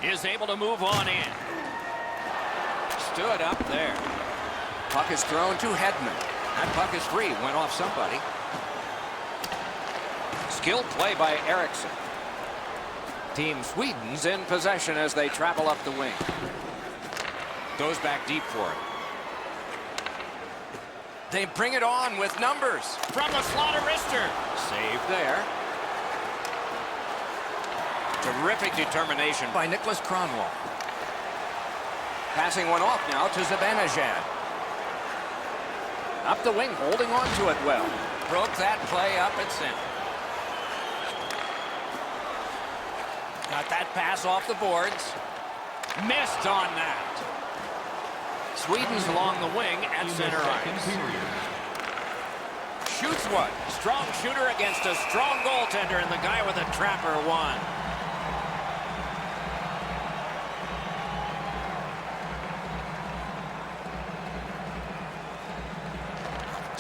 Is able to move on in. Stood up there. Puck is thrown to Hedman. That puck is free. Went off somebody. Skilled play by Eriksson. Team Sweden's in possession as they travel up the wing. Goes back deep for it. They bring it on with numbers from the slot of wrister. Save there. Terrific determination by Nicholas Kronwall. Passing one off now to Zibanejad. Up the wing, holding on to it well. Broke that play up at center. Got that pass off the boards. Missed on that. Sweden's along the wing at center ice. Shoots one. Strong shooter against a strong goaltender, and the guy with a trapper won.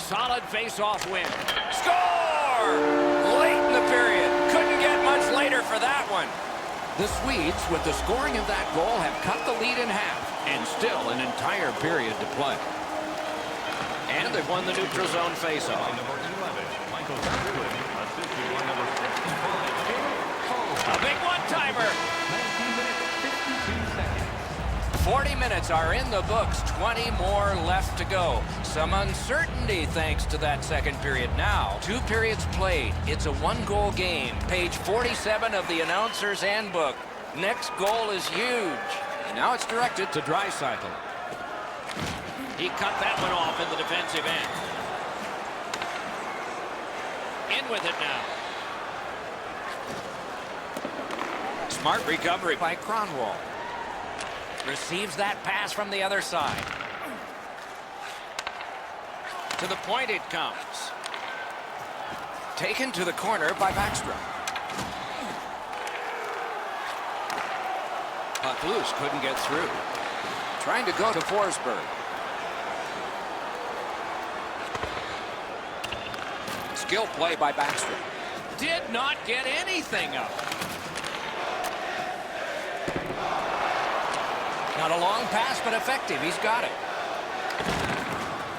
solid face-off win. Score! Late in the period. Couldn't get much later for that one. The Swedes, with the scoring of that goal, have cut the lead in half, and still an entire period to play. And they've won the neutral zone face-off. Number 11, Michael Gaskin, assisted by number 65, James A big one-timer. 19 minutes, 52 seconds. 40 minutes are in the books. 20 more left to go. Some uncertainty thanks to that second period. Now, 2 periods played. It's a 1-goal game. Page 47 of the announcer's handbook. Next goal is huge. Now it's directed to Draisaitl. He cut that one off in the defensive end. In with it now. Smart recovery by Kronwall. Receives that pass from the other side. To the point it comes. Taken to the corner by Backstrom. Puck loose, couldn't get through. Trying to go to Forsberg. Skill play by Backstrom. Did not get anything up. Not a long pass, but effective. He's got it.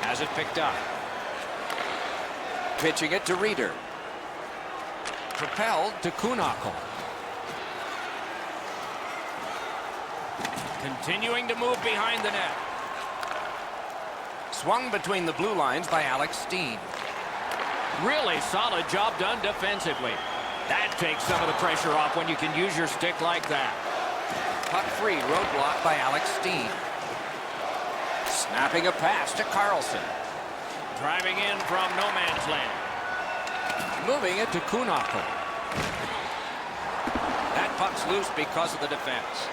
Has it picked up. Pitching it to Reeder. Propelled to Kuhnhackl. Continuing to move behind the net. Swung between the blue lines by Alex Steen. Really solid job done defensively. That takes some of the pressure off when you can use your stick like that. Puck free, roadblock by Alex Steen. Snapping a pass to Carlson. Driving in from no man's land. Moving it to Kuhnhackl. That puck's loose because of the defense.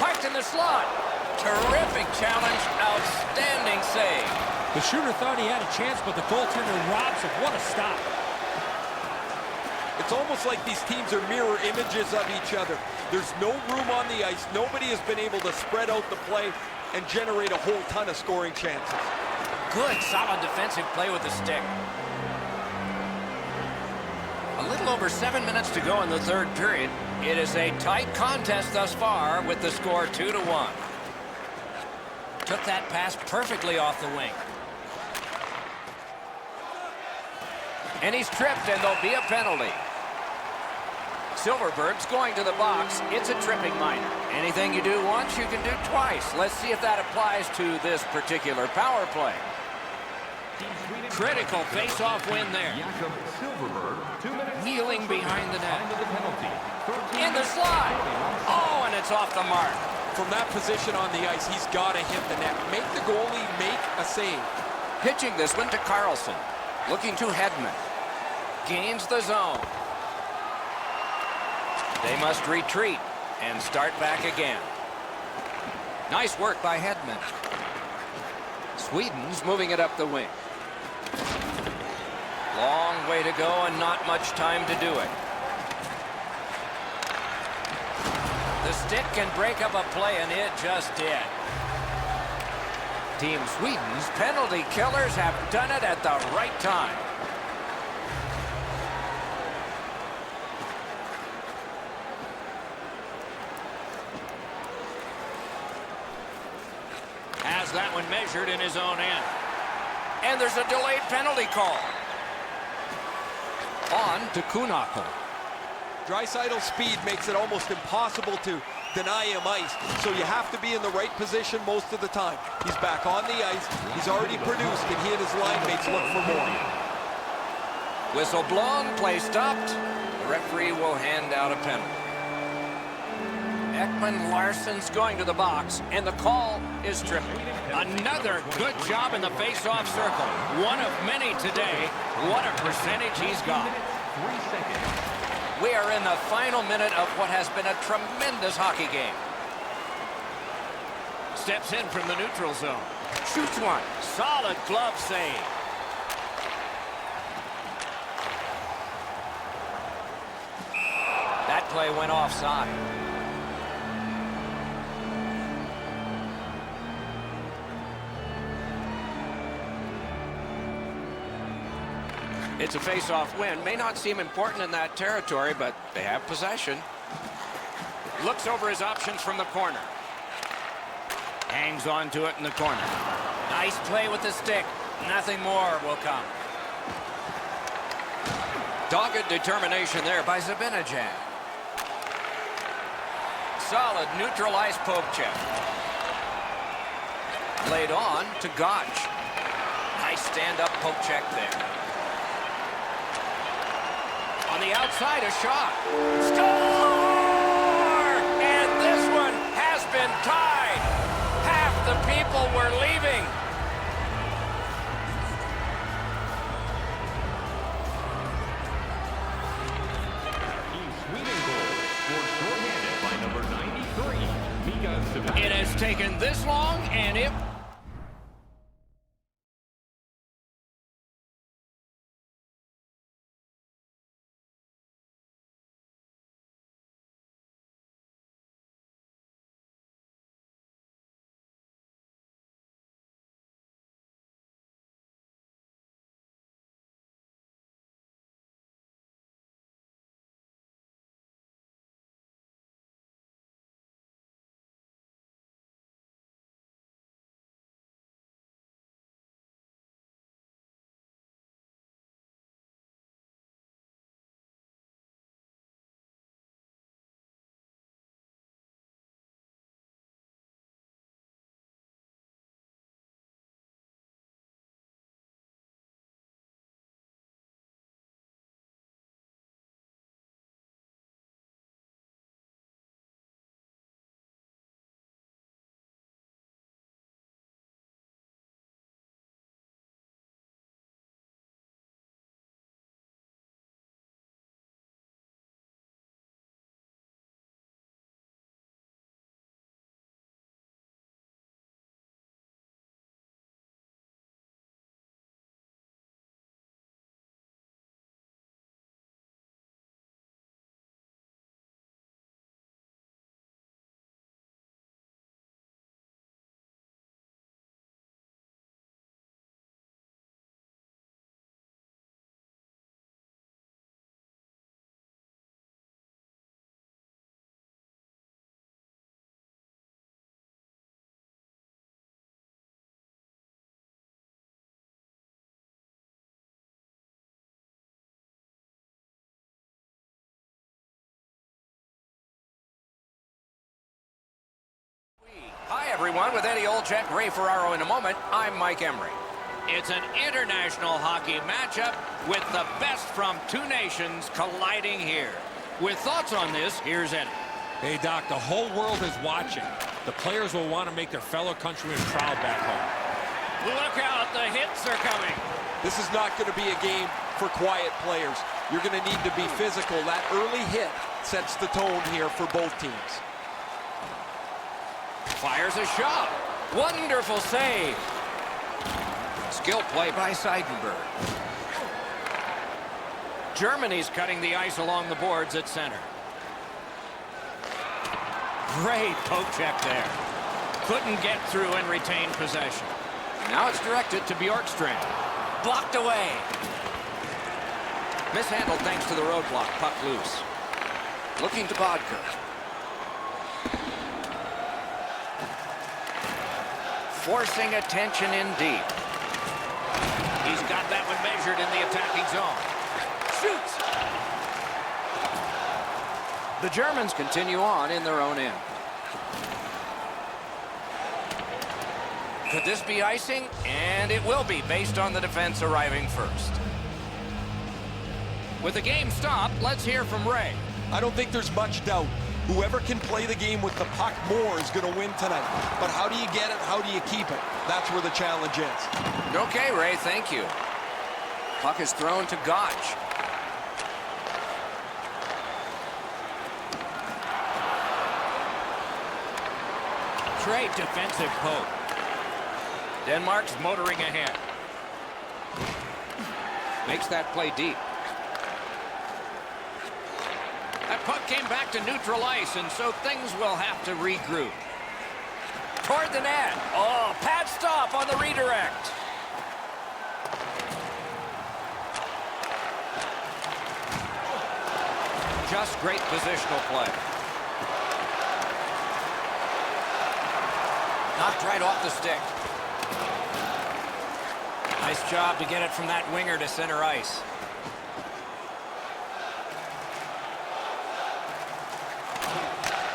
Parked in the slot. Terrific challenge. Outstanding save. The shooter thought he had a chance, but the goaltender robs him. What a stop. It's almost like these teams are mirror images of each other. There's no room on the ice. Nobody has been able to spread out the play and generate a whole ton of scoring chances. Good, solid defensive play with the stick. A little over 7 minutes to go in the third period. It is a tight contest thus far with the score 2-1. Took that pass perfectly off the wing. And he's tripped, and there'll be a penalty. Silverberg's going to the box. It's a tripping minor. Anything you do once, you can do twice. Let's see if that applies to this particular power play. Critical face-off win there. Jakob Silverberg, 2 minutes. Kneeling behind the net. Under the penalty. In the slide. Oh, and it's off the mark. From that position on the ice, he's got to hit the net. Make the goalie make a save. Pitching this one to Carlson. Looking to Hedman. Gains the zone. They must retreat and start back again. Nice work by Hedman. Sweden's moving it up the wing. Long way to go and not much time to do it. The stick can break up a play, and it just did. Team Sweden's penalty killers have done it at the right time. Has that one measured in his own end. And there's a delayed penalty call. On to Kuhnhackl. Draisaitl's speed makes it almost impossible to deny him ice, so you have to be in the right position most of the time. He's back on the ice. He's already produced, and he and his line mates look for more. Whistle blown, play stopped. The referee will hand out a penalty. Ekman Larsson's going to the box, and the call is tripping. Another good job in the face-off circle. One of many today. What a percentage he's got. 3 seconds. We are in the final minute of what has been a tremendous hockey game. Steps in from the neutral zone. Shoots one. Solid glove save. That play went offside. It's a face-off win. May not seem important in that territory, but they have possession. Looks over his options from the corner. Hangs on to it in the corner. Nice play with the stick. Nothing more will come. Dogged determination there by Zibanejad. Solid neutralized poke check. Laid on to Gotch. Nice stand-up poke check there. On the outside, a shot. Score! And this one has been tied. Half the people were leaving. Sweden goal scored shorthanded by number 93, Mika Zibanejad. It has taken this long, and it... Hi, everyone. With Eddie Olczyk, Ray Ferraro in a moment, I'm Mike Emery. It's an international hockey matchup with the best from two nations colliding here. With thoughts on this, here's Eddie. Hey, Doc, the whole world is watching. The players will want to make their fellow countrymen proud back home. Look out, the hits are coming. This is not going to be a game for quiet players. You're going to need to be physical. That early hit sets the tone here for both teams. Fires a shot. Wonderful save. Skill play by Seidenberg. Germany's cutting the ice along the boards at center. Great poke check there. Couldn't get through and retain possession. Now it's directed to Bjorkstrand. Blocked away. Mishandled thanks to the roadblock. Puck loose. Looking to Bodker. Forcing attention in deep. He's got that one measured in the attacking zone. Shoots! The Germans continue on in their own end. Could this be icing? And it will be, based on the defense arriving first. With the game stopped, let's hear from Ray. I don't think there's much doubt. Whoever can play the game with the puck more is going to win tonight. But how do you get it? How do you keep it? That's where the challenge is. Okay, Ray, thank you. Puck is thrown to Gotch. Great defensive poke. Denmark's motoring ahead. Makes that play deep. That puck came back to neutral ice, and so things will have to regroup. Toward the net. Oh, pad stop on the redirect. Just great positional play. Knocked right off the stick. Nice job to get it from that winger to center ice.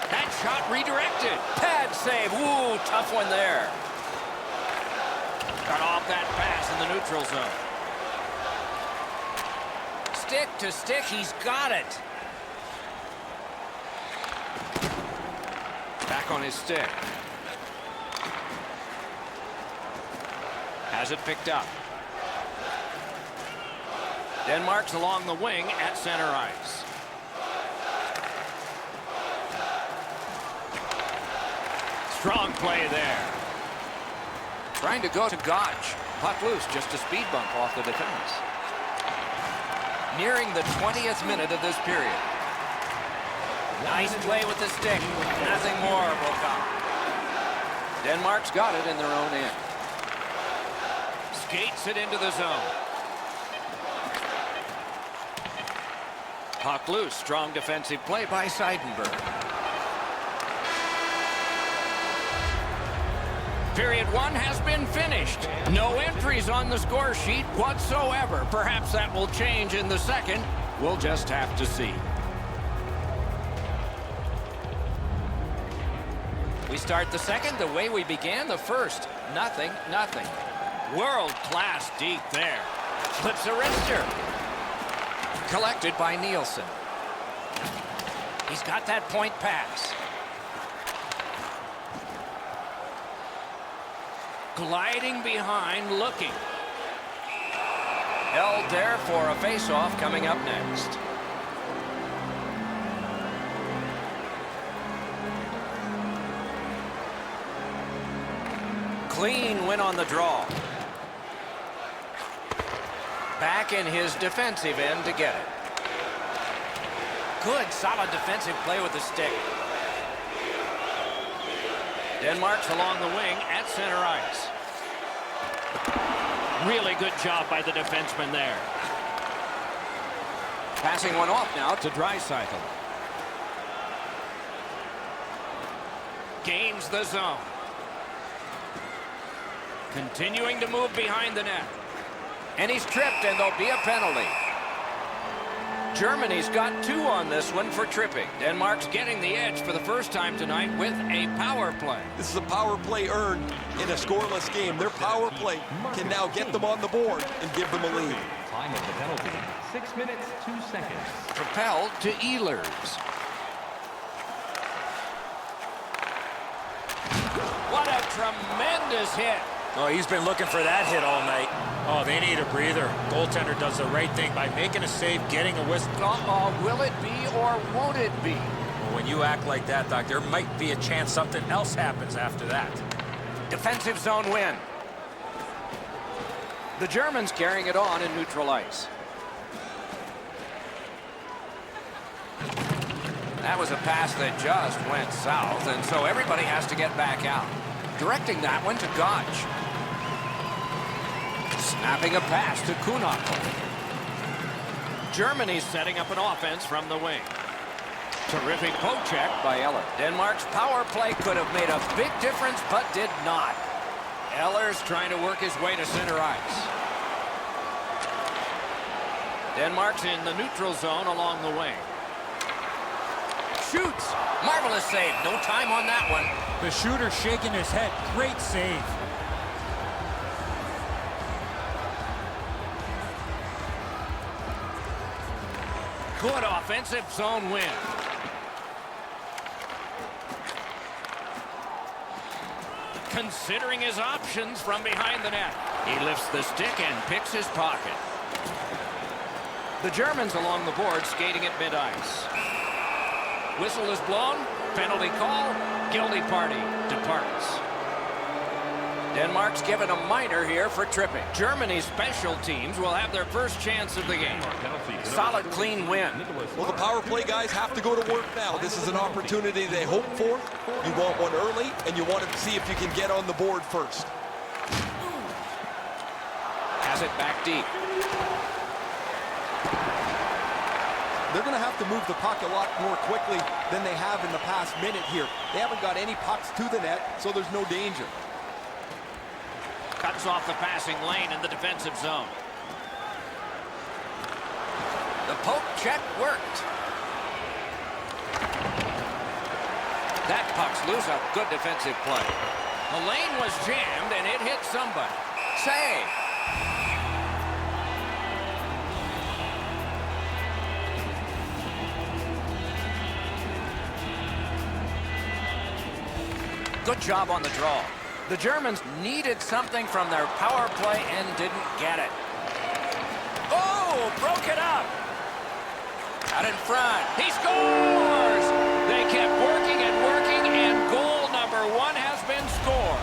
That shot redirected. Pad save. Woo, tough one there. Got off that pass in the neutral zone. Stick to stick, he's got it. Back on his stick. Has it picked up. Denmark's along the wing at center ice. Strong play there. Trying to go to Gotch. Puck loose, just a speed bump off the defense. Nearing the 20th minute of this period. Nice play with the stick. Nothing more will come. Denmark's got it in their own end. Skates it into the zone. Puck loose. Strong defensive play by Seidenberg. Period 1 has been finished. No entries on the score sheet whatsoever. Perhaps that will change in the second. We'll just have to see. We start the second the way we began the first. Nothing, nothing. World-class deep there. Flips a wrister. Collected by Nielsen. He's got that point pass. Gliding behind, looking. Held there for a face-off coming up next. Clean win on the draw. Back in his defensive end to get it. Good, solid defensive play with the stick. Denmark's along the wing at center ice. Really good job by the defenseman there. Passing one off now to Draisaitl. Gains the zone. Continuing to move behind the net. And he's tripped, and there'll be a penalty. Germany's got 2 on this one for tripping. Denmark's getting the edge for the first time tonight with a power play. This is a power play earned in a scoreless game. Their power play can now get them on the board and give them a lead. Time of the penalty, 6 minutes, 2 seconds. Propelled to Ehlers. What a tremendous hit. Oh, he's been looking for that hit all night. Oh, they need a breather. Goaltender does the right thing by making a save, getting a whistle. Will it be or won't it be? Well, when you act like that, Doc, there might be a chance something else happens after that. Defensive zone win. The Germans carrying it on in neutral ice. That was a pass that just went south, and so everybody has to get back out. Directing that one to Gotch. Snapping a pass to Kuhnhackl. Germany's setting up an offense from the wing. Terrific poke check by Eller. Denmark's power play could have made a big difference, but did not. Eller's trying to work his way to center ice. Denmark's in the neutral zone along the wing. Shoots. Marvelous save. No time on that one. The shooter shaking his head. Great save. Good offensive zone win. Considering his options from behind the net. He lifts the stick and picks his pocket. The Germans along the board skating at mid-ice. Whistle is blown. Penalty call. Guilty party departs. Denmark's given a minor here for tripping. Germany's special teams will have their first chance of the game. Solid, clean win. Well, the power play guys have to go to work now. This is an opportunity they hope for. You want one early, and you want to see if you can get on the board first. Has it back deep. they're going to have to move the puck a lot more quickly than they have in the past minute here. They haven't got any pucks to the net, so there's no danger. Cuts off the passing lane in the defensive zone. The poke check worked. That puck's loose. A good defensive play. The lane was jammed, and it hit somebody. Save. Good job on the draw. The Germans needed something from their power play and didn't get it. Oh, broke it up. Out in front. He scores! They kept working and goal number 1 has been scored.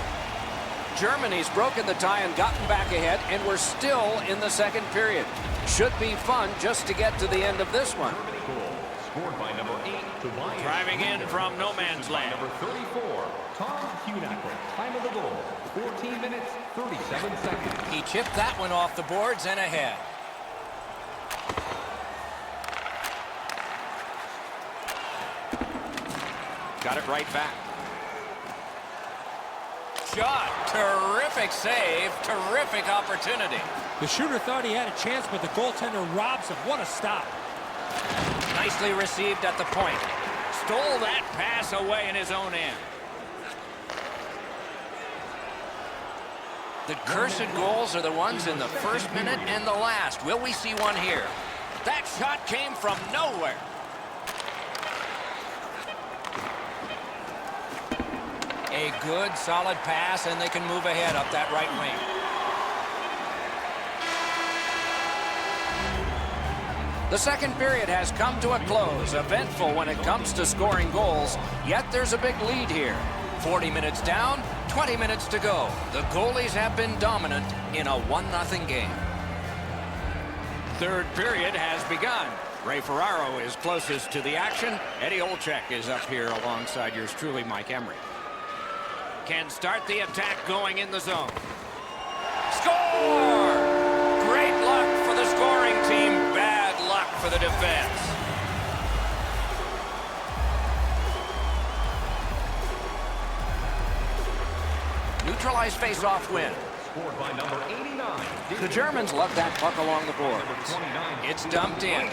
Germany's broken the tie and gotten back ahead, and we're still in the second period. Should be fun just to get to the end of this one. Germany goal, scored by number 8, Tobias. Driving in from no man's By land. number 34, Tom Kuhnhackl. Time of the goal, 14 minutes, 37 seconds. He chipped that one off the boards and ahead. Got it right back. Shot. Terrific save. Terrific opportunity. The shooter thought he had a chance, but the goaltender robs him. What a stop. Nicely received at the point. Stole that pass away in his own end. The cursed goals are the ones in the first minute and the last. Will we see one here? That shot came from nowhere. A good, solid pass, and they can move ahead up that right wing. The second period has come to a close. Eventful when it comes to scoring goals, yet there's a big lead here. 40 minutes down, 20 minutes to go. The goalies have been dominant in a 1-0 game. Third period has begun. Ray Ferraro is closest to the action. Eddie Olczyk is up here alongside yours truly, Mike Emery. Can start the attack going in the zone. Score! Great luck for the scoring team. Bad luck for the defense. Neutralized face-off win. Scored by number 89. The Germans love that puck along the boards. Number 29. It's dumped in,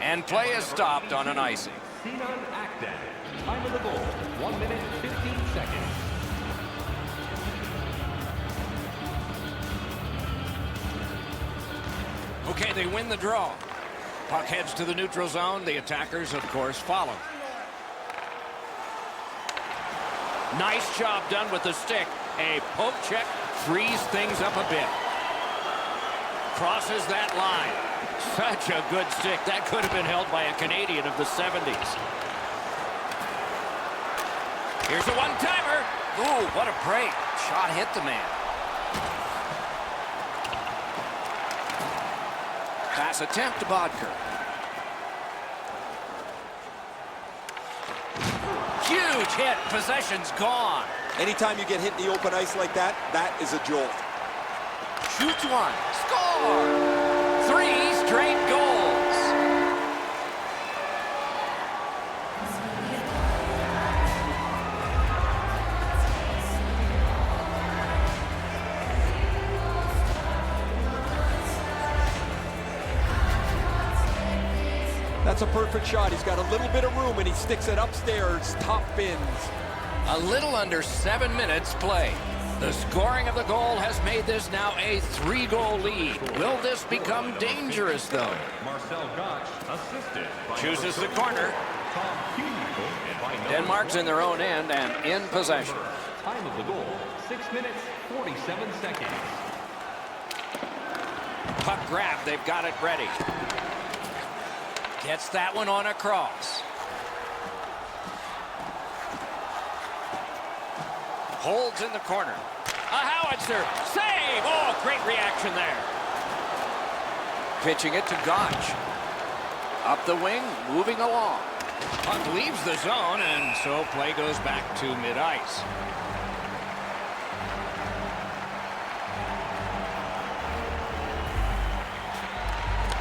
and play is stopped on an icing. Sinan Akden. Time of the goal, 1 minute, 15 seconds. Okay, they win the draw. Puck heads to the neutral zone. The attackers, of course, follow. Nice job done with the stick. A poke check frees things up a bit. Crosses that line. Such a good stick. That could have been held by a Canadian of the 70s. Here's a one-timer. Ooh, what a break. Shot hit the man. Pass attempt to Bodker. Huge hit. Possession's gone. Anytime you get hit in the open ice like that, that is a jolt. Shoots one. Score! 3 straight goals. That's a perfect shot. He's got a little bit of room, and he sticks it upstairs, top bins. A little under 7 minutes played. The scoring of the goal has made this now a 3-goal lead. Will this become dangerous, though? Marcel Gotch, assisted by Chooses the number corner. 34, Tom Kuhnhackl, and by number Denmark's in their own end and in possession. Time of the goal, 6 minutes, 47 seconds. Puck grab. They've got it ready. Gets that one on a cross. Holds in the corner. A howitzer. Save! Oh, great reaction there. Pitching it to Gotch. Up the wing, moving along. Puck leaves the zone, and so play goes back to mid-ice.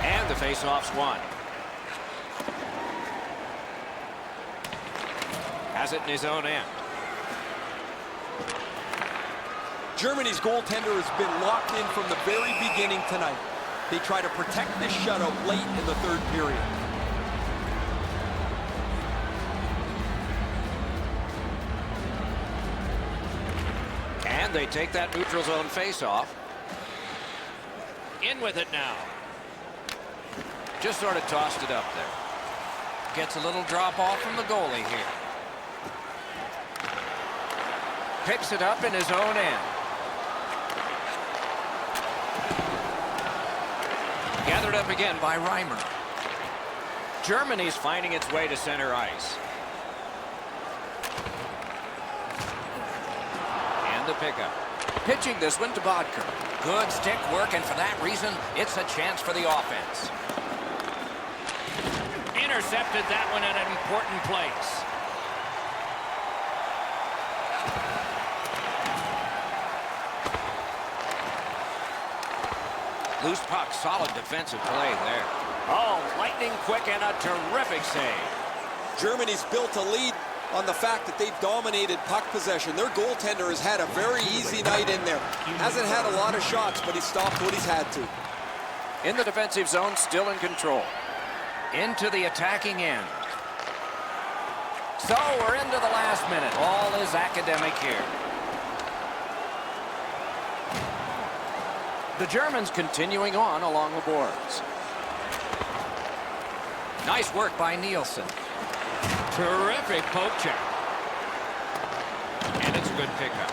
And the face-off's won. has it in his own end. Germany's goaltender has been locked in from the very beginning tonight. They try to protect this shutout late in the third period. And they take that neutral zone face-off. In with it now. Just sort of tossed it up there. Gets a little drop off from the goalie here. Picks it up in his own end. Gathered up again by Reimer. Germany's finding its way to center ice. And the pickup. Pitching this one to Bodker. Good stick work, and for that reason, it's a chance for the offense. Intercepted that one at an important place. Loose puck, solid defensive play there. Oh, lightning quick and a terrific save. Germany's built a lead on the fact that they've dominated puck possession. Their goaltender has had a very easy night in there. Hasn't had a lot of shots, but he's stopped what he's had to. In the defensive zone, still in control. Into the attacking end. So we're into the last minute. All is academic here. The Germans continuing on along the boards. Nice work by Nielsen. Terrific poke check. And it's a good pickup.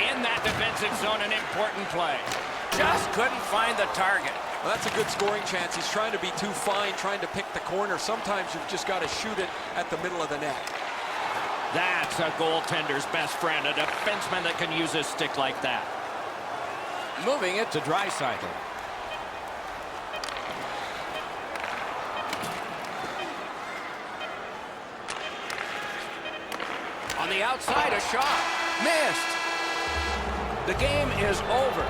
In that defensive zone, an important play. Just couldn't find the target. Well, that's a good scoring chance. He's trying to be too fine, trying to pick the corner. Sometimes you've just got to shoot it at the middle of the net. That's a goaltender's best friend, a defenseman that can use his stick like that. Moving it to Draisaitl. On the outside, a shot. Missed. The game is over.